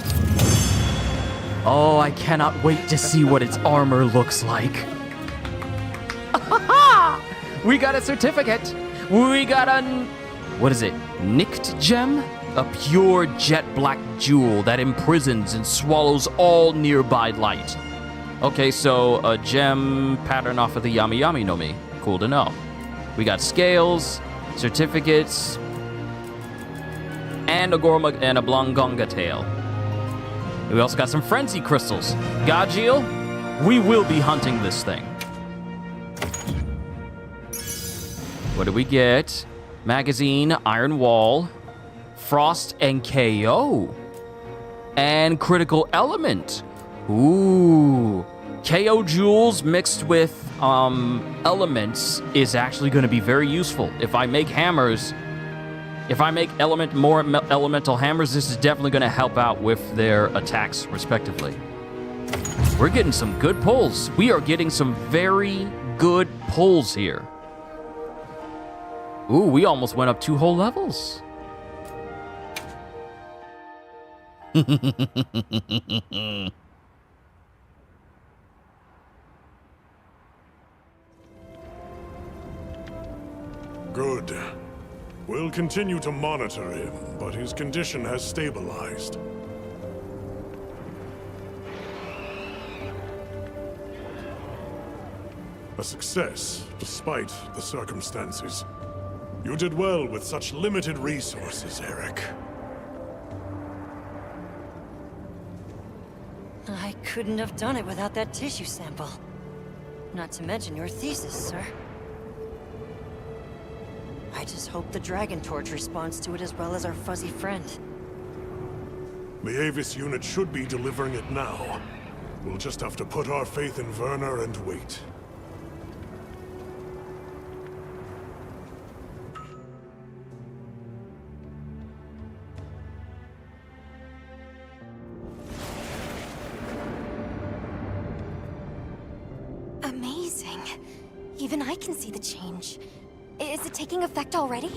Oh, I cannot wait to see what its armor looks like. We got a certificate. We got a... What is it? Nicked gem? A pure jet black jewel that imprisons and swallows all nearby light. Okay, so a gem pattern off of the Yami Yami no Mi. Cool to know. We got scales, certificates, and a Gorma and a Blongonga tail. We also got some frenzy crystals. Gajeel, we will be hunting this thing. What do we get? Magazine, Iron Wall, Frost and KO, and Critical Element. Ooh. KO jewels mixed with elements is actually going to be very useful. If I make hammers, if I make more elemental hammers, this is definitely going to help out with their attacks, respectively. We're getting some good pulls. We are getting some very good pulls here. Ooh, we almost went up 2 whole levels. Good. We'll continue to monitor him, but his condition has stabilized. A success, despite the circumstances. You did well with such limited resources, Eric. I couldn't have done it without that tissue sample. Not to mention your thesis, sir. I just hope the Dragon Torch responds to it as well as our fuzzy friend. The Avis unit should be delivering it now. We'll just have to put our faith in Werner and wait. Amazing. Even I can see the change. Is it taking effect already?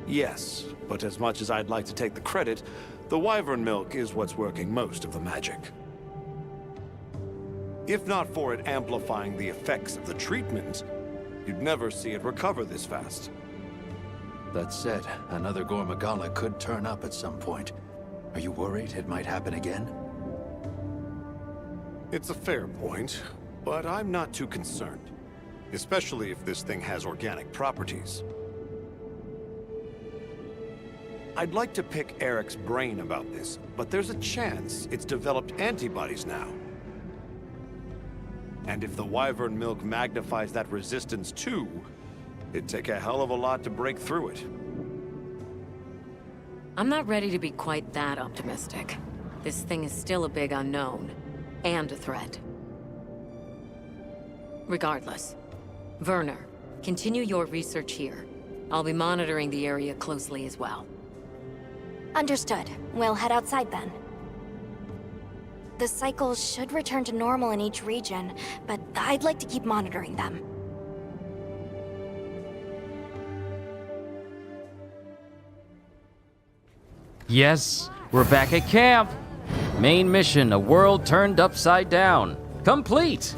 Yes, but as much as I'd like to take the credit, the wyvern milk is what's working most of the magic. If not for it amplifying the effects of the treatment, you'd never see it recover this fast. That said, another Gormagala could turn up at some point. Are you worried it might happen again? It's a fair point, but I'm not too concerned. Especially if this thing has organic properties. I'd like to pick Eric's brain about this, but there's a chance it's developed antibodies now. And if the wyvern milk magnifies that resistance too, it'd take a hell of a lot to break through it. I'm not ready to be quite that optimistic. This thing is still a big unknown, and a threat. Regardless, Werner, continue your research here. I'll be monitoring the area closely as well. Understood. We'll head outside then. The cycles should return to normal in each region, but I'd like to keep monitoring them. Yes, we're back at camp. Main mission, a world turned upside down. Complete.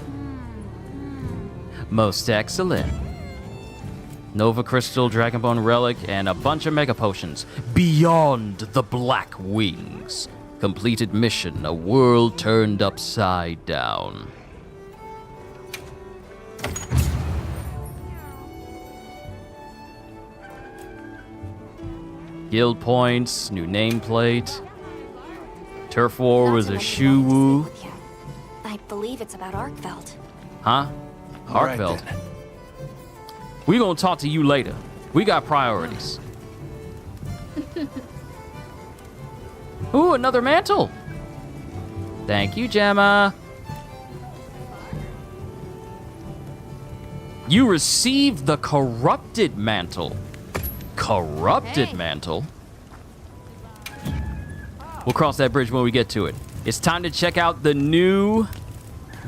Most excellent. Nova Crystal, Dragonbone Relic, and a bunch of Mega Potions. Beyond the Black Wings. Completed mission, a world turned upside down. Guild points, new nameplate. Turf War was a shoo-woo. I believe it's about Arkveld. Huh? Arkveld. Right, We gonna talk to you later. We got priorities. Ooh, another mantle. Thank you, Gemma. You received the corrupted mantle. Corrupted mantle? We'll cross that bridge when we get to it. It's time to check out the new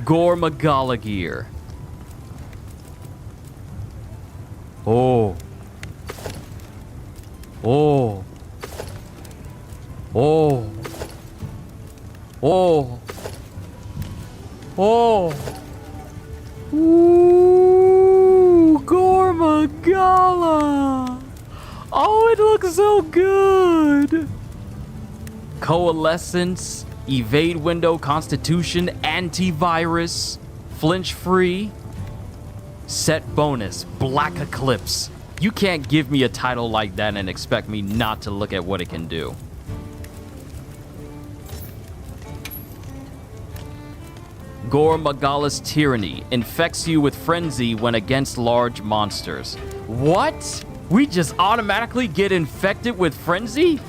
Gormagala gear. Oh. Oh. Oh. Oh. Oh. Ooh, Gormagala. Oh, it looks so good. Coalescence, evade window, constitution, antivirus, flinch free. Set bonus, Black Eclipse. You can't give me a title like that and expect me not to look at what it can do. Gore Magala's tyranny infects you with frenzy when against large monsters. What? We just automatically get infected with frenzy?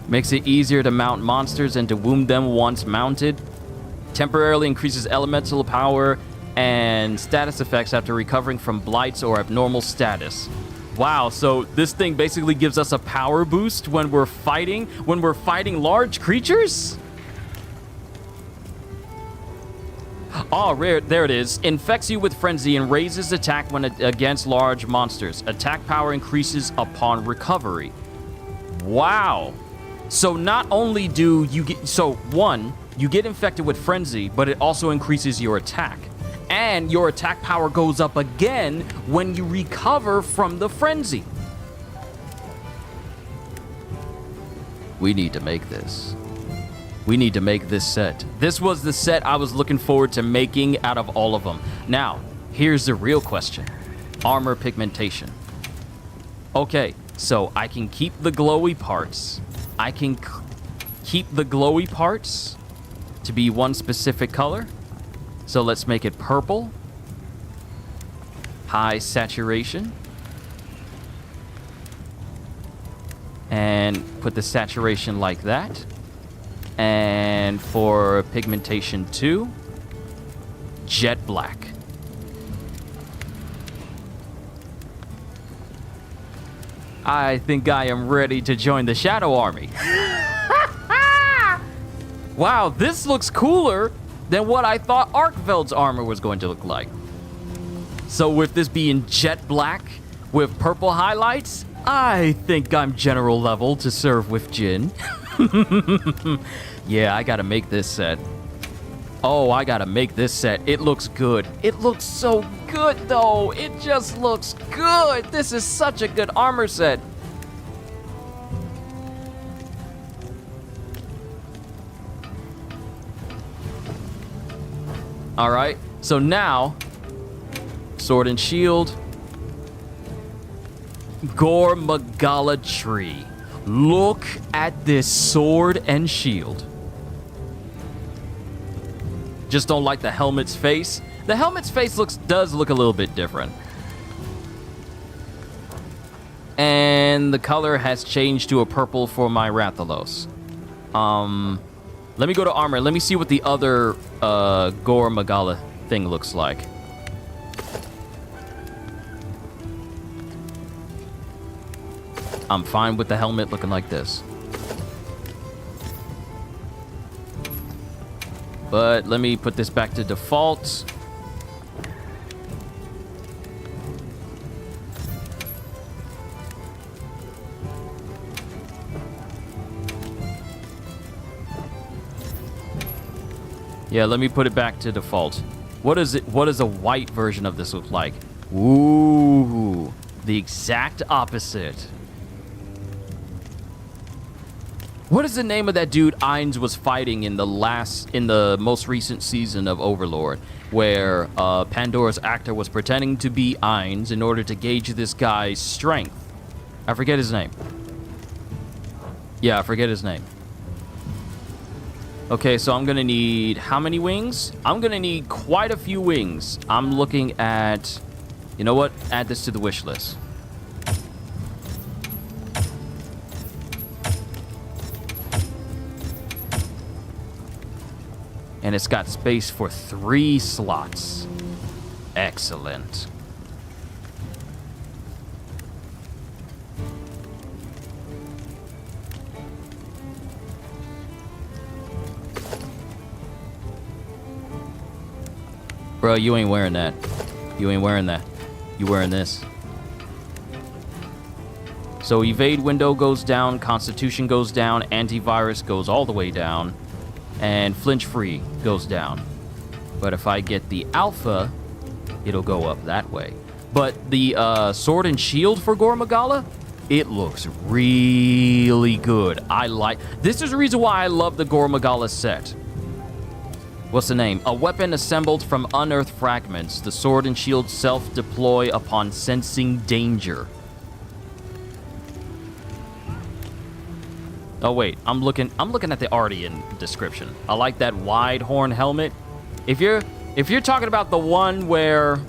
Makes it easier to mount monsters and to wound them once mounted. Temporarily increases elemental power and status effects after recovering from blights or abnormal status. Wow, so this thing basically gives us a power boost when we're fighting large creatures? Oh, there it is. Infects you with frenzy and raises attack when against large monsters. Attack power increases upon recovery. Wow. So not only do you get... So, one, you get infected with frenzy, but it also increases your attack. And your attack power goes up again when you recover from the frenzy. We need to make this. We need to make this set. This was the set I was looking forward to making out of all of them. Now, here's the real question. Armor pigmentation. Okay, so I can keep the glowy parts. I can keep the glowy parts to be one specific color. So let's make it purple. High saturation. And put the saturation like that. And for pigmentation 2, jet black. I think I am ready to join the Shadow Army. Wow, this looks cooler than what I thought Arkveld's armor was going to look like. So with this being jet black with purple highlights, I think I'm general level to serve with Jin. Yeah, I gotta make this set. Oh, I gotta make this set. It looks good. It looks so good, though. It just looks good. This is such a good armor set. All right, so now, sword and shield. Gore Magala tree. Look at this sword and shield. Just don't like the helmet's face. The helmet's face does look a little bit different. And the color has changed to a purple for my Rathalos. Let me go to armor. Let me see what the other Gore Magala thing looks like. I'm fine with the helmet looking like this. But let me put this back to default. Yeah, let me put it back to default. What does a white version of this look like? Ooh, the exact opposite. What is the name of that dude Ainz was fighting in the most recent season of Overlord, where Pandora's actor was pretending to be Ainz in order to gauge this guy's strength? I forget his name. Yeah, I forget his name. Okay, so I'm gonna need how many wings? I'm gonna need quite a few wings. I'm looking at, you know what? Add this to the wish list. And it's got space for 3 slots. Excellent. Bro, you ain't wearing that. You ain't wearing that. You wearing this. So evade window goes down, constitution goes down, antivirus goes all the way down, and flinch free goes down. But if I get the alpha, it'll go up that way. But the sword and shield for Gore Magala, it looks really good. This is the reason why I love the Gore Magala set. What's the name? A weapon assembled from unearthed fragments. The sword and shield self-deploy upon sensing danger. Oh wait, I'm looking at the Artian description. I like that wide horn helmet. If you're talking about the one where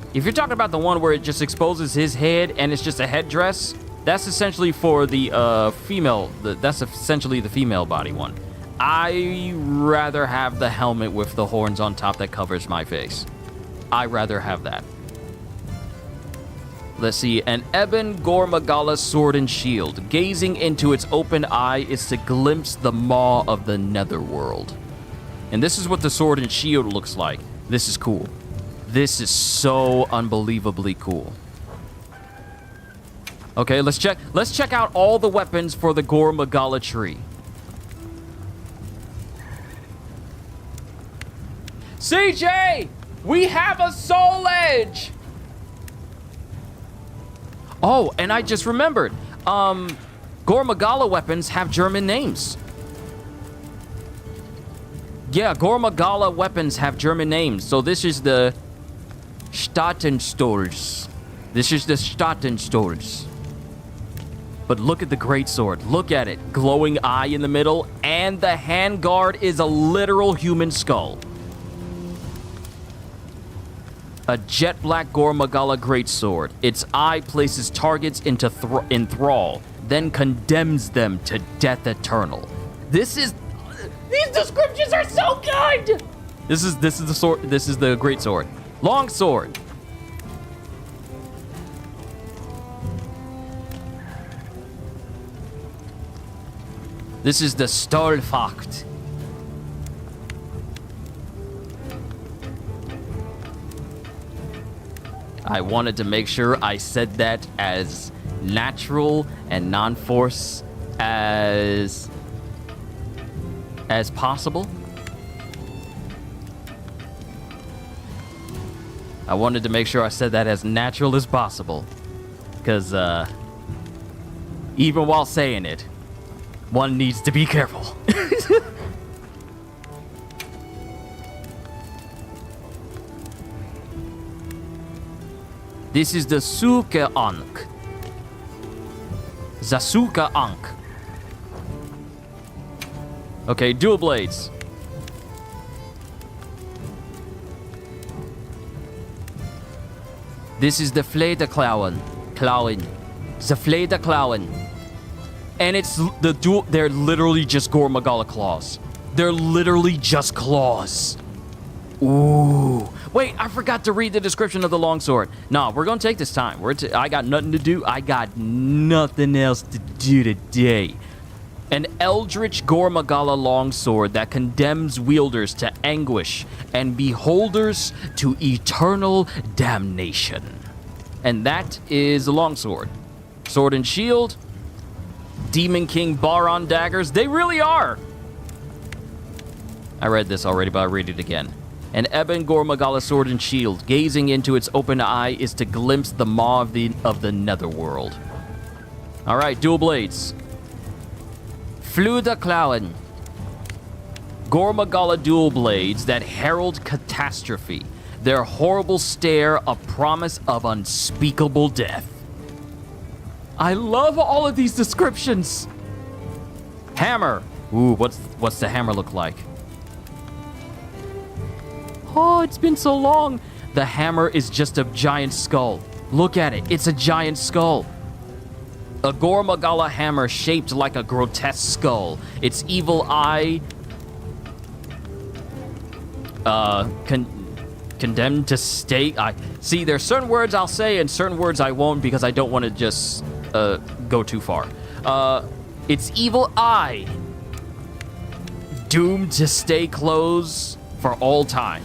it just exposes his head and it's just a headdress, that's essentially for the female. That's essentially the female body one. I rather have the helmet with the horns on top that covers my face. I rather have that. Let's see, an Ebon Gormagala sword and shield. Gazing into its open eye is to glimpse the maw of the netherworld. And this is what the sword and shield looks like. This is cool. This is so unbelievably cool. Okay, let's check out all the weapons for the Gormagala tree. CJ! We have a soul edge! Oh, and I just remembered. Gormagala weapons have German names. Yeah, Gormagala weapons have German names. So this is the Staatenstolz. This is the Staatenstolz. But look at the greatsword. Look at it. Glowing eye in the middle. And the handguard is a literal human skull. A jet black Gormagala greatsword. Its eye places targets into in thrall, then condemns them to death eternal. These descriptions are so good. This is the sword. This is the greatsword. Long sword. This is the Stolfacht. I wanted to make sure I said that as natural and non-force as possible. I wanted to make sure I said that as natural as possible. Because, even while saying it, one needs to be careful. This is the Suka Ankh. Zasuka Ankh. Okay, dual blades. This is the Flederklauen. The Flederklauen. And it's the dual, they're literally just Gormagala claws. They're literally just claws. Ooh. Wait, I forgot to read the description of the longsword. Nah, we're gonna take this time. I got nothing to do. I got nothing else to do today. An eldritch Gormagala longsword that condemns wielders to anguish and beholders to eternal damnation. And that is the longsword. Sword and shield. Demon King Baron daggers. They really are. I read this already, but I'll read it again. An Ebon Gormagala sword and shield. Gazing into its open eye is to glimpse the maw of the netherworld. All right, dual blades. Flederklauen. Gormagala dual blades that herald catastrophe. Their horrible stare a promise of unspeakable death. I love all of these descriptions. Hammer. Ooh, what's the hammer look like? Oh, it's been so long. The hammer is just a giant skull. Look at it. It's a giant skull. A Gormagala hammer shaped like a grotesque skull. Its evil eye... condemned to stay... See, there's certain words I'll say and certain words I won't because I don't want to just go too far. Its evil eye... doomed to stay closed for all time.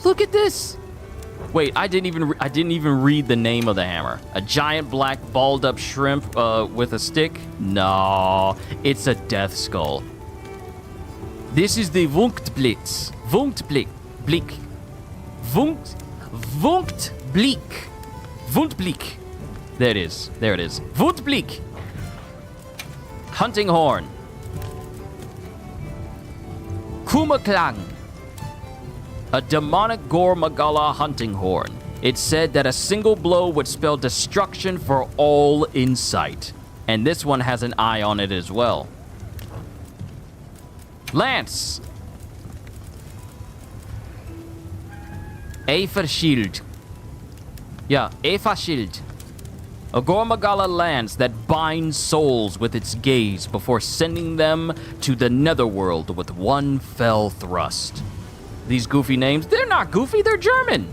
Look at this. Wait, I didn't even read the name of the hammer. A giant black balled up shrimp with a stick? No, it's a death skull. This is the Wunktblitz. Wunktblick. Wunktblick. There it is. There it is. Wutblick. Hunting horn. Kumaklang. A demonic Gore Magala hunting horn. It said that a single blow would spell destruction for all in sight. And this one has an eye on it as well. Lance. Aethershield. Yeah, Aethershield. A Gore Magala lance that binds souls with its gaze before sending them to the netherworld with one fell thrust. These goofy names, they're not goofy, they're German.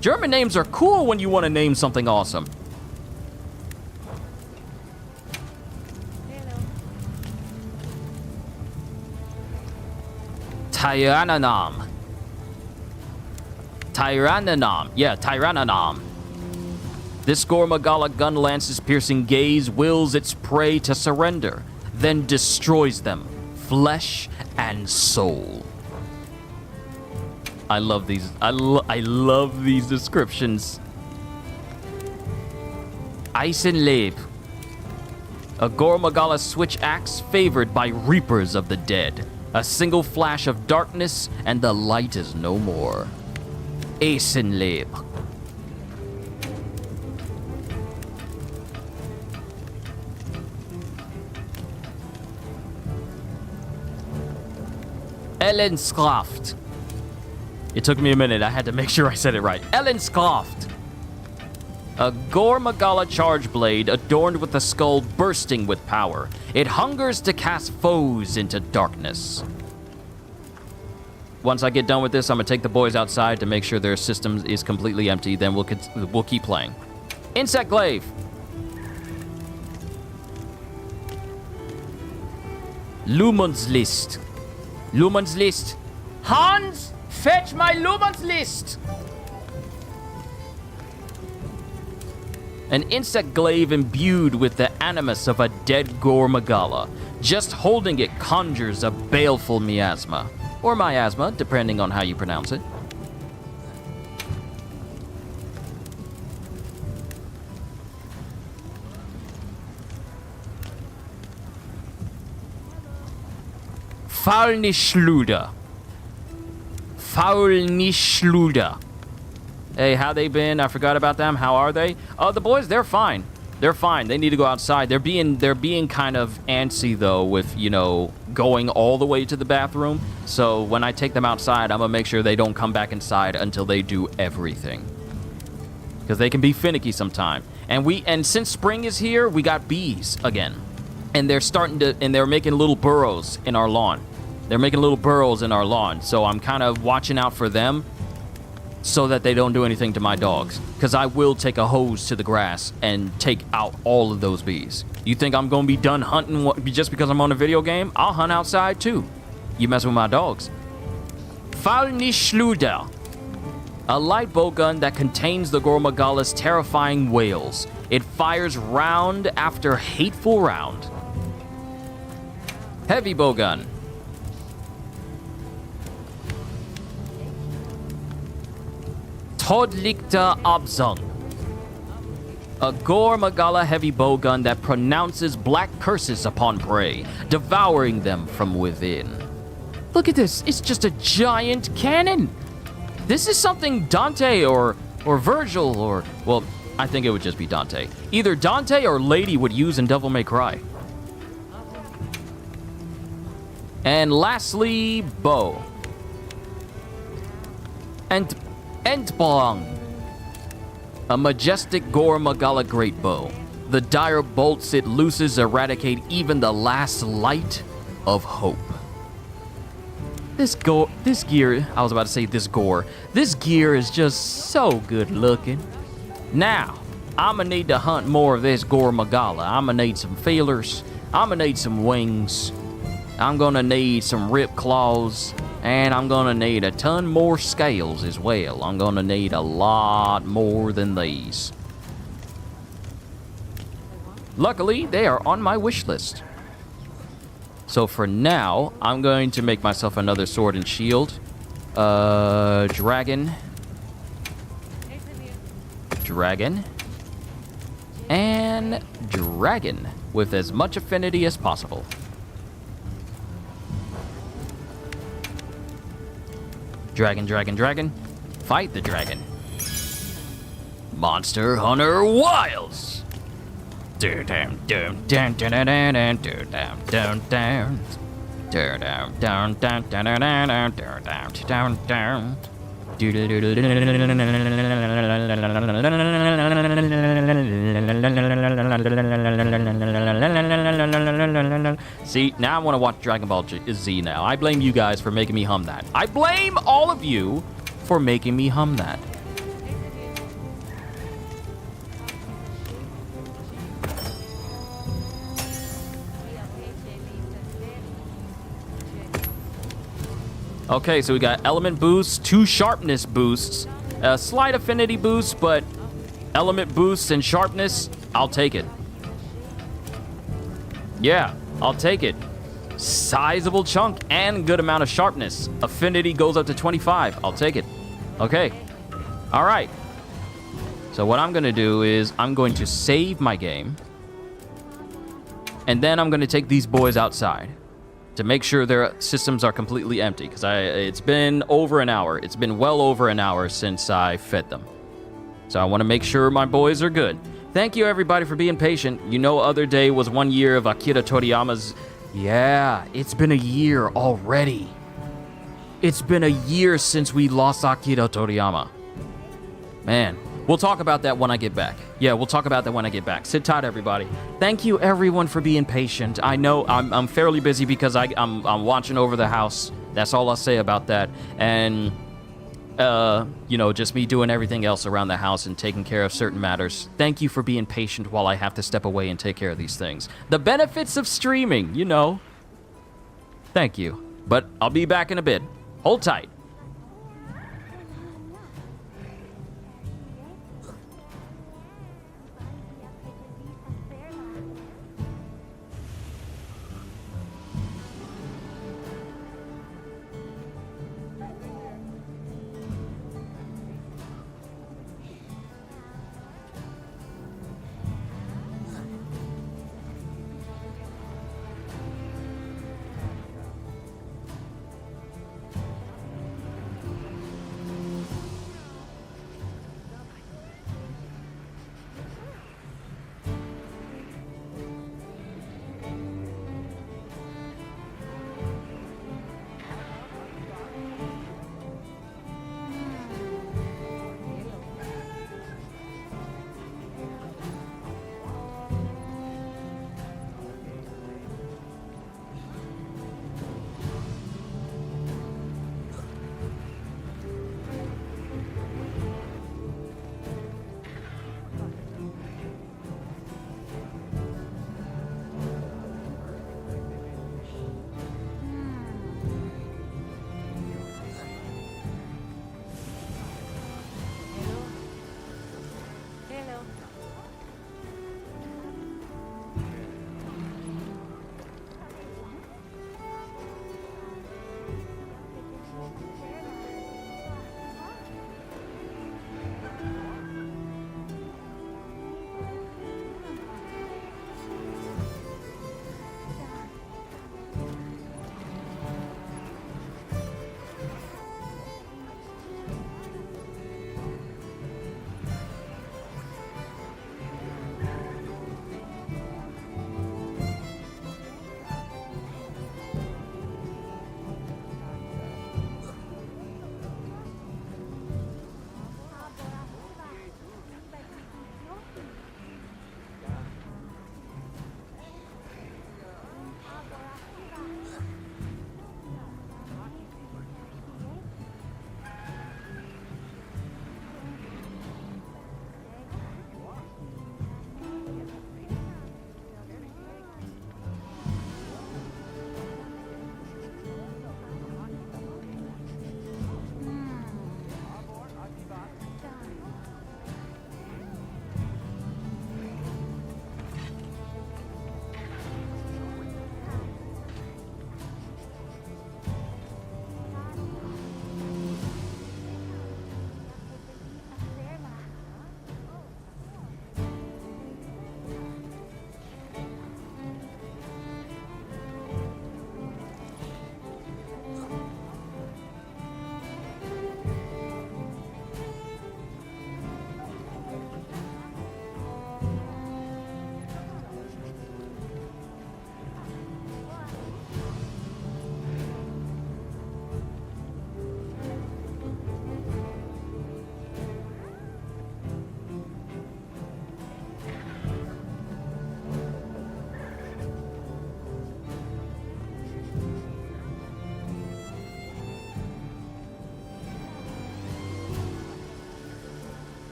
German names are cool when you want to name something awesome. Tyrannanam. Tyrannanam. Yeah, Tyrannanam. This Gore Magala gun lance's piercing gaze wills its prey to surrender, then destroys them, flesh and soul. I love these. I love these descriptions. Eisenleb. A Gore Magala switch axe favored by reapers of the dead. A single flash of darkness and the light is no more. Eisenleb. Ellenskraft. It took me a minute. I had to make sure I said it right. Ellenskraft. A Gore Magala charge blade adorned with a skull bursting with power. It hungers to cast foes into darkness. Once I get done with this, I'm going to take the boys outside to make sure their system is completely empty. Then we'll keep playing. Insect Glaive. Lumon's List. Lumon's List. Hans, fetch my Lumon's List. An insect glaive imbued with the animus of a dead Gore Magala. Just holding it conjures a baleful miasma. Or miasma, depending on how you pronounce it. Faulnischluder. Faulnischluder. Hey, how they been? I forgot about them. How are they? Oh, the boys, they're fine. They're fine. They need to go outside. They're being kind of antsy though with, you know, going all the way to the bathroom. So when I take them outside, I'm gonna make sure they don't come back inside until they do everything. Because they can be finicky sometime. And since spring is here, we got bees again. And they're making little burrows in our lawn. They're making little burrows in our lawn. So I'm kind of watching out for them so that they don't do anything to my dogs. Because I will take a hose to the grass and take out all of those bees. You think I'm going to be done hunting just because I'm on a video game? I'll hunt outside too. You mess with my dogs. Faulnischluder. A light bowgun that contains the Gore Magala's terrifying wails. It fires round after hateful round. Heavy bowgun. Todlichter Abzung. A Gore Magala heavy bowgun that pronounces black curses upon prey, devouring them from within. Look at this. It's just a giant cannon. This is something Dante or Virgil or... Well, I think it would just be Dante. Either Dante or Lady would use in Devil May Cry. And lastly, bow. And Entbong. A majestic Gore Magala great bow. The dire bolts it looses eradicate even the last light of hope. This gear, I was about to say this gore. This gear is just so good looking. Now, I'ma need to hunt more of this Gore Magala. I'ma need some feelers. I'ma need some wings. I'm gonna need some rip claws. And I'm gonna need a ton more scales as well. I'm gonna need a lot more than these. Luckily, they are on my wish list. So for now, I'm going to make myself another sword and shield. Dragon. Dragon. And dragon, with as much affinity as possible. Dragon, dragon, dragon. Fight the dragon. Monster Hunter Wilds. Down, down, down, down, down, down, down, down, down, down. Down, down, down, down, down, down, down, down, down, down. See, now I want to watch Dragon Ball Z now. I blame you guys for making me hum that. I blame all of you for making me hum that. Okay, so we got element boosts, 2 sharpness boosts, a slight affinity boost, but element boosts and sharpness, I'll take it. Yeah, I'll take it. Sizable chunk and good amount of sharpness. Affinity goes up to 25. I'll take it. Okay. All right. So what I'm going to do is I'm going to save my game. And then I'm going to take these boys outside to make sure their systems are completely empty, because it's been over an hour. It's been well over an hour since I fed them. So I want to make sure my boys are good. Thank you, everybody, for being patient. You know, other day was 1 year of Akira Toriyama's... Yeah, it's been a year already. It's been a year since we lost Akira Toriyama. Man, we'll talk about that when I get back. Yeah, we'll talk about that when I get back. Sit tight, everybody. Thank you, everyone, for being patient. I know I'm fairly busy because I'm watching over the house. That's all I'll say about that. And, you know, just me doing everything else around the house and taking care of certain matters. Thank you for being patient while I have to step away and take care of these things. The benefits of streaming, you know. Thank you. But I'll be back in a bit. Hold tight.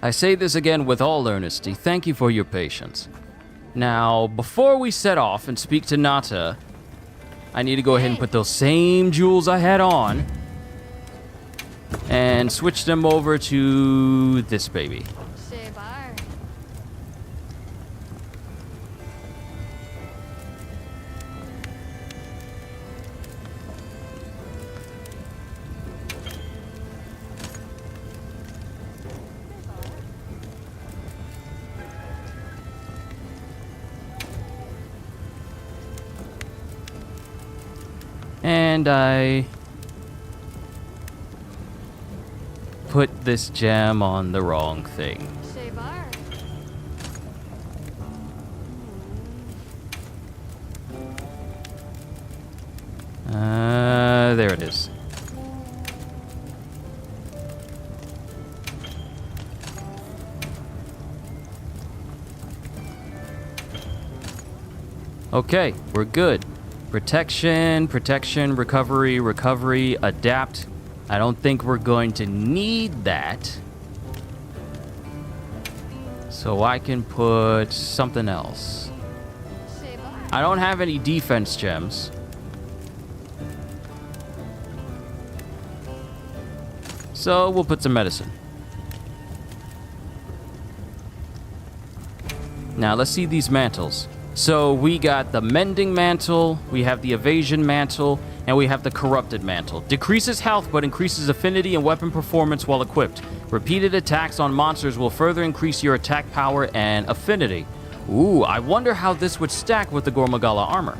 I say this again with all earnesty. Thank you for your patience. Now, before we set off and speak to Nata, I need to go ahead and put those same jewels I had on and switch them over to this baby. And I put this gem on the wrong thing. There it is. Okay, we're good. Protection, recovery, adapt. I don't think we're going to need that. So I can put something else. I don't have any defense gems. So we'll put some medicine. Now let's see these mantles. So we got the Mending Mantle, we have the Evasion Mantle, and we have the Corrupted Mantle. Decreases health but increases affinity and weapon performance while equipped. Repeated attacks on monsters will further increase your attack power and affinity. Ooh, I wonder how this would stack with the Gormagala armor.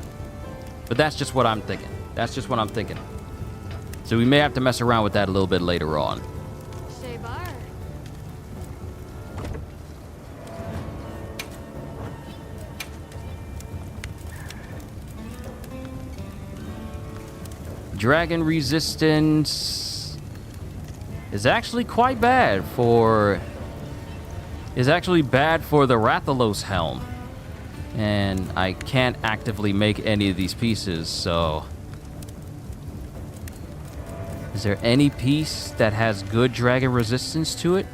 But that's just what I'm thinking. So we may have to mess around with that a little bit later on. Dragon resistance is actually quite bad for... the Rathalos helm. And I can't actively make any of these pieces, so... is there any piece that has good dragon resistance to it?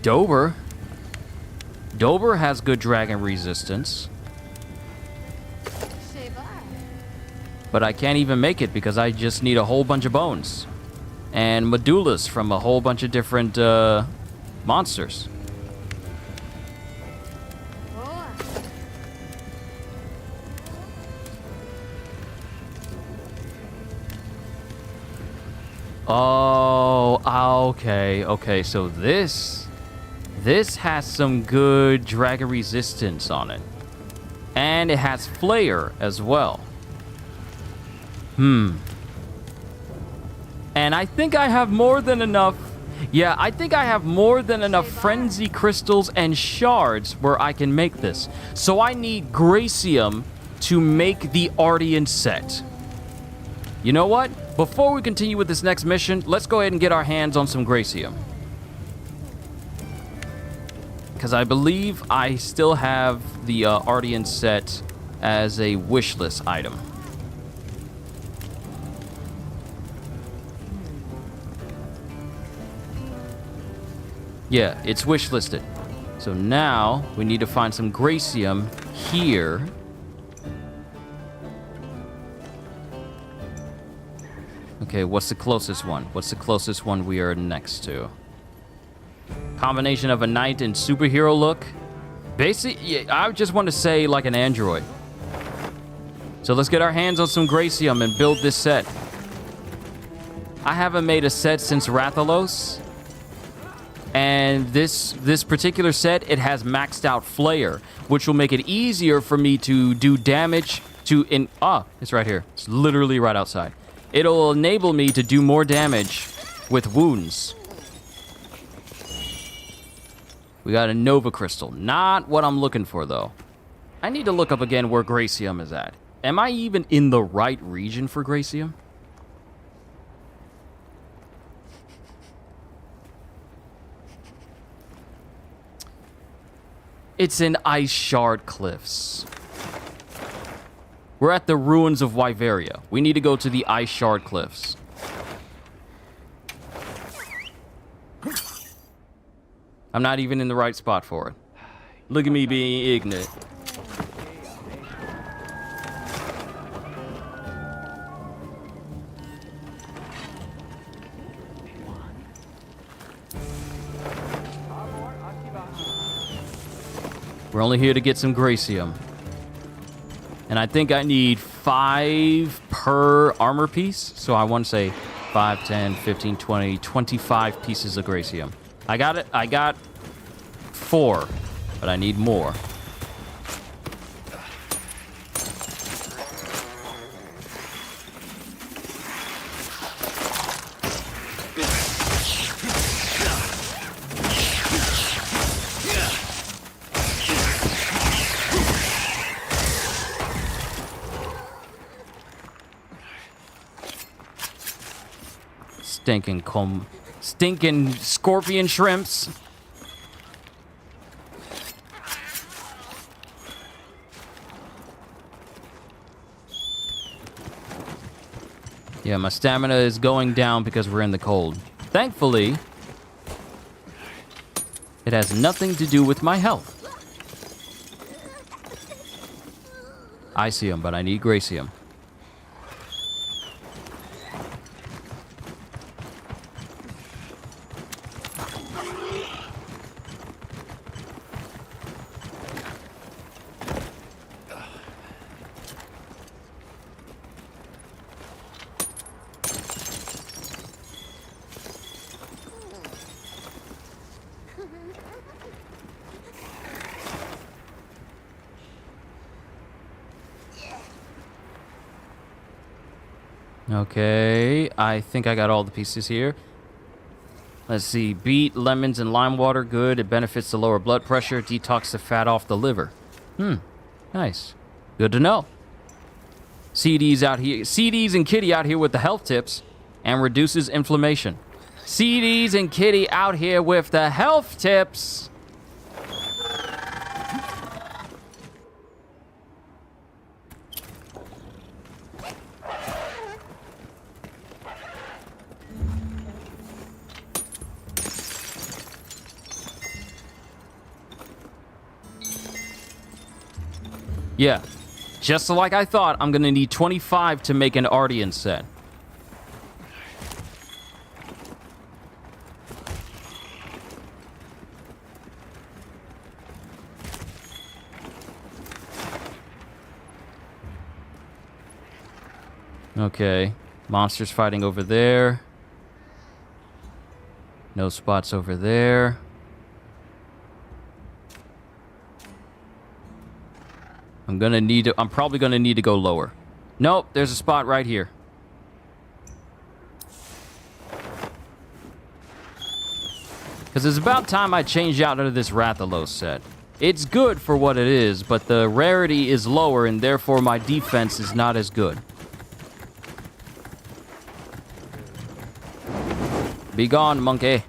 Dober. Dober has good dragon resistance. But I can't even make it because I just need a whole bunch of bones. And medullas from a whole bunch of different monsters. Oh, okay, so this has some good dragon resistance on it. And it has flare as well. And I think I have more than enough. Yeah, I think I have more than enough frenzy crystals and shards where I can make this. So I need Gracium to make the Ardian set. You know what? Before we continue with this next mission, let's go ahead and get our hands on some Gracium. Because I believe I still have the Ardian set as a wish list item. Yeah, it's wish listed. So now we need to find some Gracium here. Okay, what's the closest one? What's the closest one we are next to? Combination of a knight and superhero look. Basically, yeah, I just want to say like an android. So let's get our hands on some Gracium and build this set. I haven't made a set since Rathalos. And this particular set, it has maxed out flare, which will make it easier for me to do damage to... it's right here. It's literally right outside. It'll enable me to do more damage with wounds. We got a Nova Crystal. Not what I'm looking for, though. I need to look up again where Gracium is at. Am I even in the right region for Gracium? It's in Ice Shard Cliffs. We're at the ruins of Wyveria. We need to go to the Ice Shard Cliffs. I'm not even in the right spot for it. Look at me being ignorant. We're only here to get some Gracium. And I think I need 5 per armor piece. So I want to say 5, 10, 15, 20, 25 pieces of Gracium. I got it. I got 4, but I need more. Stinking scorpion shrimps. Yeah, my stamina is going down because we're in the cold. Thankfully, it has nothing to do with my health. Icium, but I need Gracium. Okay, I think I got all the pieces here. Let's see. Beet, lemons, and lime water. Good. It benefits the lower blood pressure. Detox the fat off the liver. Nice. Good to know. CDs out here. CDs and Kitty out here with the health tips. And reduces inflammation. CDs and Kitty out here with the health tips. Yeah, just like I thought, I'm gonna need 25 to make an Ardian set. Okay, monsters fighting over there. No spots over there. I'm probably gonna need to go lower. Nope, there's a spot right here. Because it's about time I change out of this Rathalos set. It's good for what it is, but the rarity is lower and therefore my defense is not as good. Be gone, monkey.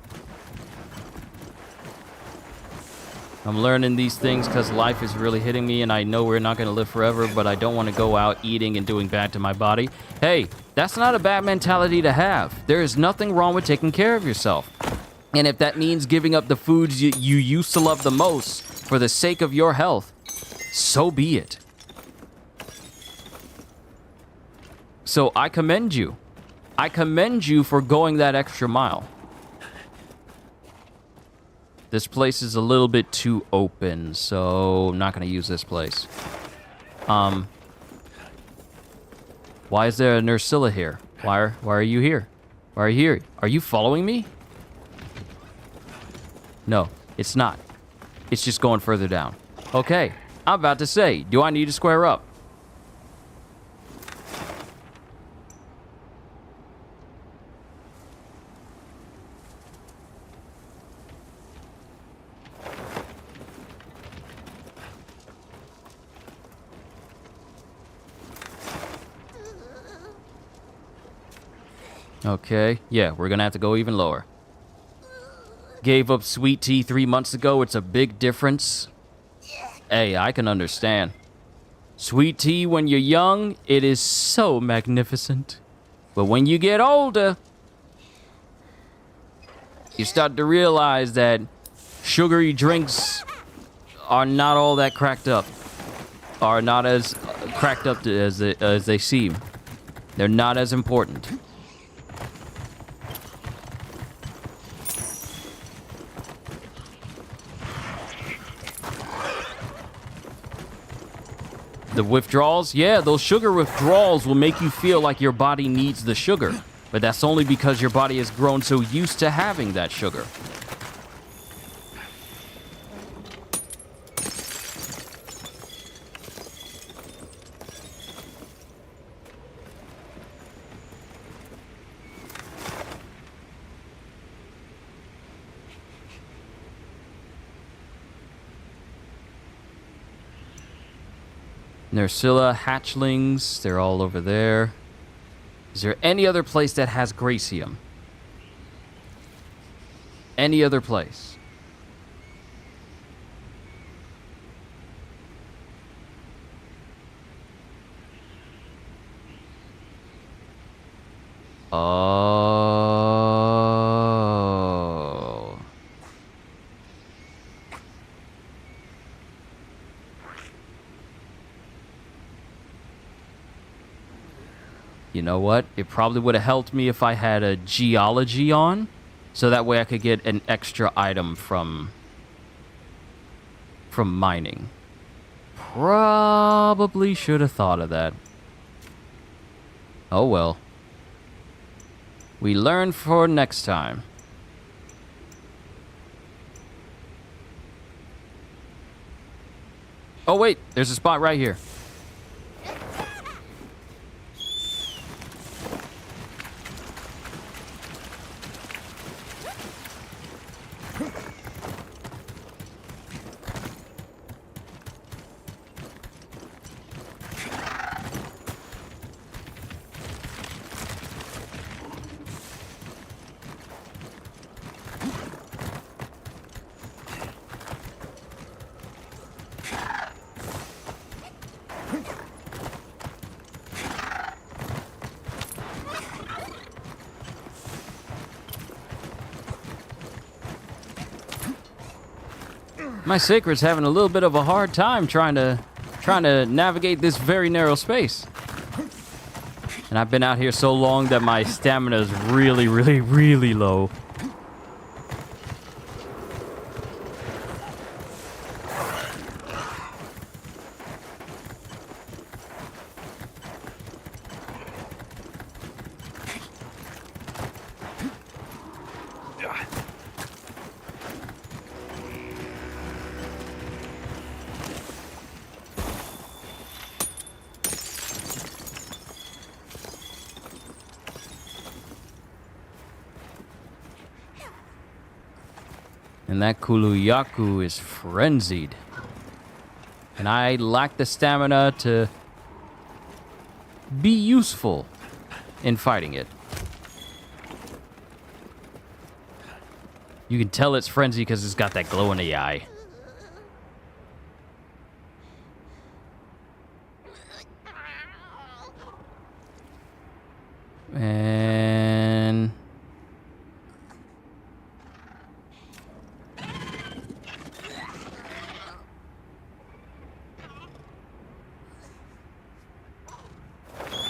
I'm learning these things because life is really hitting me and I know we're not going to live forever, but I don't want to go out eating and doing bad to my body. Hey, that's not a bad mentality to have. There is nothing wrong with taking care of yourself. And if that means giving up the foods you used to love the most for the sake of your health, so be it. So I commend you. I commend you for going that extra mile. This place is a little bit too open, so I'm not going to use this place. Why is there a Nursilla here? Why are you here? Why are you here? Are you following me? No, it's not. It's just going further down. Okay, I'm about to say, do I need to square up? Okay, yeah, we're gonna have to go even lower. Gave up sweet tea 3 months ago. It's a big difference. Hey, I can understand. Sweet tea when you're young, it is so magnificent. But when you get older, you start to realize that sugary drinks are not all that cracked up. Are not as cracked up as they seem. They're not as important. The withdrawals? Yeah, those sugar withdrawals will make you feel like your body needs the sugar. But that's only because your body has grown so used to having that sugar. Nersilla, hatchlings, they're all over there. Is there any other place that has Gracium? Any other place? Oh. You know what? It probably would have helped me if I had a geology on, so that way I could get an extra item from mining. Probably should have thought of that. Oh well. We learn for next time. Oh wait, there's a spot right here. My Sacred's having a little bit of a hard time trying to navigate this very narrow space. And I've been out here so long that my stamina is really, really, really low. And that Kuluyaku is frenzied. And I lack the stamina to be useful in fighting it. You can tell it's frenzied because it's got that glow in the eye. And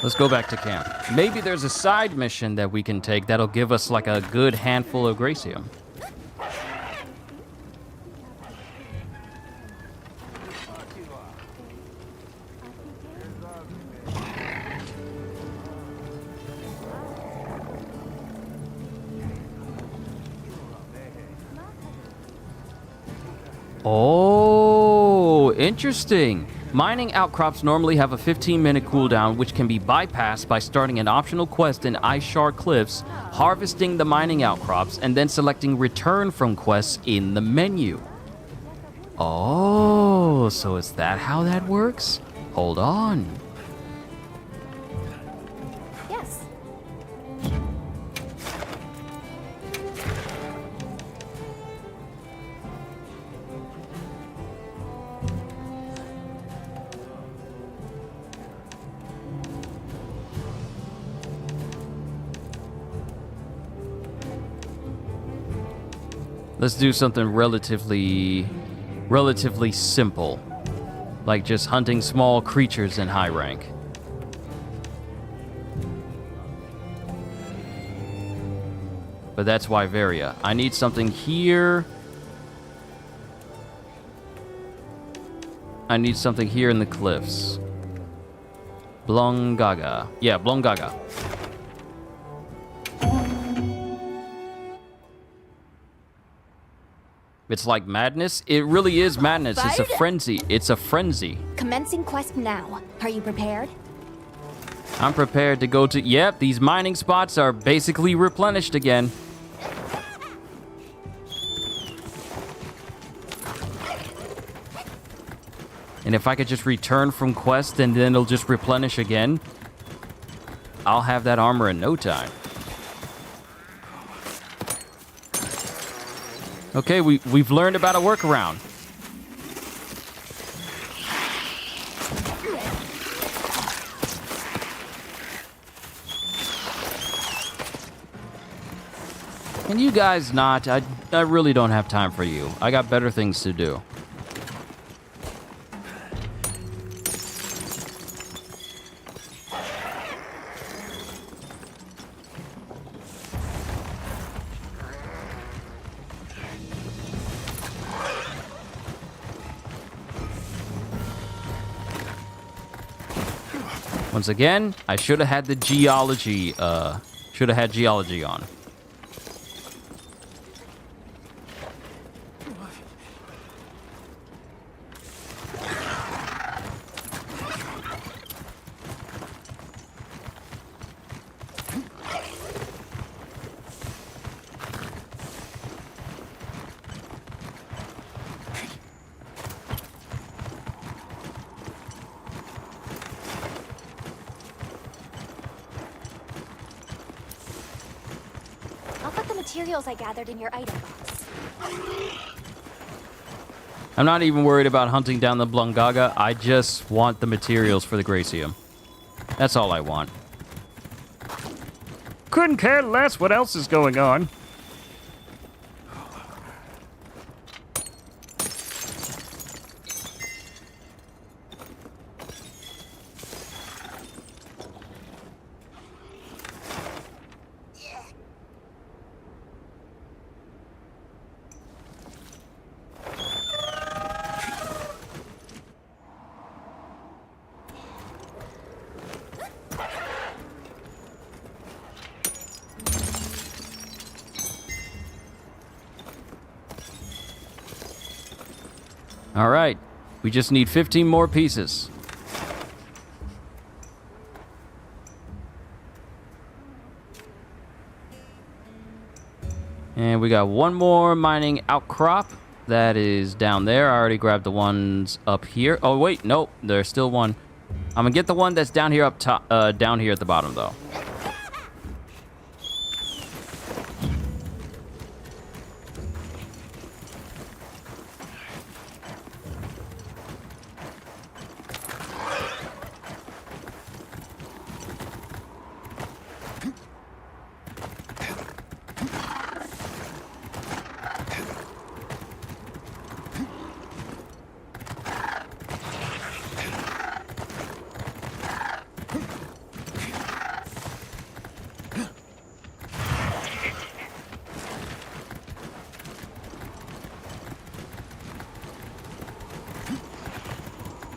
let's go back to camp. Maybe there's a side mission that we can take that'll give us like a good handful of Gracium. Oh, interesting. Mining outcrops normally have a 15-minute cooldown, which can be bypassed by starting an optional quest in Ishar Cliffs, harvesting the mining outcrops, and then selecting Return from quests in the menu. Oh, so is that how that works? Hold on. Yes. Let's do something relatively simple. Like just hunting small creatures in high rank. But that's Wyveria. I need something here. I need something here in the cliffs. Blongaga. Yeah, Blongaga. It's like madness. It really is madness. It's a frenzy. It's a frenzy. Commencing quest now. Are you prepared? I'm prepared to go to... Yep, these mining spots are basically replenished again. And if I could just return from quest and then it'll just replenish again, I'll have that armor in no time. Okay, we've learned about a workaround. Can you guys not? I really don't have time for you. I got better things to do. Once again, I should have had the geology, should have had geology on. Materials I gathered in your item box. I'm not even worried about hunting down the Blongaga. I just want the materials for the Gracium. That's all I want. Couldn't care less what else is going on. All right, we just need 15 more pieces. And we got one more mining outcrop that is down there. I already grabbed the ones up here. Oh wait, nope, there's still one. I'm gonna get the one that's down here up top, down here at the bottom though.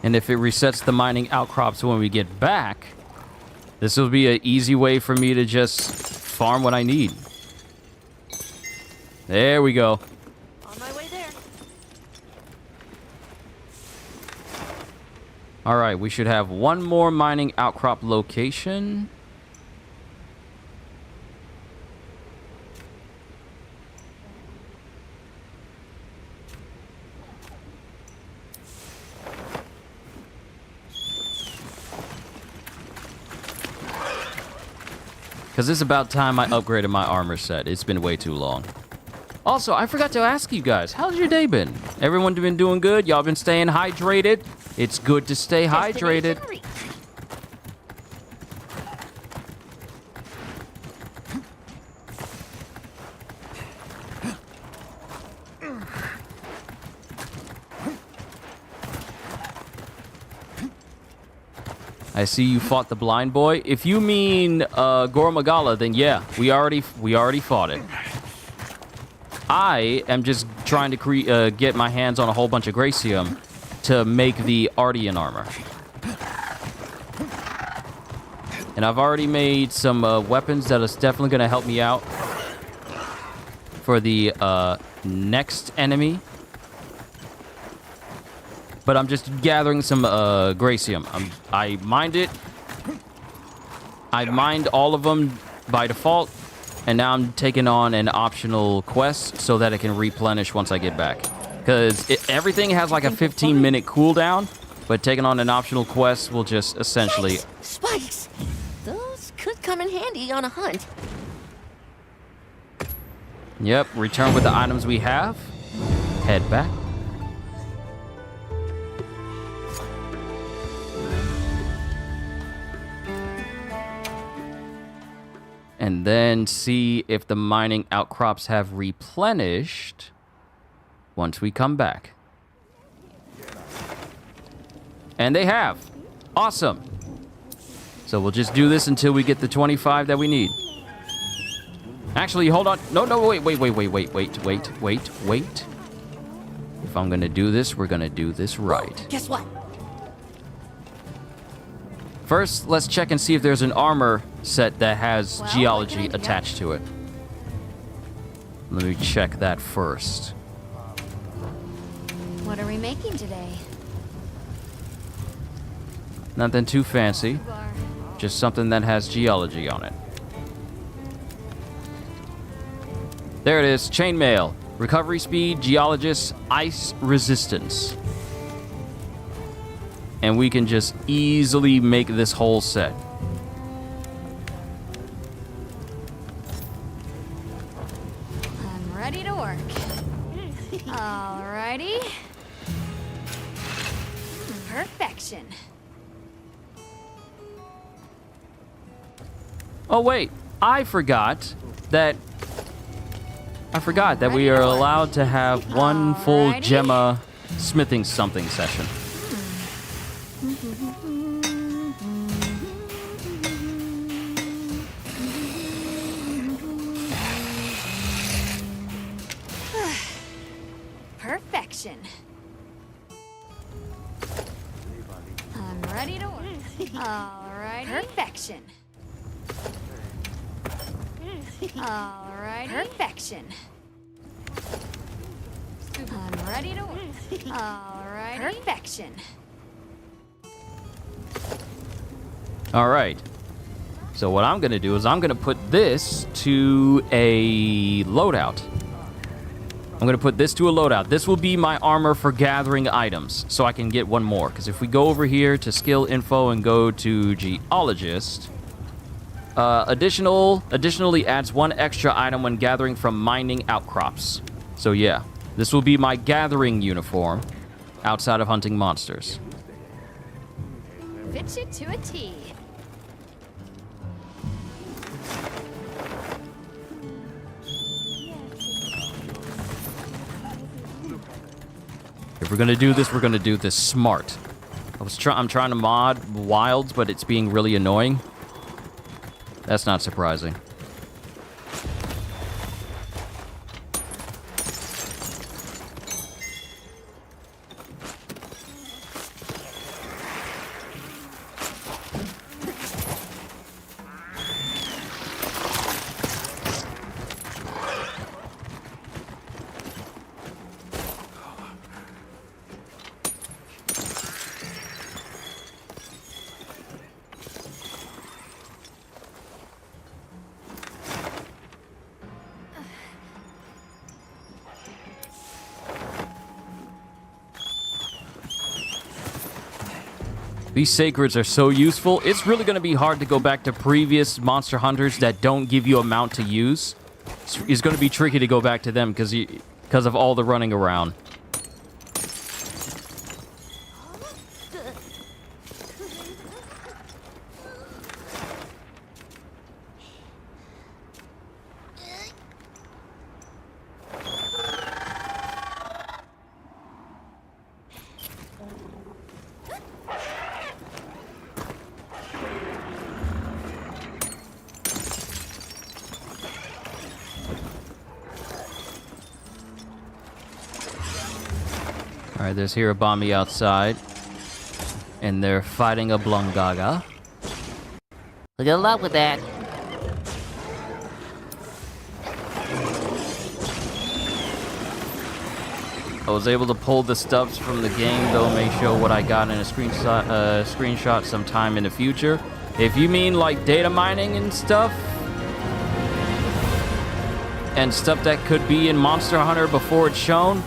And if it resets the mining outcrops when we get back, this will be an easy way for me to just farm what I need. There we go. On my way there. All right, we should have one more mining outcrop location. Because it's about time I upgraded my armor set. It's been way too long. Also, I forgot to ask you guys, how's your day been? Everyone been doing good? Y'all been staying hydrated? It's good to stay hydrated. I see you fought the blind boy. If you mean Gormagala, then yeah, we already fought it. I am just trying to get my hands on a whole bunch of Gracium to make the Ardian armor. And I've already made some weapons that is definitely going to help me out for the next enemy. But I'm just gathering some Gracium. I mined it. I mined all of them by default. And now I'm taking on an optional quest so that it can replenish once I get back. Because everything has like a 15-minute cooldown. But taking on an optional quest will just essentially... Spikes! Those could come in handy on a hunt. Yep, return with the items we have. Head back. And then see if the mining outcrops have replenished once we come back. And they have. Awesome. So we'll just do this until we get the 25 that we need. Actually, hold on. No, wait. If I'm gonna do this, we're gonna do this right. Guess what? First, let's check and see if there's an armor set that has geology attached to it. Let me check that first. What are we making today? Nothing too fancy. Just something that has geology on it. There it is. Chainmail. Recovery speed, geologist, ice resistance. And we can just easily make this whole set. I'm ready to work. Alrighty. Perfection. Oh wait, I forgot that we are allowed to have one full Gemma smithing something session. Perfection. I'm ready to work. Alrighty. Perfection. Alrighty. Perfection. I'm ready to work. Alrighty. Perfection. All right. So what I'm going to do is I'm going to put this to a loadout. I'm going to put this to a loadout. This will be my armor for gathering items, so I can get one more. Because if we go over here to skill info and go to geologist, additionally adds one extra item when gathering from mining outcrops. So yeah, this will be my gathering uniform outside of hunting monsters. Fit you to a T. If we're gonna do this, we're gonna do this smart. I'm trying to mod wilds, but it's being really annoying. That's not surprising. These sacreds are so useful. It's really going to be hard to go back to previous monster hunters that don't give you a mount to use. It's going to be tricky to go back to them because of all the running around. Alright, there's Hirabami outside. And they're fighting a Blungaga. Good luck with that. I was able to pull the stuffs from the game, though. May show what I got in a screenshot sometime in the future. If you mean like data mining and stuff that could be in Monster Hunter before it's shown,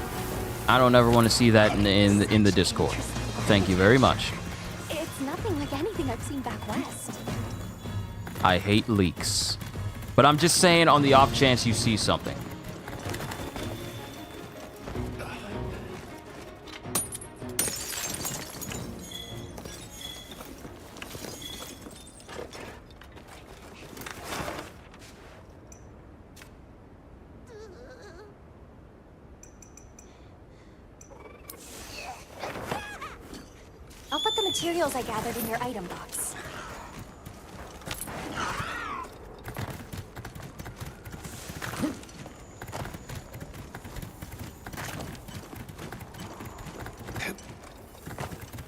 I don't ever want to see that in the Discord. Thank you very much. It's nothing like anything I've seen back west. I hate leaks. But I'm just saying on the off chance you see something. I'll put the materials I gathered in your item box.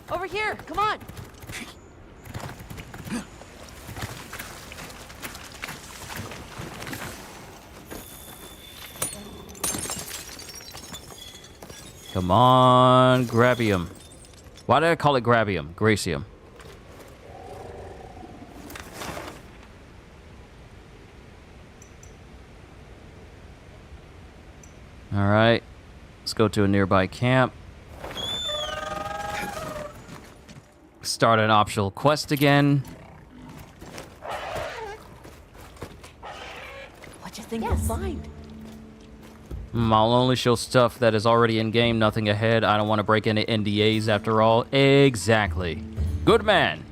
Over here, come on. Come on, Grabium. Why did I call it Grabium? Gracium. All right, let's go to a nearby camp. Start an optional quest again. What do you think you'll find? I'll only show stuff that is already in-game, nothing ahead. I don't want to break any NDAs after all. Exactly. Good man.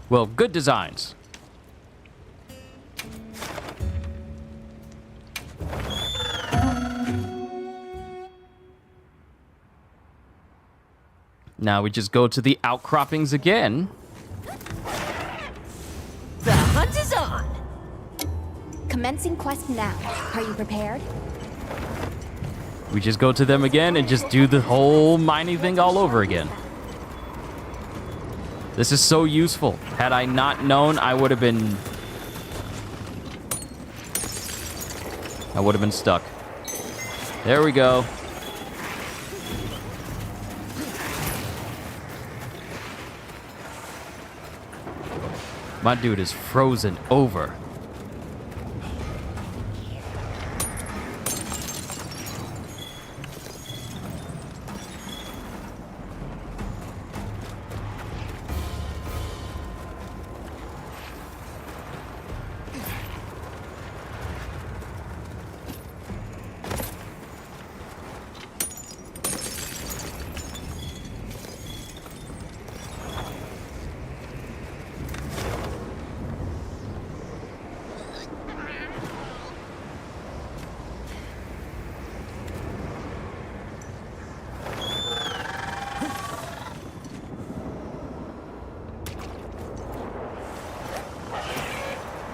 Well, good designs. Now we just go to the outcroppings again. The hunt is on! Commencing quest now. Are you prepared? We just go to them again and just do the whole mining thing all over again. This is so useful. Had I not known, I would have been stuck. There we go. My dude is frozen over.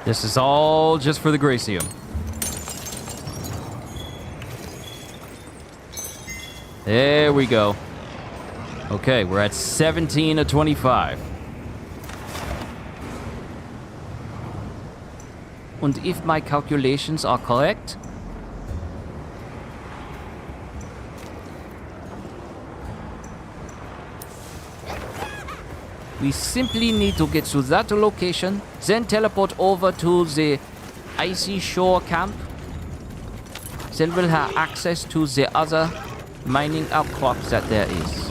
This is all just for the Gracium. There we go. Okay, we're at 17 of 25. And if my calculations are correct, we simply need to get to that location, then teleport over to the Icy Shore camp. Then we'll have access to the other mining outcrops that there is.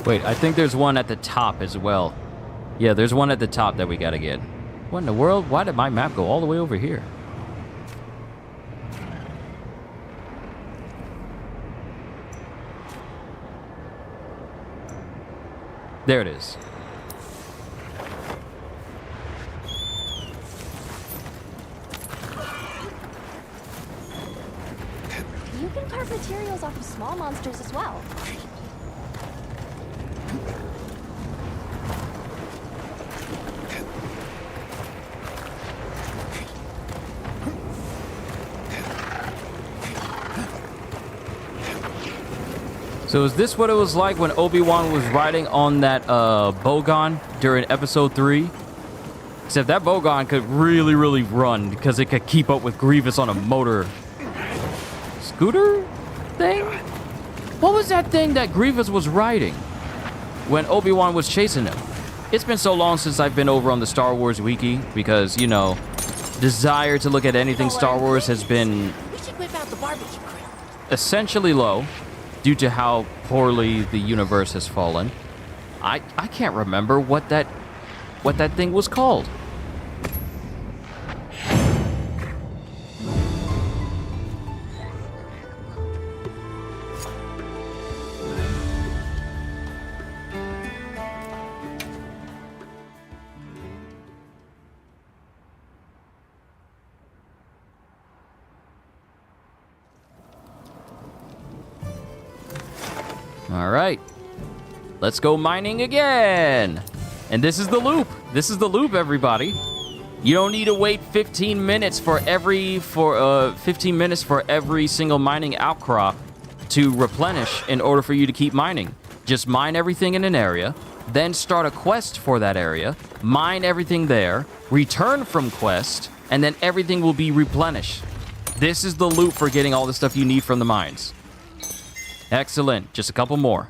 Wait, I think there's one at the top as well. Yeah, there's one at the top that we gotta get. What in the world? Why did my map go all the way over here? There it is. You can carve materials off of small monsters as well. So is this what it was like when Obi-Wan was riding on that Bogon during episode 3? Except that Bogon could really, really run because it could keep up with Grievous on a motor scooter thing? What was that thing that Grievous was riding when Obi-Wan was chasing him? It's been so long since I've been over on the Star Wars wiki because, you know, desire to look at anything Star Wars has been We should whip out the barbecue grill. essentially low due to how poorly the universe has fallen. I can't remember what that thing was called. All right, let's go mining again. And this is the loop. This is the loop, everybody. You don't need to wait 15 minutes for every single mining outcrop to replenish in order for you to keep mining. Just mine everything in an area, then start a quest for that area, mine everything there, return from quest, and then everything will be replenished. This is the loop for getting all the stuff you need from the mines. Excellent. Just a couple more.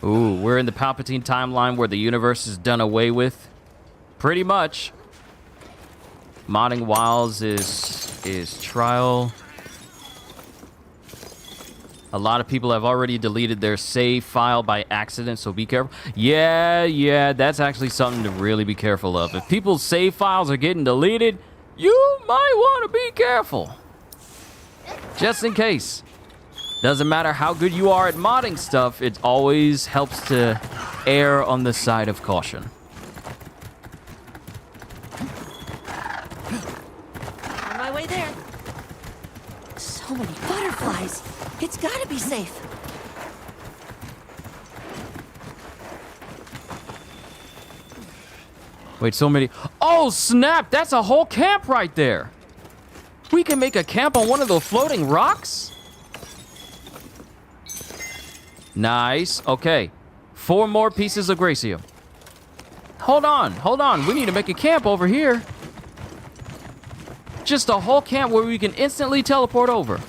Ooh, we're in the Palpatine timeline where the universe is done away with. Pretty much. Modding WILDS is trial. A lot of people have already deleted their save file by accident, so be careful. Yeah, that's actually something to really be careful of. If people's save files are getting deleted, you might want to be careful. Just in case. Doesn't matter how good you are at modding stuff, it always helps to err on the side of caution. On my way there. So many butterflies. It's gotta be safe. Wait, so many... Oh, snap! That's a whole camp right there! We can make a camp on one of those floating rocks? Nice. Okay. 4 more pieces of Gracium. Hold on. We need to make a camp over here. Just a whole camp where we can instantly teleport over.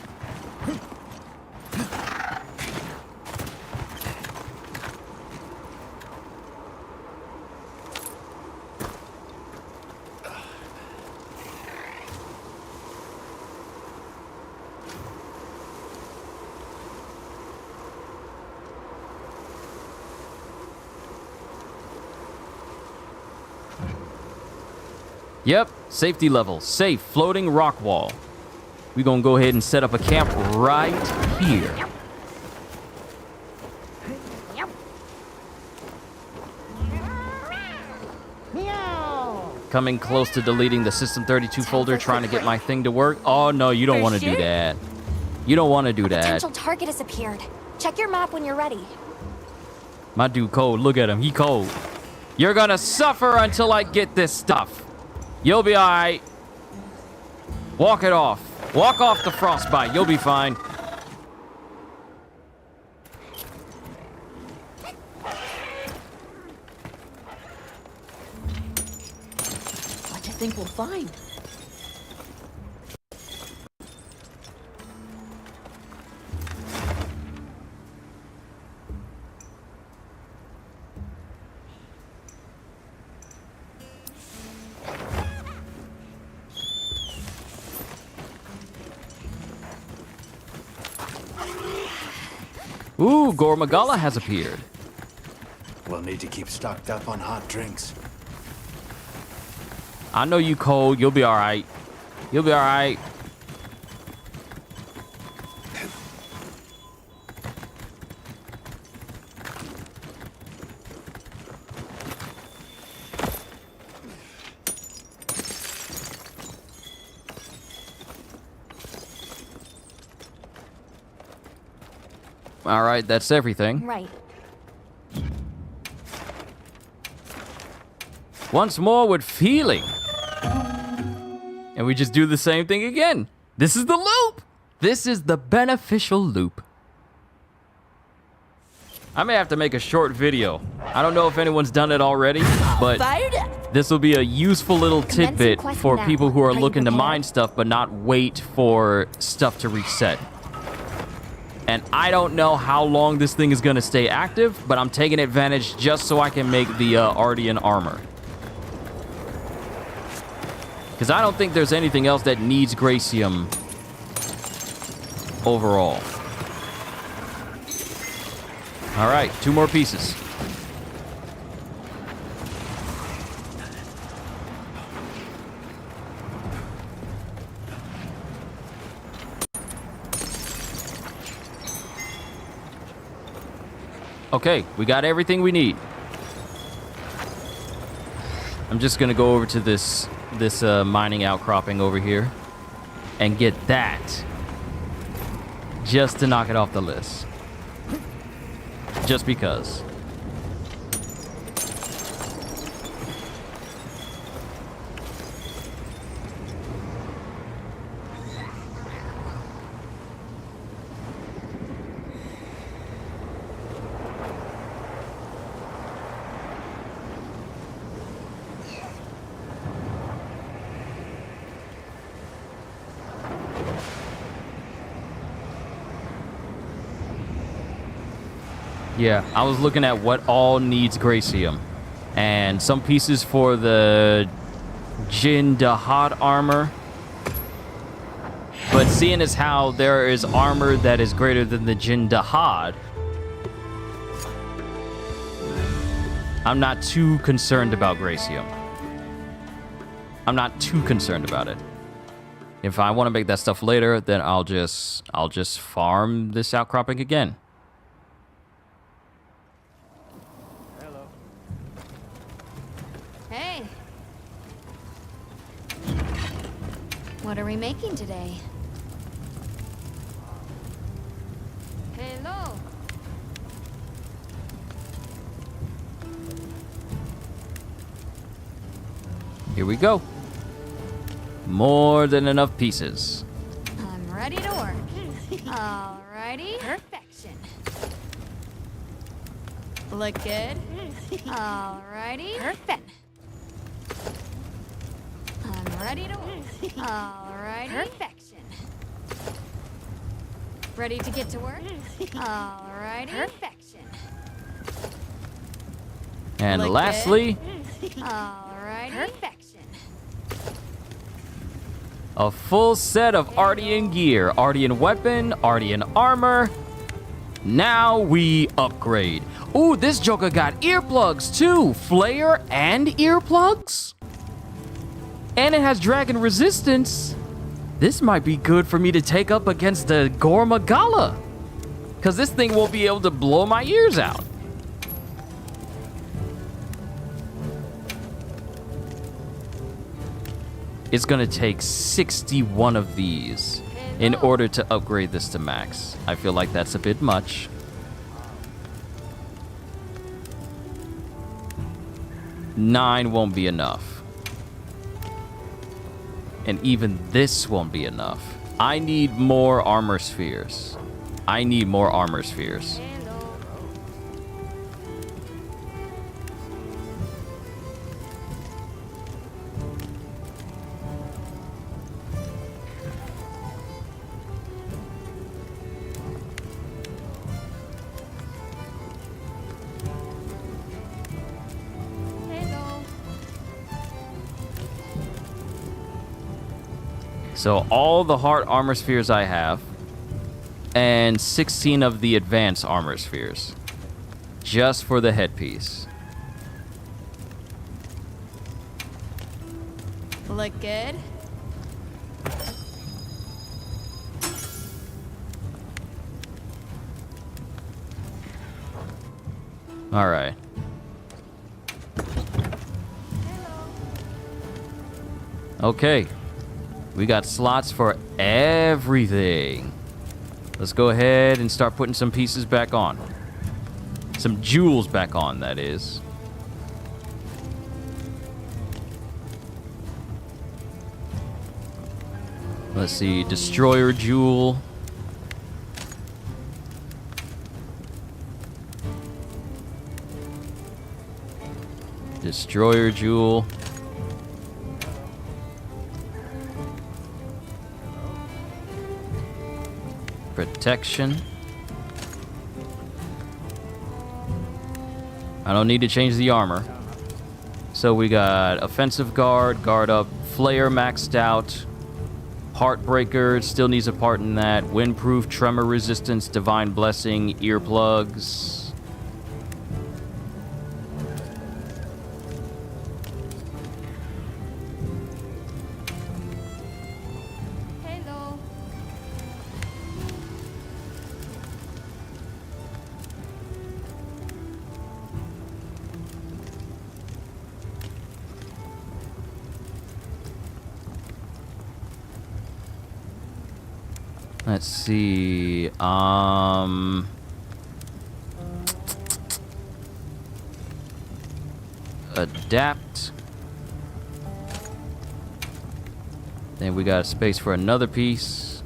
Yep, safety level, safe, floating rock wall. We're gonna go ahead and set up a camp right here. Coming close to deleting the System 32 folder, trying to get my thing to work. Oh no, you don't want to do that. You don't want to do that. Potential target has appeared. Check your map when you're ready. My dude cold, look at him, he cold. You're gonna suffer until I get this stuff. You'll be alright. Walk it off. Walk off the frostbite. You'll be fine. What do you think we'll find? Ooh, Gormagala has appeared. We'll need to keep stocked up on hot drinks. I know you cold. You'll be all right. You'll be all right. All right, that's everything. Right. Once more with feeling. And we just do the same thing again. This is the loop. This is the beneficial loop. I may have to make a short video. I don't know if anyone's done it already, but this will be a useful little tidbit for people who are looking to mine stuff but not wait for stuff to reset. And I don't know how long this thing is going to stay active, but I'm taking advantage just so I can make the Ardian armor. Because I don't think there's anything else that needs Gracium overall. All right, 2 more pieces. Okay, we got everything we need. I'm just gonna go over to this mining outcropping over here and get that just to knock it off the list. Just because. Yeah, I was looking at what all needs Gracium. And some pieces for the Jin Dahad armor. But seeing as how there is armor that is greater than the Jin Dahad, I'm not too concerned about Gracium. I'm not too concerned about it. If I want to make that stuff later, then I'll just farm this outcropping again. Hey. What are we making today? Hello. Here we go. More than enough pieces. I'm ready to work. Alrighty. Perfection. Look good. Alrighty. Perfect. I'm ready to work. Alrighty. Perfection. Ready to get to work? Alrighty. Perfection. And Look lastly, good. Alrighty. Perfection. a full set of Ardian gear. Ardian weapon, Ardian armor. Now we upgrade. Ooh, this joker got earplugs too. Flare and earplugs? And it has dragon resistance. This might be good for me to take up against the Gormagala. Because this thing won't be able to blow my ears out. It's gonna take 61 of these in order to upgrade this to max. I feel like that's a bit much. Nine won't be enough. And even this won't be enough. I need more armor spheres. I need more armor spheres. So all the heart armor spheres I have, and 16 of the advanced armor spheres. Just for the headpiece. Look good? All right. Okay. We got slots for everything. Let's go ahead and start putting some pieces back on. Some jewels back on, that is. Let's see, Destroyer Jewel. Destroyer Jewel. Protection. I don't need to change the armor. So we got Offensive Guard, Guard Up, Flare maxed out. Heartbreaker, still needs a part in that. Windproof, Tremor Resistance, Divine Blessing, Earplugs. Hello. Let's see. Adapt. Then we got space for another piece.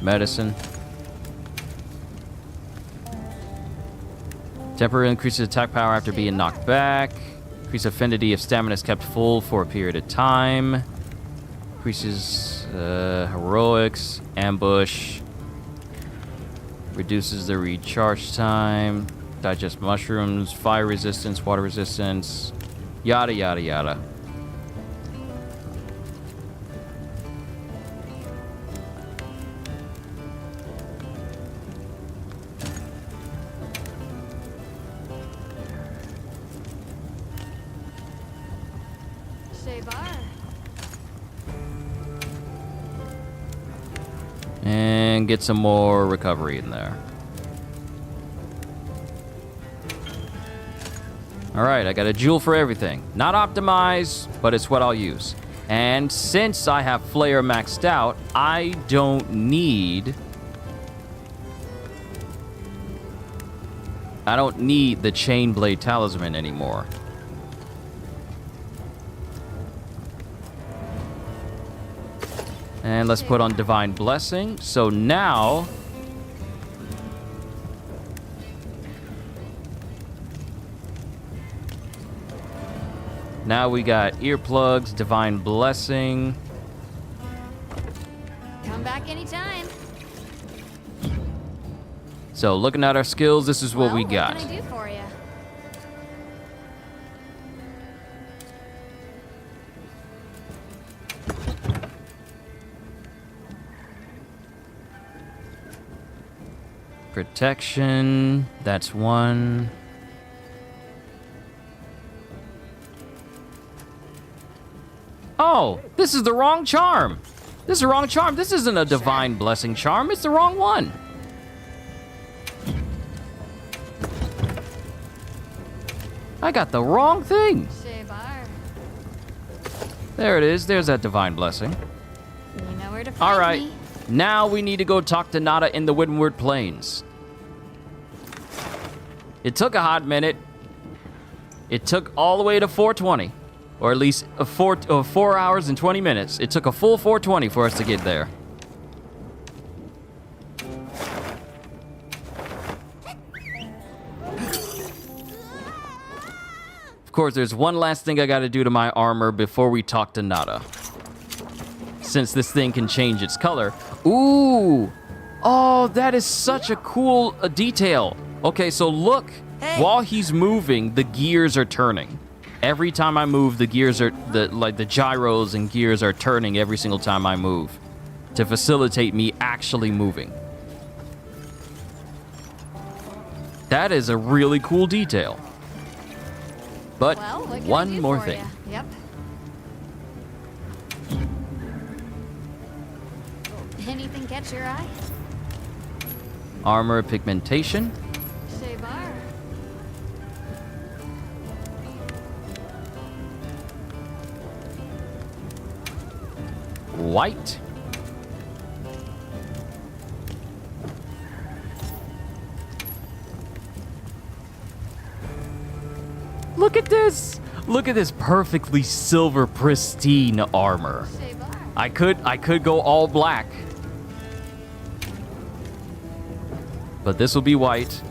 Medicine. Temporarily increases attack power after being knocked back. Increase affinity if stamina is kept full for a period of time. Increases heroics, ambush. Reduces the recharge time. Digest mushrooms, fire resistance, water resistance. Yada, yada, yada. Shevar. And get some more recovery in there. Alright, I got a jewel for everything. Not optimized, but it's what I'll use. And since I have Flare maxed out, I don't need the Chainblade Talisman anymore. And let's put on Divine Blessing. So now we got earplugs, Divine Blessing. Come back anytime. So looking at our skills, this is what we got. What can I do for you? Protection, that's one. Oh, this is the wrong charm. This is the wrong charm. This isn't a Divine Blessing charm. It's the wrong one. I got the wrong thing. There it is. There's that Divine Blessing. You know where to find All right. me. Now we need to go talk to Nada in the Windward Plains. It took a hot minute. It took all the way to 4:20. Or at least 4 hours and 20 minutes. It took a full 4:20 for us to get there. Of course, there's one last thing I gotta do to my armor before we talk to Nada. Since this thing can change its color. Ooh! Oh, that is such a cool detail. Okay, so look. While he's moving, the gears are turning. Every time I move, the gears are, the gyros and gears are turning every single time I move to facilitate me actually moving. That is a really cool detail. But Well, what can I one do more for thing. ya? Yep. Anything catch your eye? Armor pigmentation. Shavar. White. Look at this! Look at this perfectly silver pristine armor. I could go all black. But this will be white.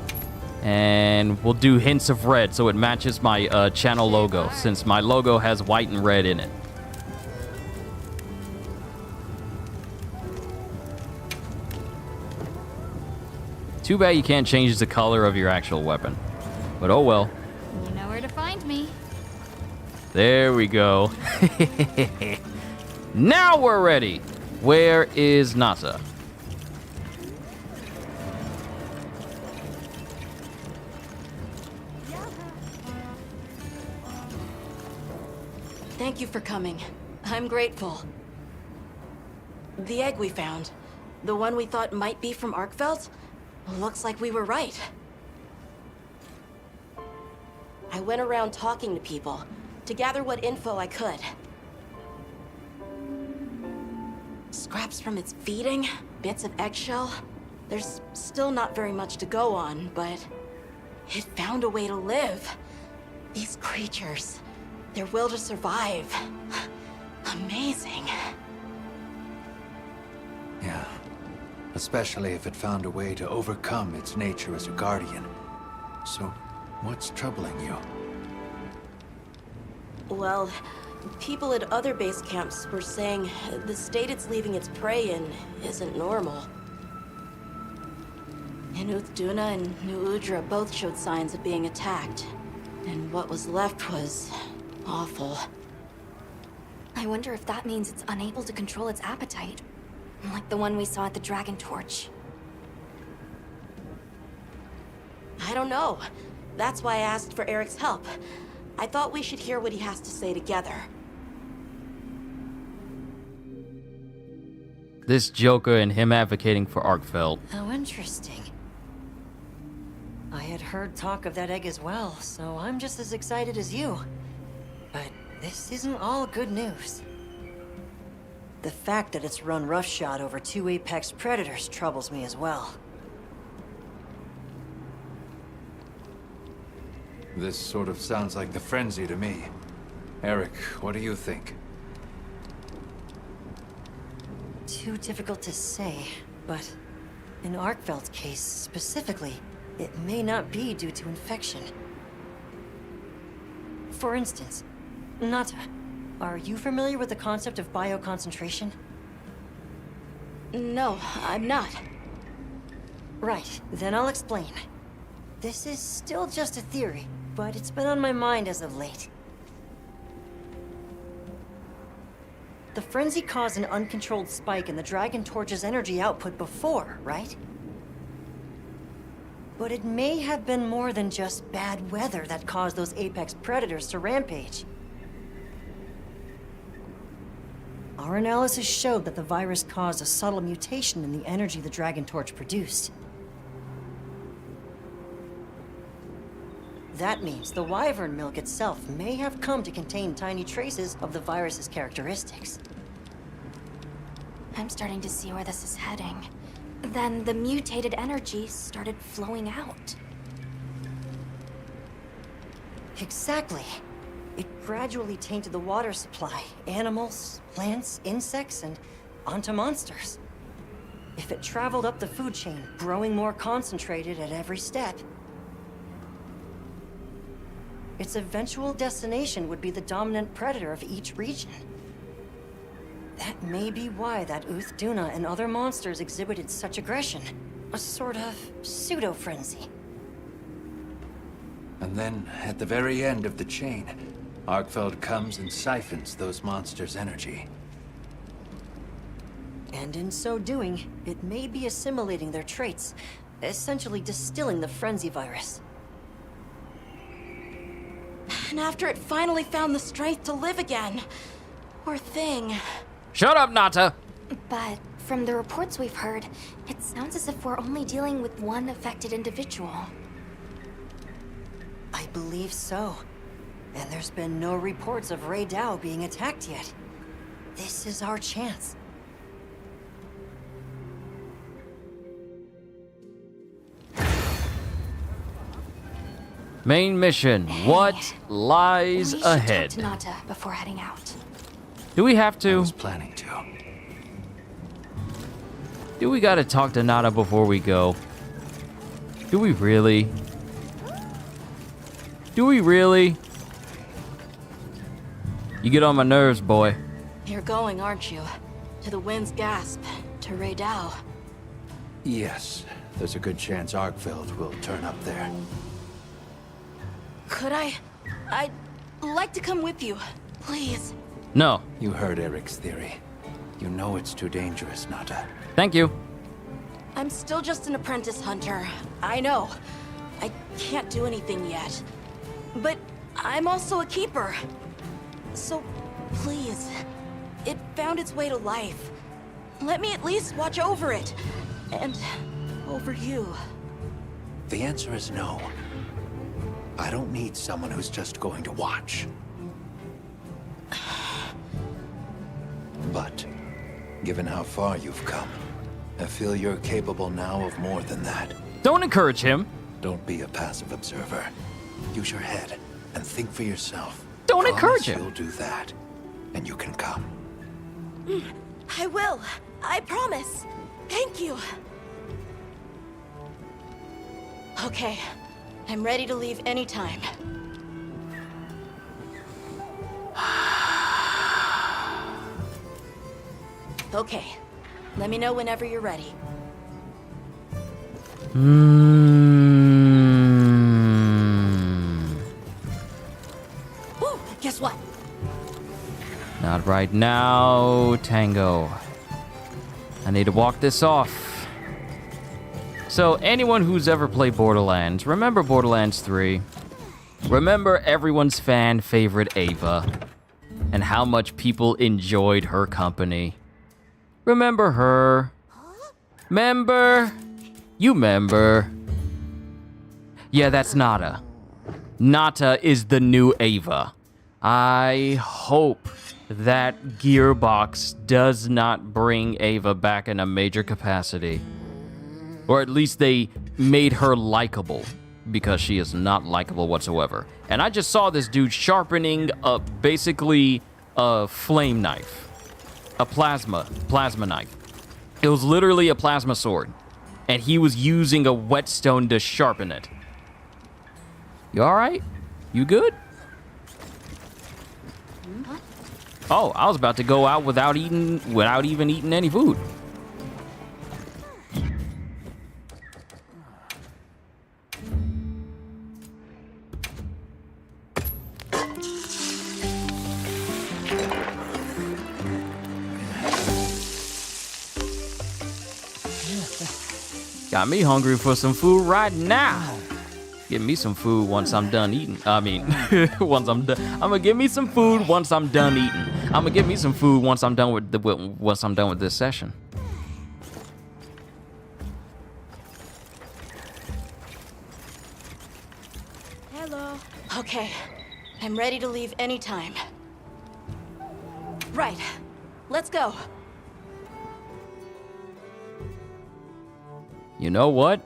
And we'll do hints of red so it matches my channel logo, since my logo has white and red in it. Too bad you can't change the color of your actual weapon. But oh well. You know where to find me. There we go. Now we're ready. Where is Nasa? Thank you for coming. I'm grateful. The egg we found, the one we thought might be from Arkfeld, looks like we were right. I went around talking to people to gather what info I could. Scraps from its feeding, bits of eggshell. There's still not very much to go on, but it found a way to live. These creatures, their will to survive. Amazing. Yeah. Especially if it found a way to overcome its nature as a guardian. So, what's troubling you? Well, people at other base camps were saying the state it's leaving its prey in isn't normal. Inuth Duna and New Udra both showed signs of being attacked. And what was left was awful. I wonder if that means it's unable to control its appetite. Like the one we saw at the Dragon Torch. I don't know. That's why I asked for Eric's help. I thought we should hear what he has to say together. This Joker and him advocating for Arkfeld. How interesting. I had heard talk of that egg as well, so I'm just as excited as you. But this isn't all good news. The fact that it's run roughshod over 2 apex predators troubles me as well. This sort of sounds like the frenzy to me. Eric, what do you think? Too difficult to say, but in Arkfeld's case specifically, it may not be due to infection. For instance, Nata, are you familiar with the concept of bioconcentration? No, I'm not. Right, then I'll explain. This is still just a theory, but it's been on my mind as of late. The frenzy caused an uncontrolled spike in the Dragon Torch's energy output before, right? But it may have been more than just bad weather that caused those apex predators to rampage. Our analysis showed that the virus caused a subtle mutation in the energy the Dragon Torch produced. That means the wyvern milk itself may have come to contain tiny traces of the virus's characteristics. I'm starting to see where this is heading. Then the mutated energy started flowing out. Exactly. It gradually tainted the water supply, animals, plants, insects, and onto monsters. If it traveled up the food chain, growing more concentrated at every step, its eventual destination would be the dominant predator of each region. That may be why that Uth Duna and other monsters exhibited such aggression. A sort of pseudo-frenzy. And then, at the very end of the chain, Arkfeld comes and siphons those monsters' energy. And in so doing, it may be assimilating their traits, essentially distilling the frenzy virus. And after it finally found the strength to live again, poor thing. Shut up, Nata! But from the reports we've heard, it sounds as if we're only dealing with one affected individual. I believe so. And there's been no reports of Ray Dow being attacked yet. This is our chance. Main mission. What lies We should ahead? talk to Nata before heading out. Do we have to? I was planning to. Do we gotta talk to Nata before we go? Do we really? Do we really? You get on my nerves, boy. You're going, aren't you? To the Wind's Gasp, to Ray Dow. Yes, there's a good chance Arkveld will turn up there. Could I? I'd like to come with you, please. No. You heard Eric's theory. You know it's too dangerous, Nata. Thank you. I'm still just an apprentice hunter. I know. I can't do anything yet. But I'm also a keeper. So, please. It found its way to life. Let me at least watch over it. And over you. The answer is no. I don't need someone who's just going to watch. But, given how far you've come, I feel you're capable now of more than that. Don't encourage him. Don't be a passive observer. Use your head and think for yourself. Don't encourage him. You'll do that, and you can come. I will. I promise. Thank you. Okay. I'm ready to leave anytime. Okay. Let me know whenever you're ready. Ooh, guess what? Not right now, Tango. I need to walk this off. So, anyone who's ever played Borderlands, remember Borderlands 3? Remember everyone's fan favorite Ava, and how much people enjoyed her company. Remember her? Member? You member? Yeah, that's Nata. Nata is the new Ava. I hope that Gearbox does not bring Ava back in a major capacity. Or at least they made her likable, because she is not likable whatsoever. And I just saw this dude sharpening basically a flame knife. A plasma knife. It was literally a plasma sword. And he was using a whetstone to sharpen it. You alright? You good? Oh, I was about to go out without even eating any food. Got me hungry for some food right now. Give me some food once I'm done eating. I mean, once I'm done. I'm gonna give me some food once I'm done eating. I'm gonna give me some food once I'm done with this session. Hello. Okay. I'm ready to leave anytime. Right. Let's go. You know what?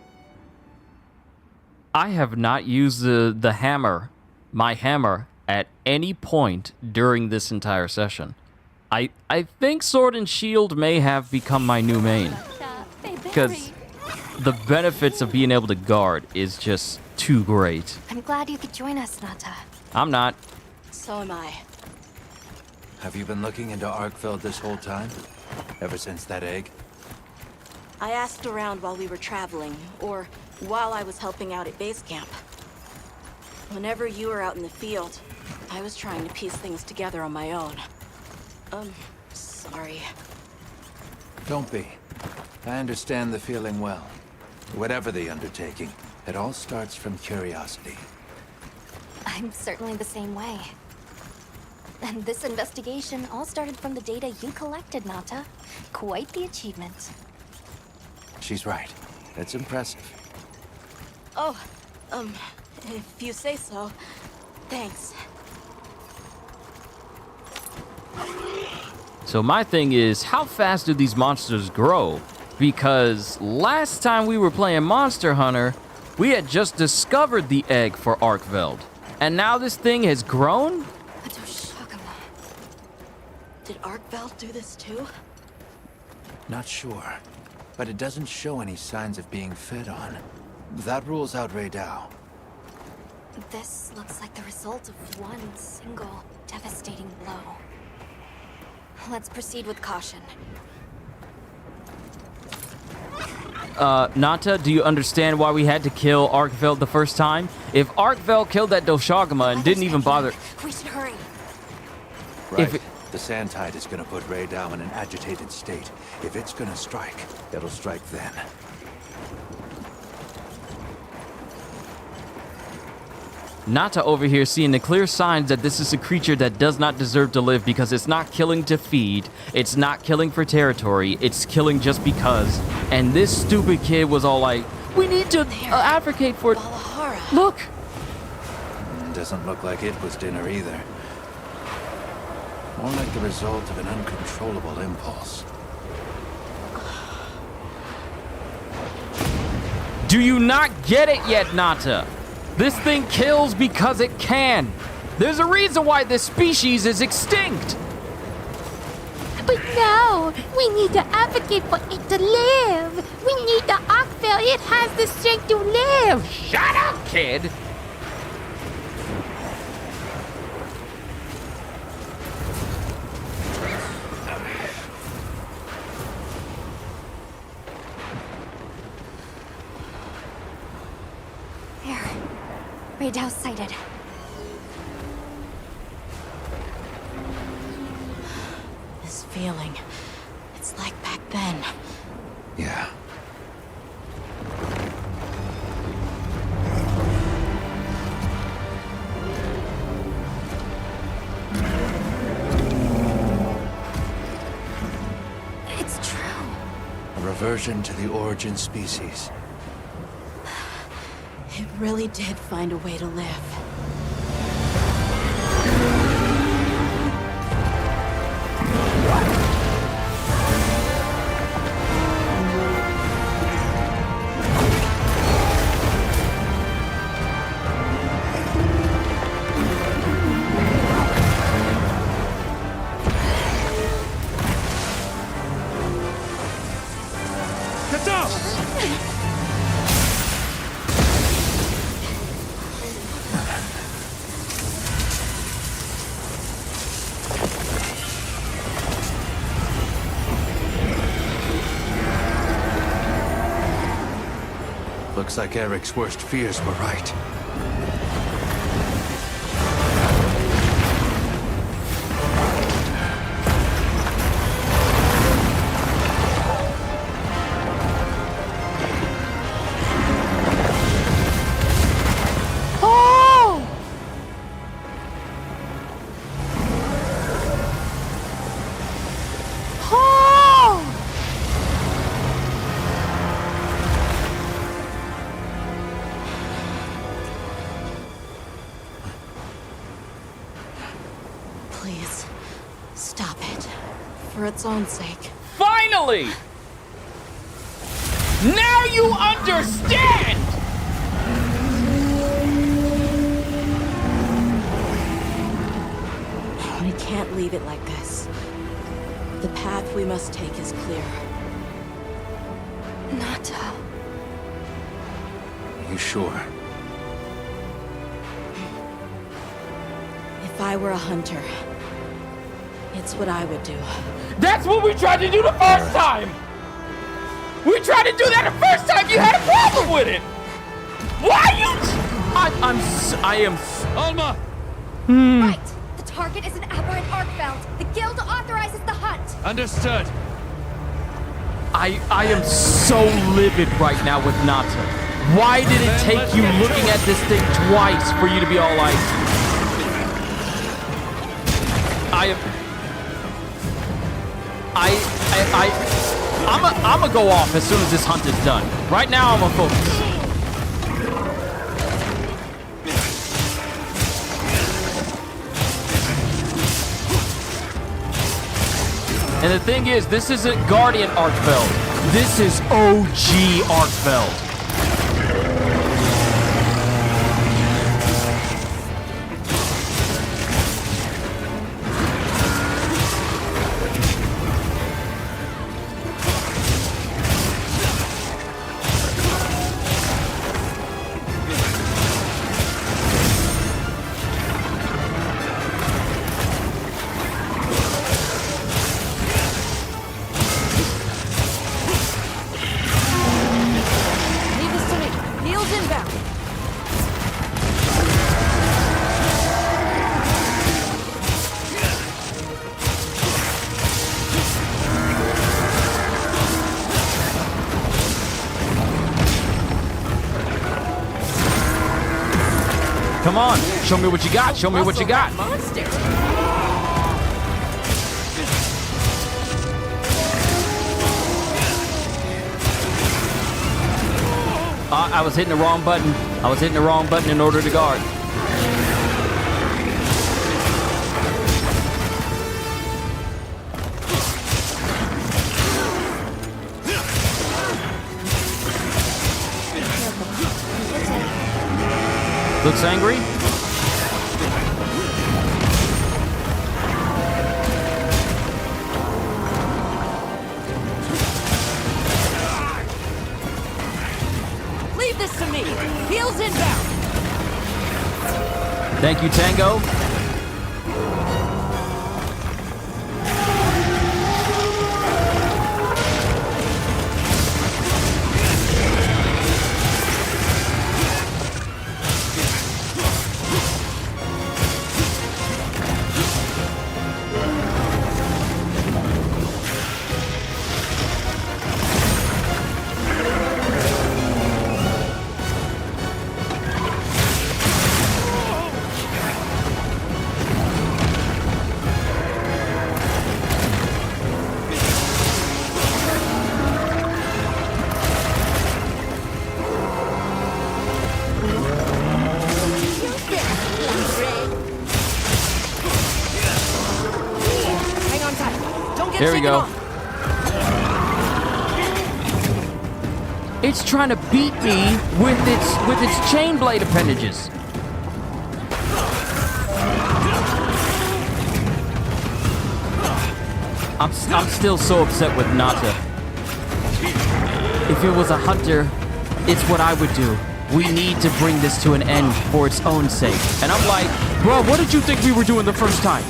I have not used the hammer, my hammer, at any point during this entire session. I think Sword and Shield may have become my new main. Because the benefits of being able to guard is just too great. I'm glad you could join us, Nata. I'm not. So am I. Have you been looking into Arkveld this whole time? Ever since that egg? I asked around while we were traveling, or while I was helping out at base camp. Whenever you were out in the field, I was trying to piece things together on my own. Sorry. Don't be. I understand the feeling well. Whatever the undertaking, it all starts from curiosity. I'm certainly the same way. And this investigation all started from the data you collected, Nata. Quite the achievement. She's right. It's impressive. Oh, if you say so. Thanks. So my thing is, how fast do these monsters grow? Because last time we were playing Monster Hunter, we had just discovered the egg for Arkveld. And now this thing has grown? Did Arkveld do this too? Not sure, but it doesn't show any signs of being fed on. That rules out Raydao. This looks like the result of one single devastating blow. Let's proceed with caution. Nata, do you understand why we had to kill Arkveld the first time? If Arkveld killed that Doshagama and didn't even bother... We should hurry. Right. The Sand Tide is gonna put Raydao in an agitated state. If it's gonna strike, it'll strike then. Nata over here seeing the clear signs that this is a creature that does not deserve to live because it's not killing to feed, it's not killing for territory, it's killing just because. And this stupid kid was all like, we need to advocate for it. Look! Doesn't look like it was dinner either. More like the result of an uncontrollable impulse. Do you not get it yet, Nata? This thing kills because it can. There's a reason why this species is extinct. But now, we need to advocate for it to live. We need the Arkveld. It has the strength to live. Shut up, kid. Raydao sighted. This feeling, it's like back then. Yeah. It's true. A reversion to the origin species. It really did find a way to live. Get down! Looks like Eric's worst fears were right. Please, stop it. For its own sake. Finally! Now you understand! We can't leave it like this. The path we must take is clear. Nata. You sure? If I were a hunter, it's what I would do. That's what we tried to do the first time! We tried to do that the first time you had a problem with it! Why you... I am... Alma! Right! The target is an aberrant Arkveld. The guild authorizes the hunt. Understood. I am so livid right now with Nata. Why did it take you looking at this thing twice for you to be all like... I'm gonna go off as soon as this hunt is done. Right now, I'm gonna focus. And the thing is, this isn't Guardian Arkfeld. This is OG Arkfeld. Come on, show me what you got. Show me what you got. I was hitting the wrong button. I was hitting the wrong button in order to guard. Looks angry. Leave this to me. Heels inbound. Thank you, Tango. There we go. It's trying to beat me with its chain blade appendages. I'm still so upset with Nata. If it was a hunter, it's what I would do. We need to bring this to an end for its own sake. And I'm like, bro, what did you think we were doing the first time?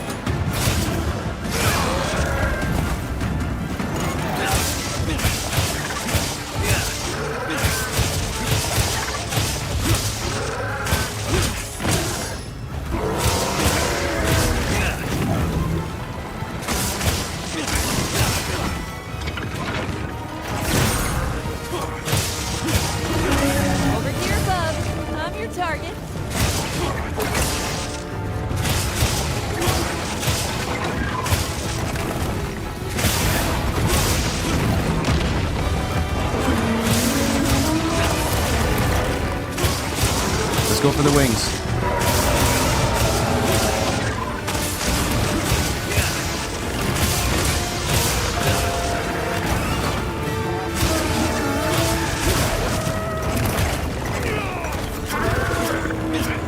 Go for the wings.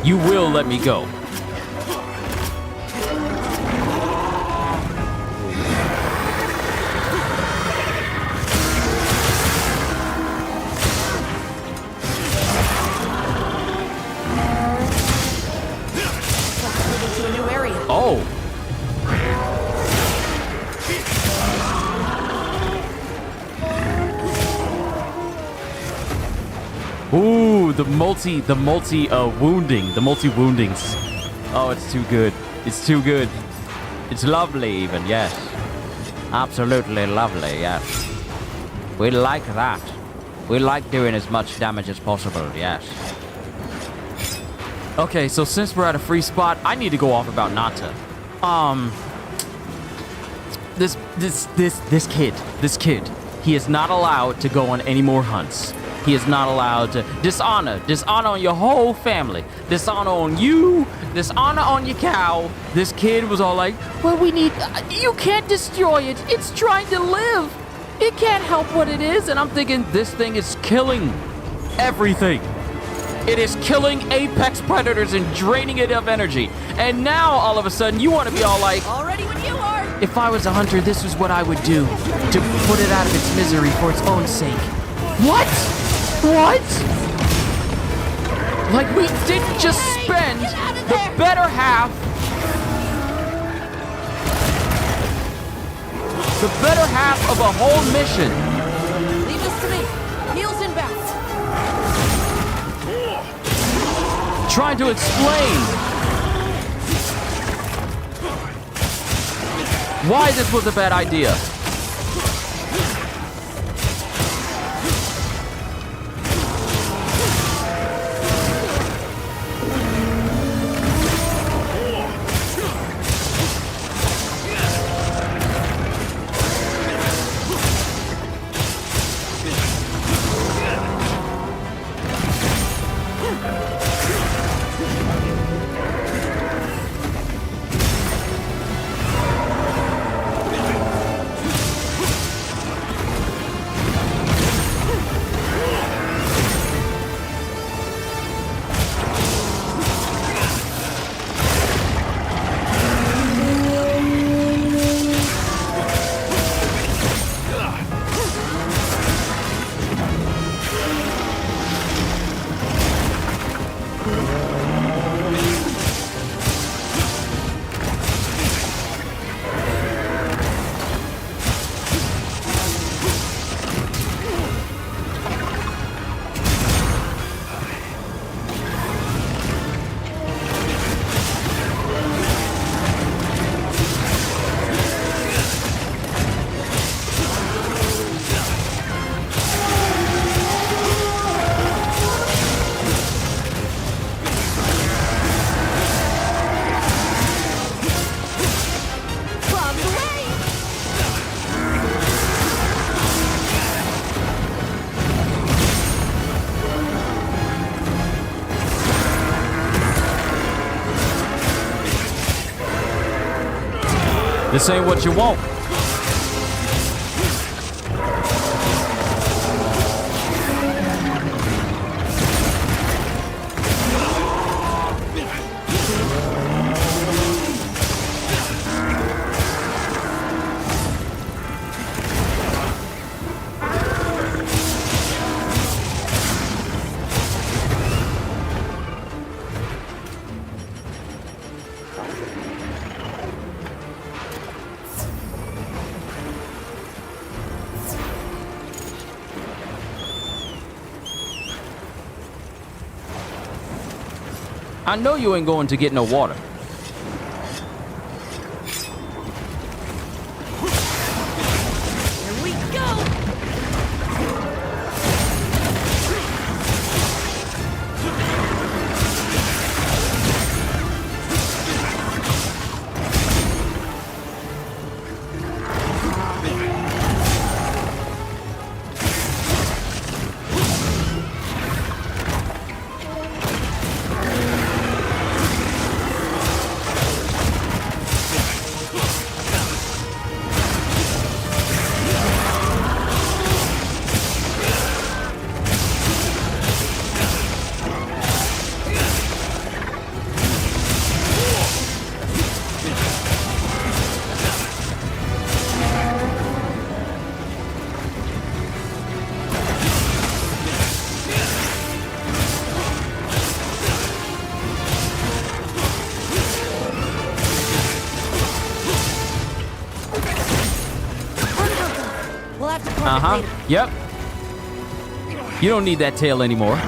You will let me go. Oh. Ooh, the multi woundings. Oh, it's too good. It's too good. It's lovely even, yes. Absolutely lovely, yes. We like that. We like doing as much damage as possible, yes. Okay, so since we're at a free spot, I need to go off about Nata. This kid, he is not allowed to go on any more hunts. He is not allowed to dishonor on your whole family, dishonor on you, dishonor on your cow. This kid was all like, well, we need, you can't destroy it. It's trying to live. It can't help what it is. And I'm thinking this thing is killing everything. It is killing apex predators and draining it of energy. And now all of a sudden you want to be all like, Already when you are. if I was a hunter, this is what I would do to put it out of its misery for its own sake. What? What? Like we didn't just spend the better half of a whole mission. Leave this to me. Heels inbound. Trying to explain why this was a bad idea. This ain't what you want. I know you ain't going to get no water. Here we go. Uh-huh. Yep. You don't need that tail anymore.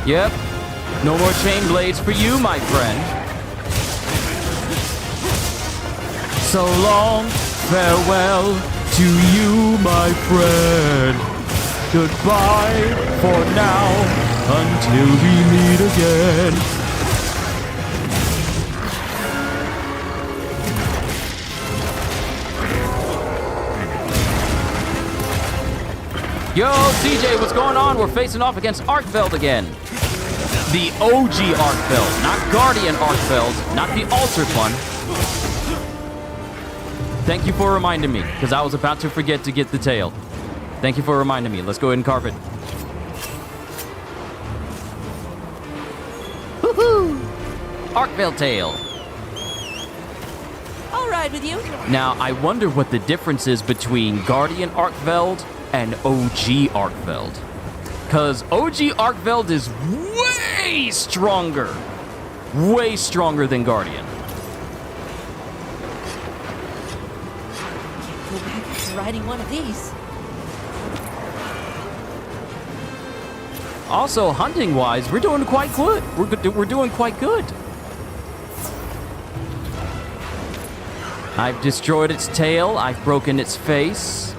Yep. No more chain blades for you, my friend. So long, farewell to you, my friend. Goodbye for now, until we meet again. Yo, CJ, what's going on? We're facing off against Arkfeld again. The OG Arkfeld, not Guardian Arkfeld, not the altered one. Thank you for reminding me, because I was about to forget to get the tail. Thank you for reminding me. Let's go ahead and carve it. Woohoo! Arkfeld tail. I'll ride with you. Now, I wonder what the difference is between Guardian Arkfeld and OG Arkfeld. Because OG Arkfeld is way stronger. Way stronger than Guardian. Go back to riding one of these. Also, hunting-wise, we're doing quite good. We're doing quite good. I've destroyed its tail. I've broken its face.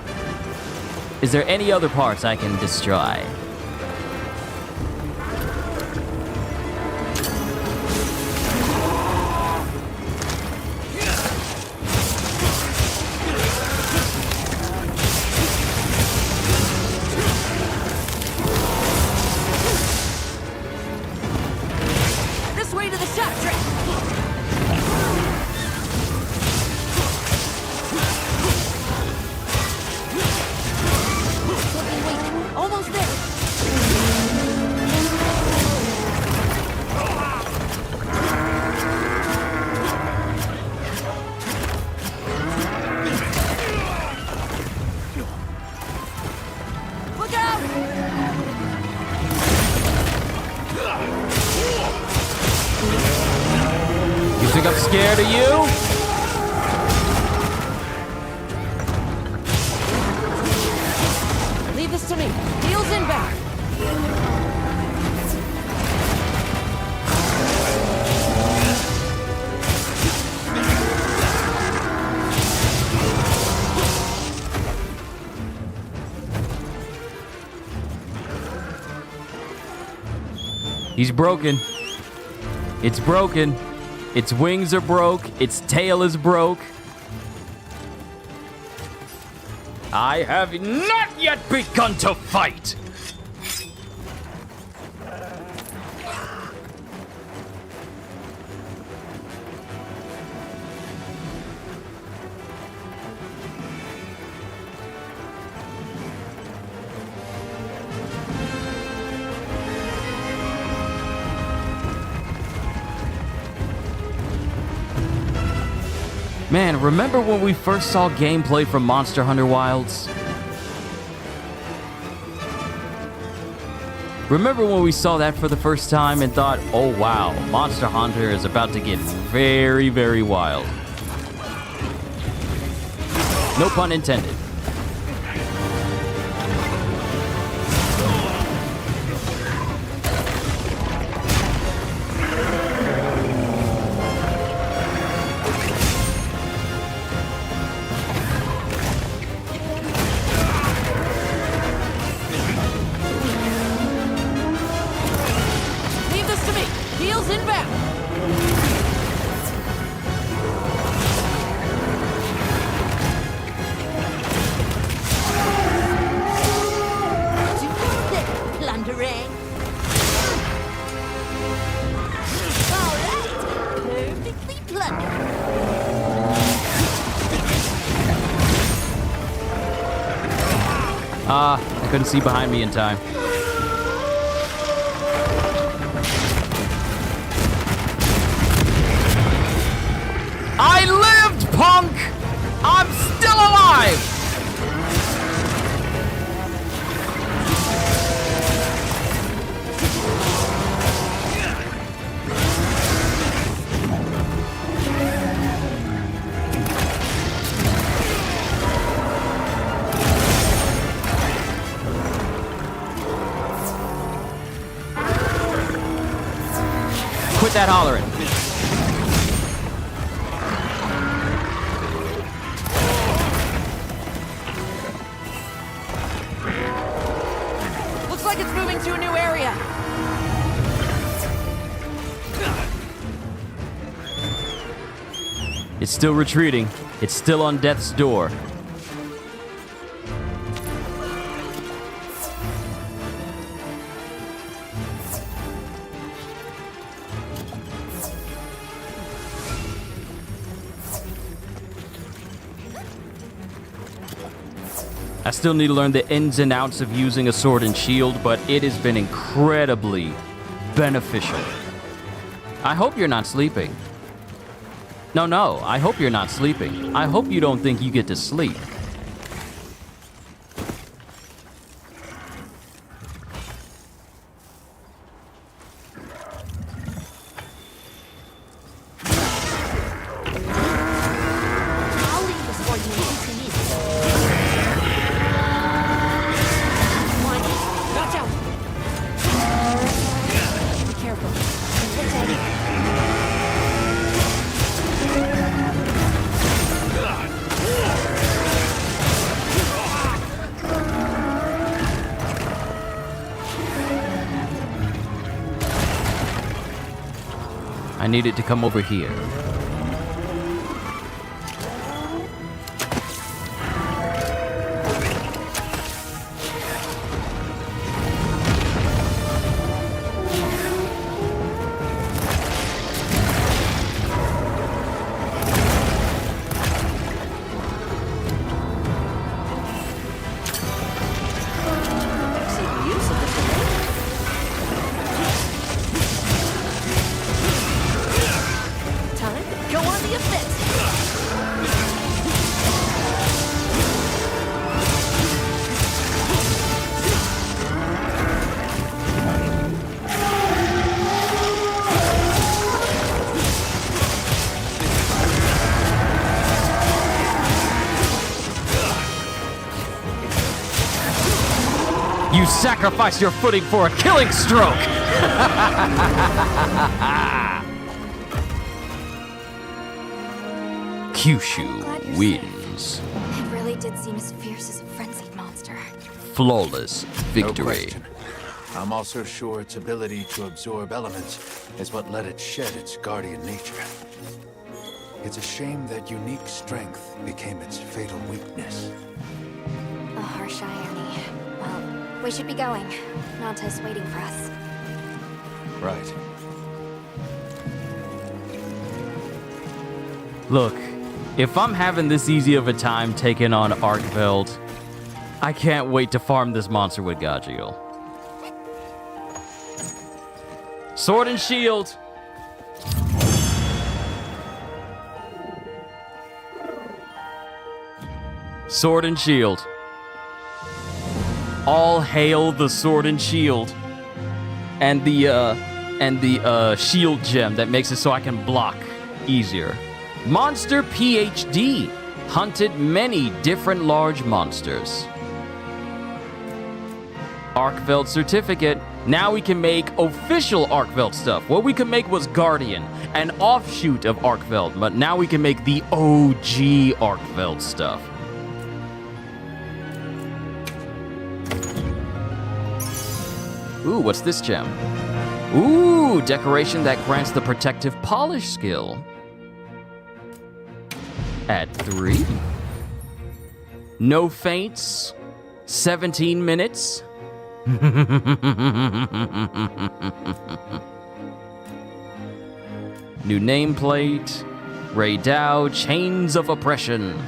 Is there any other parts I can destroy? This way to the shot track. Almost there. Look out! You think I'm scared of you? Leave this to me. Heels inbound. He's broken. It's broken. Its wings are broke. Its tail is broke. I have not yet begun to fight! Man, remember when we first saw gameplay from Monster Hunter Wilds? Remember when we saw that for the first time and thought, oh wow, Monster Hunter is about to get very, very wild. No pun intended. Leave this to me. Heels inbound. Plundering. All right. Perfectly plundered. I couldn't see behind me in time. I lived, punk! I'm still alive! that hollering. Looks like it's moving to a new area. It's still retreating. It's still on death's door. I still need to learn the ins and outs of using a sword and shield, but it has been incredibly beneficial. I hope you're not sleeping. No, I hope you're not sleeping. I hope you don't think you get to sleep. I need it to come over here. You sacrifice your footing for a killing stroke! Kyushu wins. It really did seem as fierce as a frenzied monster. Flawless victory. No question. I'm also sure its ability to absorb elements is what let it shed its guardian nature. It's a shame that unique strength became its fatal weakness. A harsh irony. Well, we should be going. Nanta's waiting for us. Right. Look, if I'm having this easy of a time taking on Arkveld, I can't wait to farm this monster with Gajiel. Sword and shield! Sword and shield. All hail the sword and shield. And the shield gem that makes it so I can block easier. Monster PhD hunted many different large monsters. Arkveld certificate. Now we can make official Arkveld stuff. What we could make was Guardian, an offshoot of Arkveld, but now we can make the OG Arkveld stuff. Ooh, what's this gem? Ooh, decoration that grants the protective polish skill. At 3. No faints. 17 minutes. New nameplate. Ray Dow, Chains of Oppression.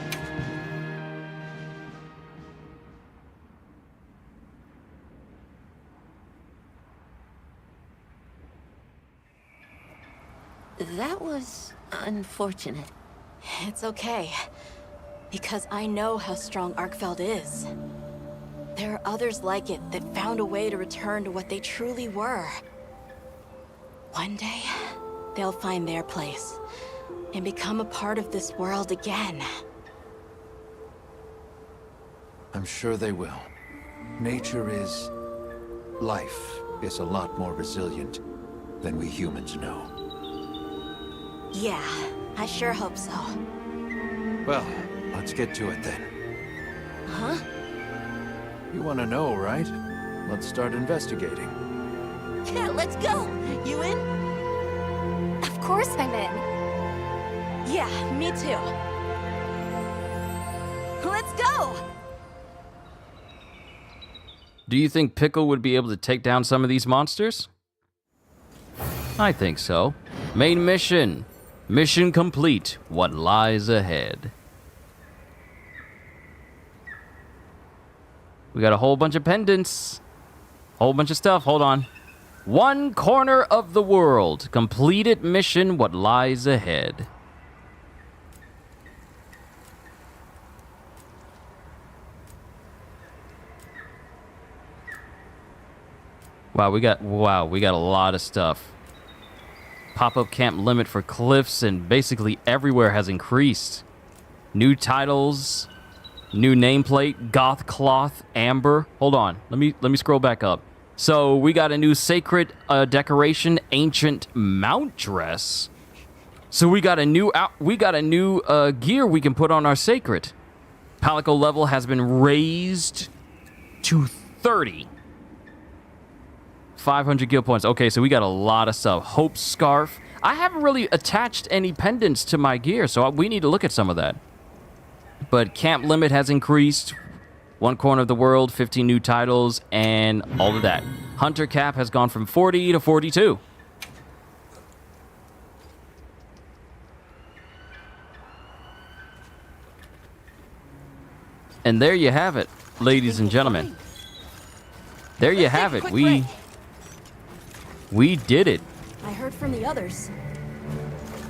That was unfortunate. It's okay. Because I know how strong Arkveld is. There are others like it that found a way to return to what they truly were. One day, they'll find their place and become a part of this world again. I'm sure they will. Nature is... life is a lot more resilient than we humans know. Yeah, I sure hope so. Well, let's get to it then. Huh? You want to know, right? Let's start investigating. Yeah, let's go. You in? Of course I'm in. Yeah, me too. Let's go! Do you think Pickle would be able to take down some of these monsters? I think so. Main mission. Mission complete. What lies ahead? We got a whole bunch of pendants. Whole bunch of stuff. Hold on. One corner of the world. Completed mission. What lies ahead? Wow, we got a lot of stuff. Pop-up camp limit for cliffs and basically everywhere has increased. New titles, new nameplate, goth cloth, amber. Hold on, let me scroll back up. So we got a new sacred decoration, ancient mount dress. So we got a new gear we can put on our sacred. Palico level has been raised to 30. 500 guild points. Okay, so we got a lot of stuff. Hope scarf. I haven't really attached any pendants to my gear, so we need to look at some of that. But camp limit has increased. One corner of the world, 15 new titles, and all of that. Hunter cap has gone from 40 to 42. And there you have it, ladies and gentlemen. There you have it. We did it. I heard from the others.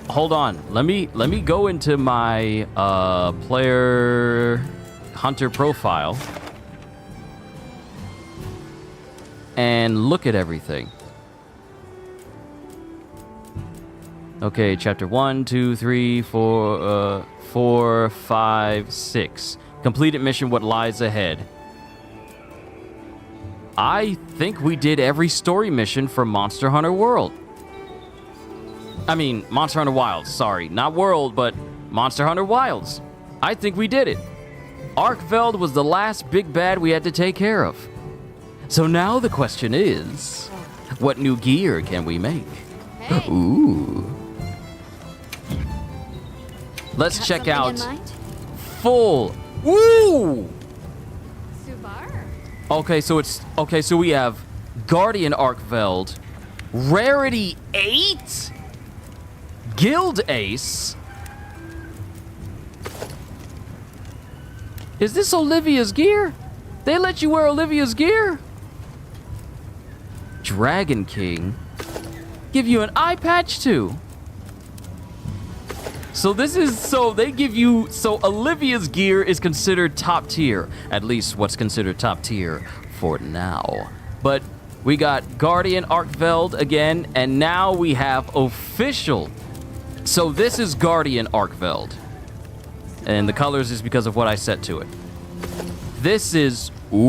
Hold on. Let me go into my player hunter profile and look at everything. Okay, chapter 1, 2, 3, 4, 5, 6. Completed mission, what lies ahead. I think we did every story mission for Monster Hunter World. I mean, Monster Hunter Wilds, sorry. Not World, but Monster Hunter Wilds. I think we did it. Arkveld was the last big bad we had to take care of. So now the question is, what new gear can we make? Hey. Ooh. Let's check out full. Ooh! Okay, so we have Guardian Arkveld, Rarity 8, Guild Ace. Is this Olivia's gear? They let you wear Olivia's gear? Dragon King. Give you an eye patch too. So Olivia's gear is considered top tier. At least what's considered top tier for now. But we got Guardian Arkveld again, and now we have official. So this is Guardian Arkveld. And the colors is because of what I set to it. This is, ooh.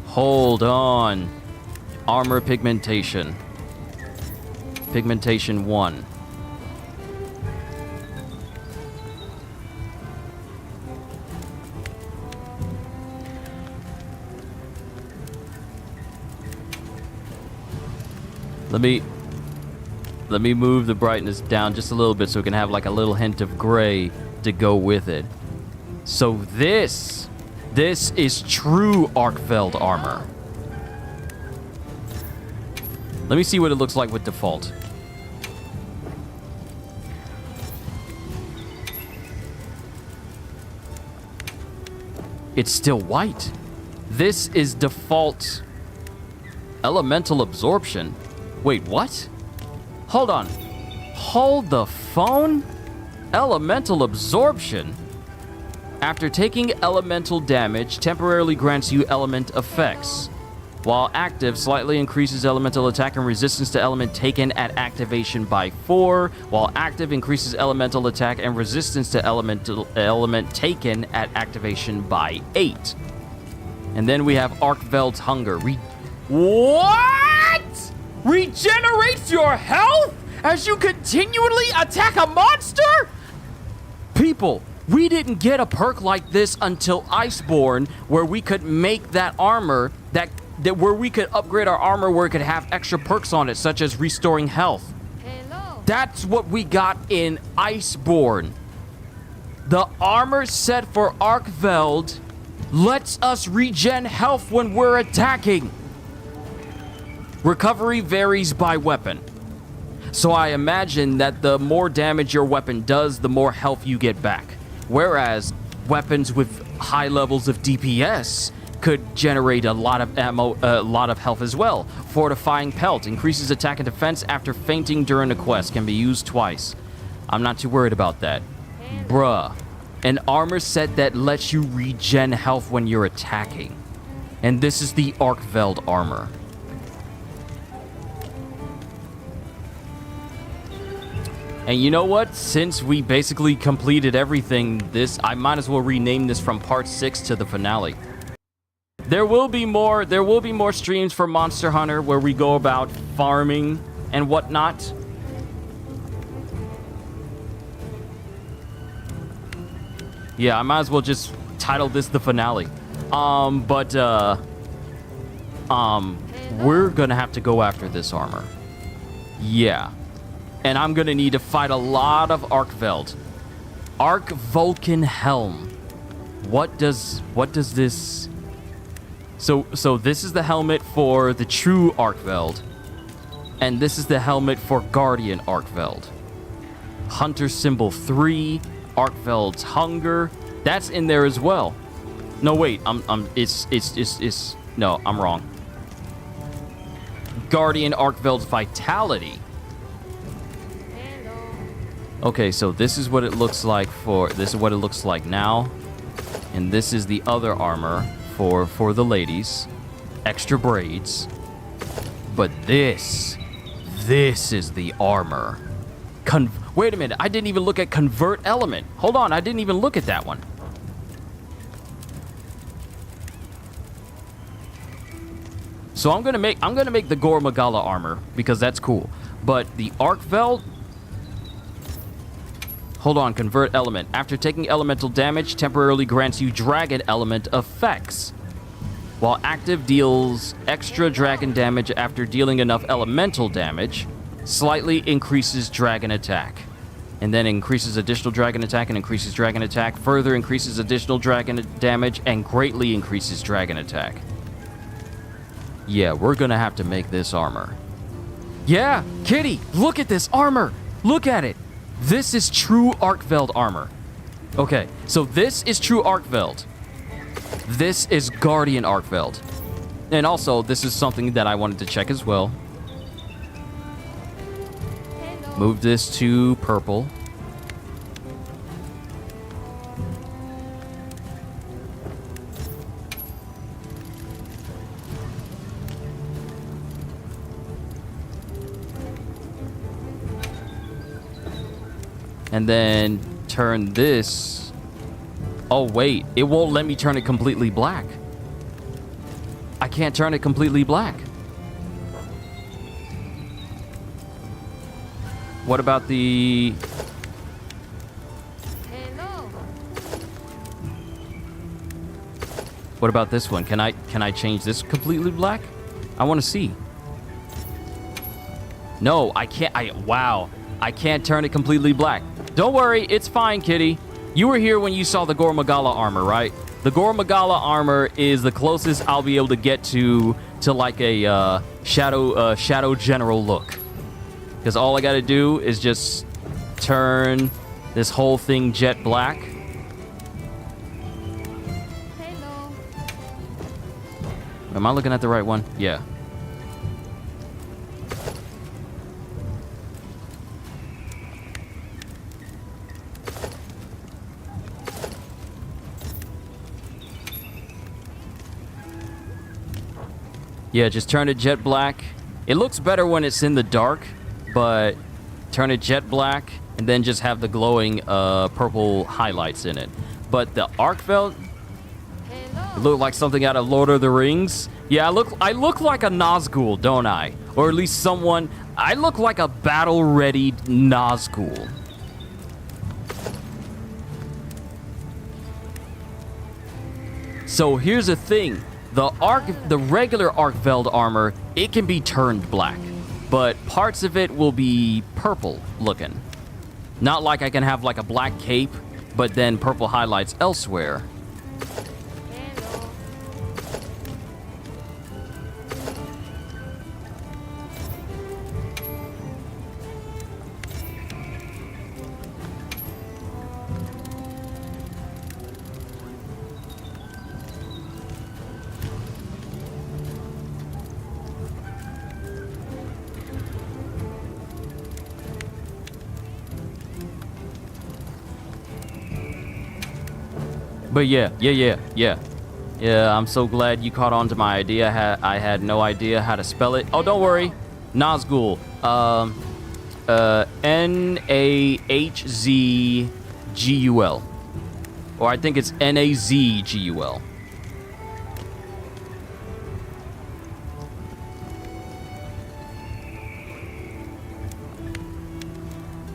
Hold on. Armor pigmentation. Pigmentation 1. Let me move the brightness down just a little bit so we can have like a little hint of gray to go with it. So this is true Arkveld armor. Let me see what it looks like with default. It's still white. This is default elemental absorption. Wait, what? Hold on. Hold the phone? Elemental absorption. After taking elemental damage, temporarily grants you element effects. While active, slightly increases elemental attack and resistance to element taken at activation by 4. While active, increases elemental attack and resistance to element taken at activation by 8. And then we have Arkveld's Hunger. What? Regenerates your health as you continually attack a monster? People, we didn't get a perk like this until Iceborne, where we could make that armor, where we could upgrade our armor where it could have extra perks on it, such as restoring health. That's what we got in Iceborne. The armor set for Arkveld lets us regen health when we're attacking. Recovery varies by weapon. So I imagine that the more damage your weapon does, the more health you get back. Whereas weapons with high levels of DPS could generate a lot of ammo, a lot of health as well. Fortifying Pelt increases attack and defense after fainting during a quest. Can be used twice. I'm not too worried about that. Bruh. An armor set that lets you regen health when you're attacking. And this is the Arkveld armor. And you know what? Since we basically completed everything, I might as well rename this from part 6 to the finale. There will be more streams for Monster Hunter where we go about farming and whatnot. Yeah, I might as well just title this the finale. We're gonna have to go after this armor. Yeah. And I'm gonna need to fight a lot of Arkveld. Ark Vulcan Helm. What does this... So this is the helmet for the true Arkveld. And this is the helmet for Guardian Arkveld. Hunter Symbol 3, Arkveld's Hunger. That's in there as well. No, wait, no, I'm wrong. Guardian Arkveld's Vitality. Okay, so this is what it looks like now. And this is the other armor for the ladies. Extra braids. But this is the armor. Wait a minute, I didn't even look at Convert Element. Hold on, I didn't even look at that one. So I'm gonna make the Gore Magala armor because that's cool. But the Arkveld... Hold on, Convert Element. After taking elemental damage, temporarily grants you dragon element effects. While active, deals extra dragon damage after dealing enough elemental damage. Slightly increases dragon attack. And then increases additional dragon attack and increases dragon attack. Further increases additional dragon damage and greatly increases dragon attack. Yeah, we're gonna have to make this armor. Yeah, Kitty, look at this armor. Look at it. This is true Arkveld armor. Okay, so this is true Arkveld. This is Guardian Arkveld. And also, this is something that I wanted to check as well. Move this to purple. And then turn this. Oh, wait. It won't let me turn it completely black. I can't turn it completely black. What about the... What about this one? Can I change this completely black? I want to see. No, I can't. Wow. I can't turn it completely black. Don't worry, it's fine, Kitty. You were here when you saw the Gore Magala armor, right? The Gore Magala armor is the closest I'll be able to get to like a Shadow General look. Because all I gotta do is just turn this whole thing jet black. Hello. Am I looking at the right one? Yeah. Yeah, just turn it jet black. It looks better when it's in the dark, but turn it jet black and then just have the glowing purple highlights in it. But the Arkveld... Hello. Look like something out of Lord of the Rings. Yeah, I look like a Nazgul, don't I? Or at least someone. I look like a battle-ready Nazgul. So here's the thing. The regular Arkveld armor, it can be turned black, but parts of it will be purple looking. Not like I can have like a black cape, but then purple highlights elsewhere. But yeah, I'm so glad you caught on to my idea. I had no idea how to spell it. Oh, don't worry. Nazgul. Nahzgul. Or I think it's Nazgul.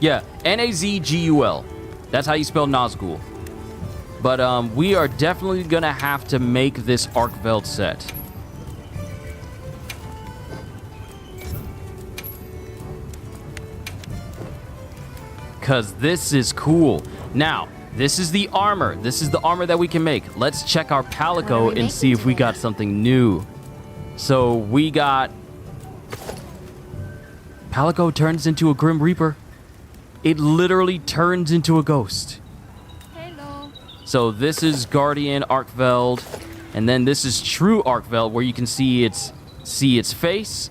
Yeah, Nazgul. That's how you spell Nazgul. But we are definitely gonna have to make this Arkveld set. Cause this is cool. Now, this is the armor. This is the armor that we can make. Let's check our Palico and see if we got something new. So we got... Palico turns into a Grim Reaper. It literally turns into a ghost. So this is Guardian Arkveld, and then this is True Arkveld, where you can see its face,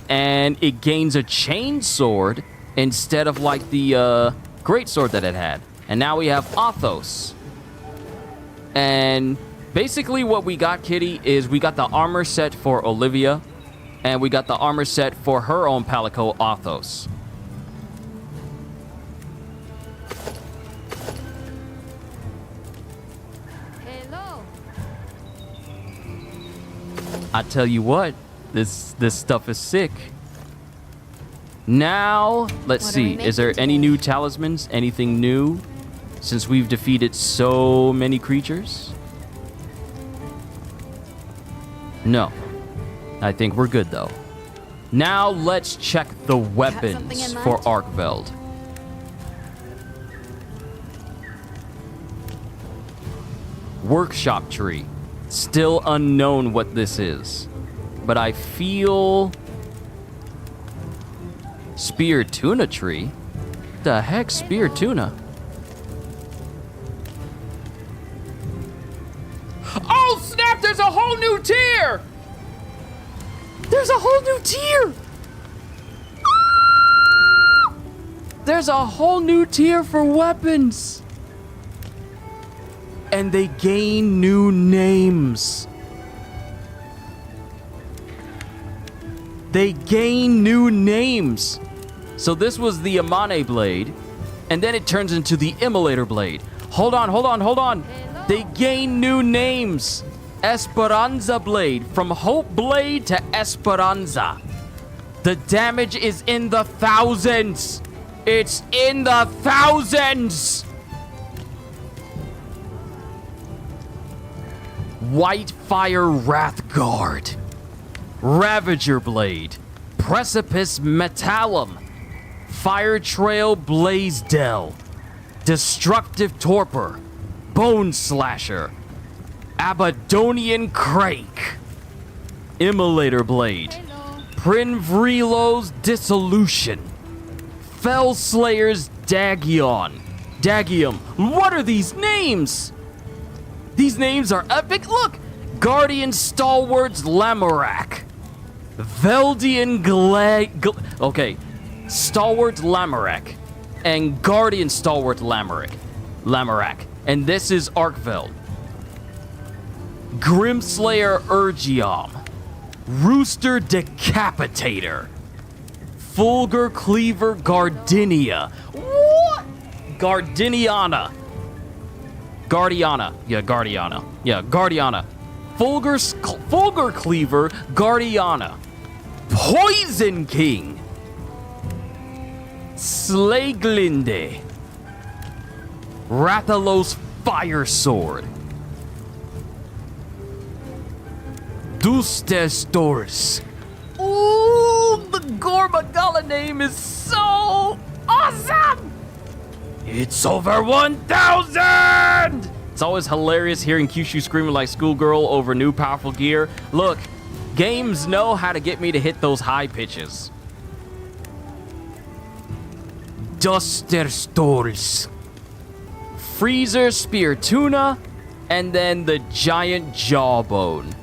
and it gains a chain sword instead of like the great sword that it had. And now we have Athos. And basically what we got, Kitty, is we got the armor set for Olivia, and we got the armor set for her own Palico, Athos. I tell you what, this stuff is sick. Now, let's see. Is there any new talismans? Anything new? Since we've defeated so many creatures? No. I think we're good, though. Now, let's check the weapons for Arkveld. Workshop tree. Still unknown what this is. But I feel... Spear tuna tree? The heck, spear tuna? Oh snap, there's a whole new tier! There's a whole new tier! There's a whole new tier for weapons! And they gain new names. They gain new names. So this was the Amane blade, and then it turns into the Immolator blade. Hold on. They gain new names. Esperanza blade, from Hope blade to Esperanza. The damage is in the thousands. It's in the thousands. Whitefire Wrathguard, Ravager Blade, Precipice Metallum, Fire Trail Blazdell, Destructive Torpor, Bone Slasher, Abadonian Crake, Immolator Blade, Prinvrilo's Dissolution, Fellslayer's Dagium. What are these names? These names are epic. Look! Guardian Stalwart's Lamorak. Veldian Okay. Stalwart Lamorak. And Guardian Stalwart Lamorak. And this is Arkveld. Grimslayer Urgiom. Rooster Decapitator. Fulgur Cleaver Gardinia. What? Gardiniana. Guardiana. Yeah, Guardiana. Yeah, Guardiana. Fulgur Cleaver, Guardiana. Poison King. Slaiglinde. Rathalos Fire Sword. Dustestors. Ooh, the Gormagala name is so awesome! It's over 1,000! It's always hilarious hearing Kyushu screaming like schoolgirl over new powerful gear. Look, games know how to get me to hit those high pitches. Dusterstors. Freezer Spear Tuna, and then the giant jawbone.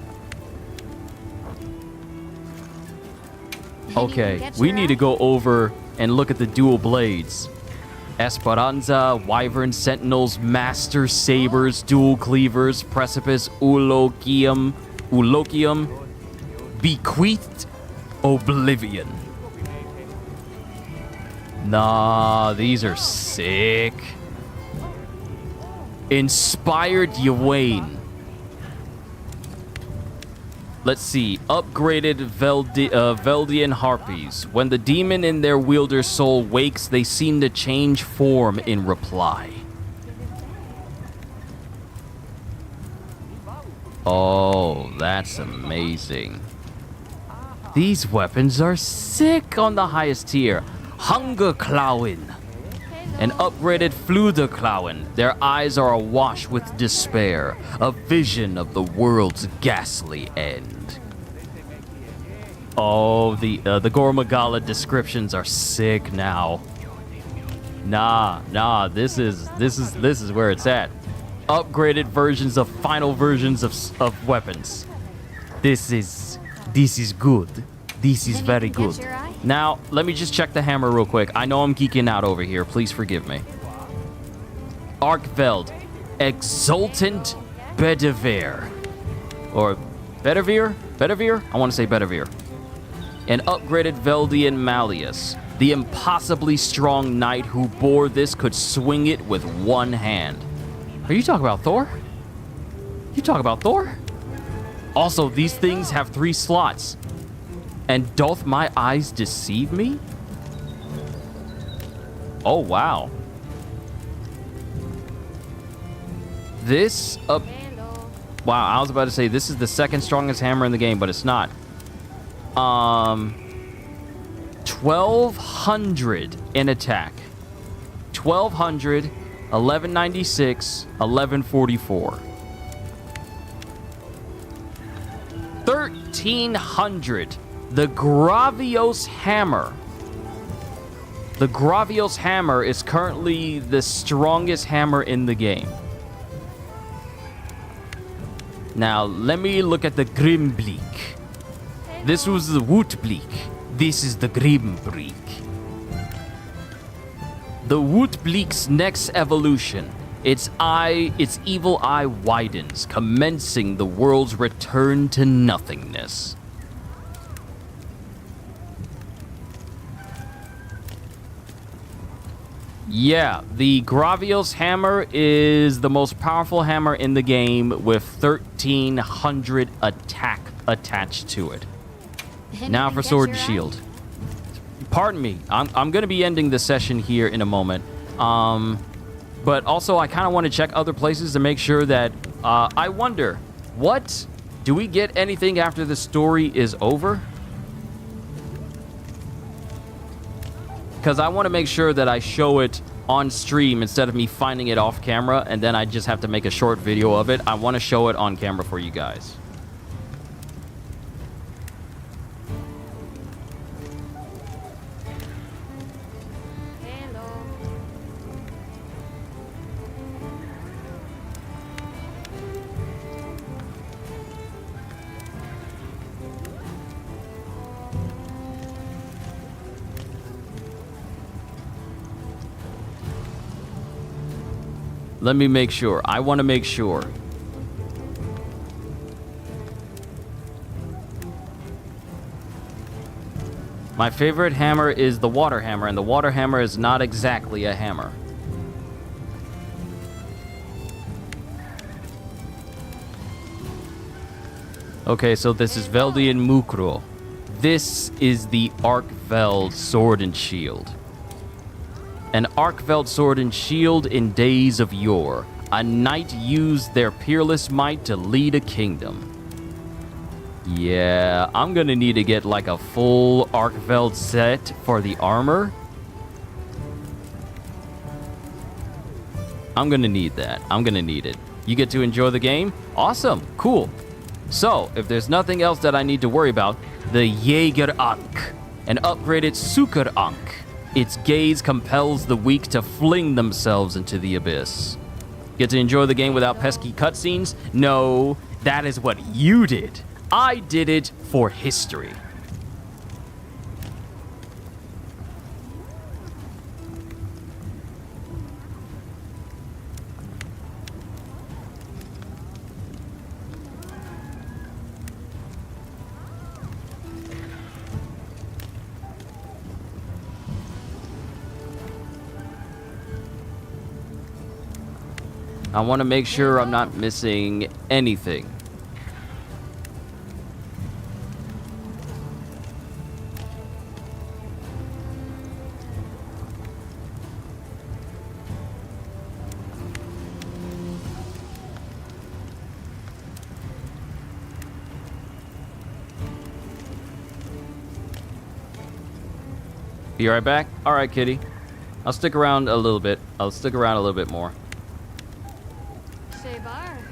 Okay, we need to go over and look at the dual blades. Esperanza, Wyvern Sentinels, Master Sabers, Dual Cleavers, Precipice, Ulokium, Bequeathed, Oblivion. Nah, these are sick. Inspired Ywain. Let's see. Upgraded Veldian Harpies. When the demon in their wielder's soul wakes, they seem to change form in reply. Oh, that's amazing. These weapons are sick on the highest tier. Hunger Clawin. An upgraded Fluderklauen. Their eyes are awash with despair, a vision of the world's ghastly end. Oh, the Gormagala descriptions are sick now. Nah, this is where it's at. Upgraded versions of final versions of weapons. This is good. This is very good. Now, let me just check the hammer real quick. I know I'm geeking out over here. Please forgive me. Arkveld. Exultant Bedivere. Or Bedivere? Bedivere? I want to say Bedivere. An upgraded Veldian Malleus. The impossibly strong knight who bore this could swing it with one hand. Are you talking about Thor? You talking about Thor? Also, these things have 3 slots. And doth my eyes deceive me? Oh, wow. This up. Wow, I was about to say this is the second strongest hammer in the game, but it's not. 1,200 in attack. 1,200, 1196, 1144. 1,300. The Gravios Hammer. The Gravios Hammer is currently the strongest hammer in the game. Now, let me look at the Grimbleak. This was the Wootbleak. This is the Grimbleak. The Wootbleak's next evolution. Its evil eye widens, commencing the world's return to nothingness. Yeah, the Gravios hammer is the most powerful hammer in the game with 1,300 attack attached to it. Now for Sword and Shield. Pardon me, I'm going to be ending the session here in a moment. But also, I kind of want to check other places to make sure that... I wonder, what? Do we get anything after the story is over? Because I want to make sure that I show it on stream instead of me finding it off camera, and then I just have to make a short video of it. I want to show it on camera for you guys. Let me make sure. I want to make sure. My favorite hammer is the water hammer, and the water hammer is not exactly a hammer. Okay, so this is Veldian Mukro. This is the Arkveld Sword and Shield. An Arkveld Sword and Shield in days of yore. A knight used their peerless might to lead a kingdom. Yeah, I'm gonna need to get like a full Arkveld set for the armor. I'm gonna need that. I'm gonna need it. You get to enjoy the game? Awesome, cool. So, if there's nothing else that I need to worry about, the Jäger Ankh, an upgraded Suker Ankh. Its gaze compels the weak to fling themselves into the abyss. Get to enjoy the game without pesky cutscenes? No, that is what you did. I did it for history. I want to make sure I'm not missing anything. Be right back? All right, kitty. I'll stick around a little bit. I'll stick around a little bit more. Shevar.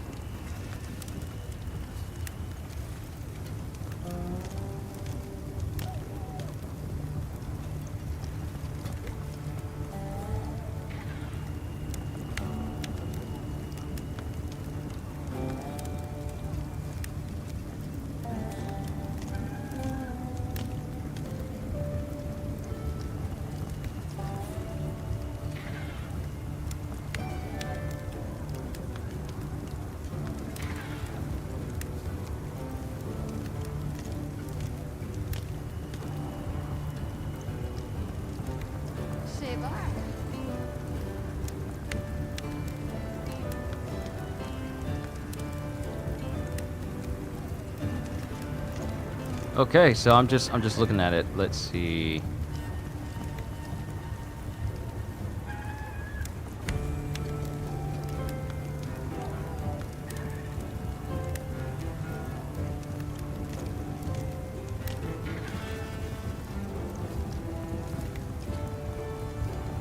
Okay, so I'm just looking at it. Let's see.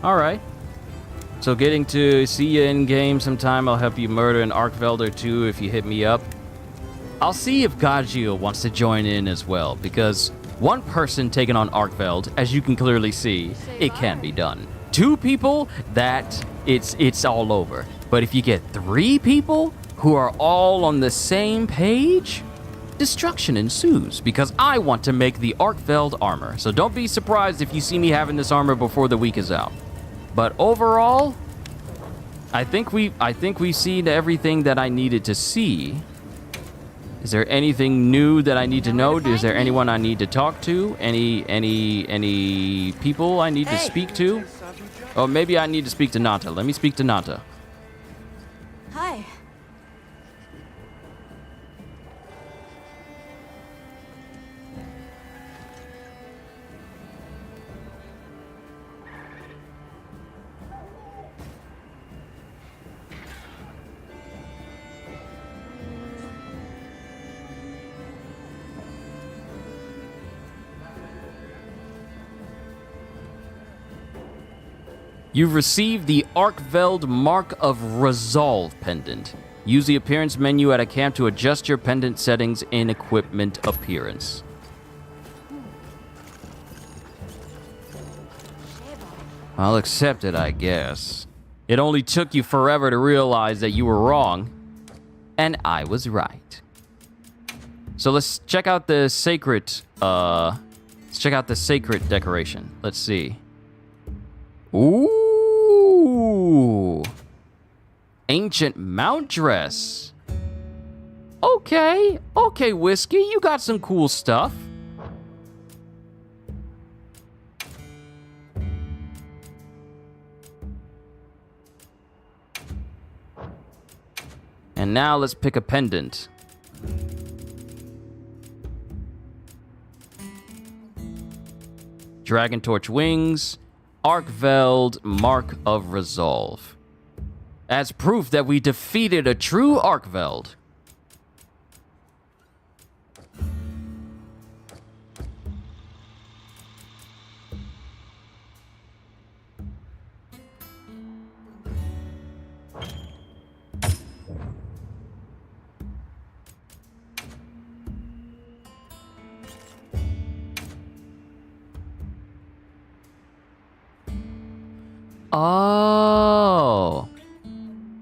All right. So getting to see you in game sometime. I'll help you murder an Arkveld or two if you hit me up. I'll see if Gajil wants to join in as well, because one person taking on Arkveld, as you can clearly see, it can be done. Two people, that it's all over. But if you get three people who are all on the same page, destruction ensues, because I want to make the Arkveld armor. So don't be surprised if you see me having this armor before the week is out. But overall, I think we've seen everything that I needed to see. Is there anything new that I need to know? Is there anyone I need to talk to? Any people I need to speak to? Oh, maybe I need to speak to Nata. Let me speak to Nata. Hi. You've received the Arkveld Mark of Resolve pendant. Use the appearance menu at a camp to adjust your pendant settings in equipment appearance. I'll accept it, I guess. It only took you forever to realize that you were wrong, and I was right. So let's check out the sacred, decoration. Let's see. Ooh. Ancient mount dress. Okay, Whiskey, you got some cool stuff. And now let's pick a pendant. Dragon Torch Wings, Arc-Veld, Mark of Resolve. As proof that we defeated a true Arc-Veld. Oh.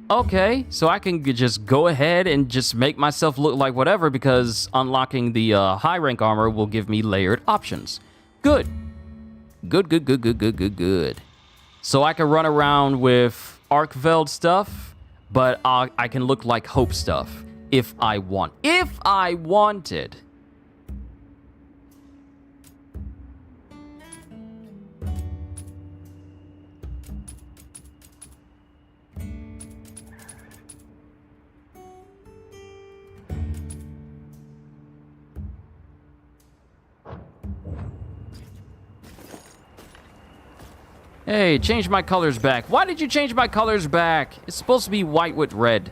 Okay, so I can just go ahead and just make myself look like whatever because unlocking the high rank armor will give me layered options. Good. Good. So I can run around with Arc-Veld stuff, but I can look like Hope stuff if I want. If I wanted. Hey, change my colors back. Why did you change my colors back? It's supposed to be white with red.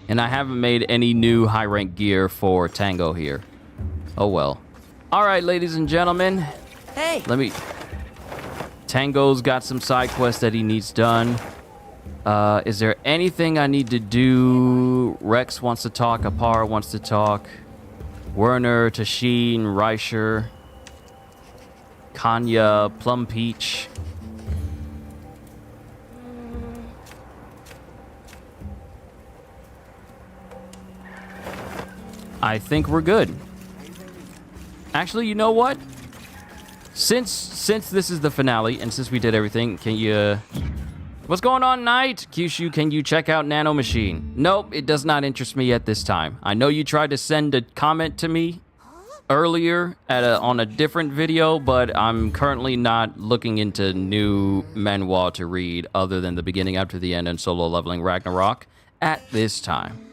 And I haven't made any new high rank gear for Tango here. Oh well. All right, ladies and gentlemen. Hey. Tango's got some side quests that he needs done. Is there anything I need to do? Rex wants to talk. Apara wants to talk. Werner, Tashin, Reicher, Kanya, Plum Peach. I think we're good. Actually, you know what? Since this is the finale, and since we did everything, can you... What's going on, Knight? Kyushu, can you check out Nano Machine? Nope, it does not interest me at this time. I know you tried to send a comment to me earlier on a different video, but I'm currently not looking into new manhwa to read other than the beginning up to the end and Solo Leveling Ragnarok at this time.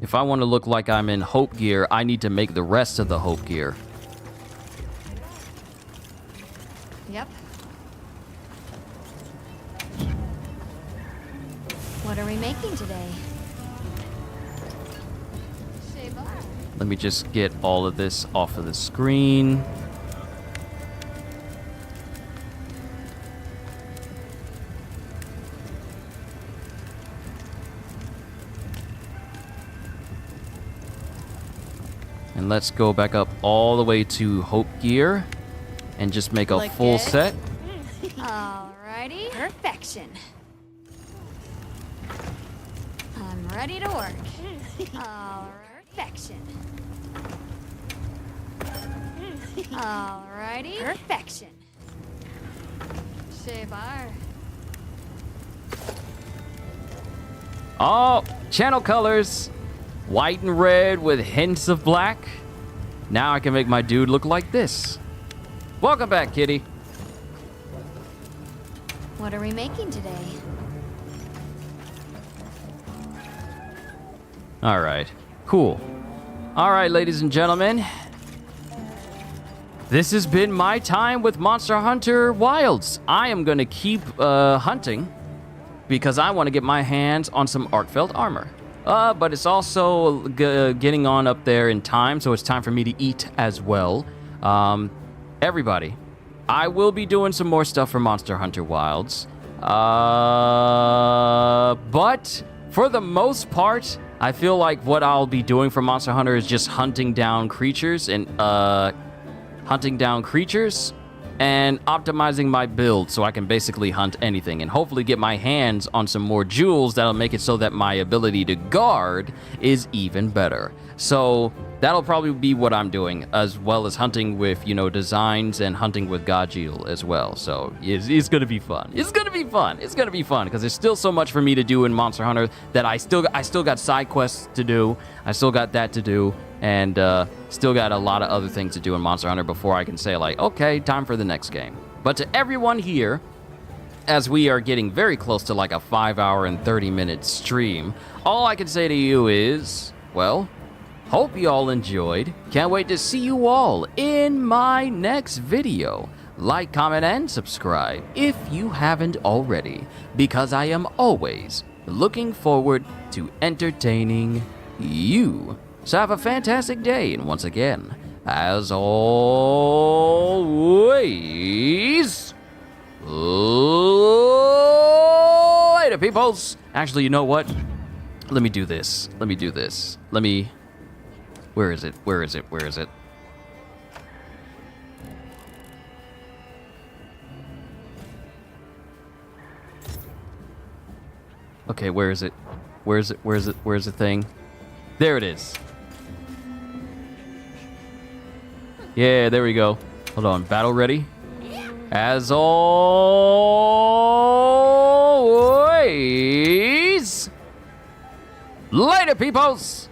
If I want to look like I'm in Hope gear, I need to make the rest of the Hope gear. Yep. What are we making today? Let me just get all of this off of the screen. And let's go back up all the way to Hope Gear and just make a full set. Alrighty. Perfection. I'm ready to work. Perfection. Alrighty. Perfection. Shebar. Oh, channel colors. White and red with hints of black. Now I can make my dude look like this. Welcome back, kitty. What are we making today? All right, cool. All right, ladies and gentlemen. This has been my time with Monster Hunter Wilds. I am going to keep hunting because I want to get my hands on some Arc-Veld armor. But it's also getting on up there in time, so it's time for me to eat as well. Everybody, I will be doing some more stuff for Monster Hunter Wilds. But for the most part, I feel like what I'll be doing for Monster Hunter is just hunting down creatures and and optimizing my build so I can basically hunt anything and hopefully get my hands on some more jewels that'll make it so that my ability to guard is even better. So that'll probably be what I'm doing, as well as hunting with, you know, designs and hunting with Gajeel as well. So it's gonna be fun. It's gonna be fun. It's gonna be fun because there's still so much for me to do in Monster Hunter that I still got side quests to do. I still got that to do, and still got a lot of other things to do in Monster Hunter before I can say, like, okay, time for the next game. But to everyone here, as we are getting very close to like a 5-hour and 30-minute stream, all I can say to you is, well, hope you all enjoyed. Can't wait to see you all in my next video. Like, comment, and subscribe if you haven't already, because I am always looking forward to entertaining you. So have a fantastic day, and once again, as always, later, peoples. Actually, you know what? Let me do this. Where is it? Okay, where is it? Where's the thing? There it is. Yeah, there we go. Hold on, battle ready? As always, later, peoples!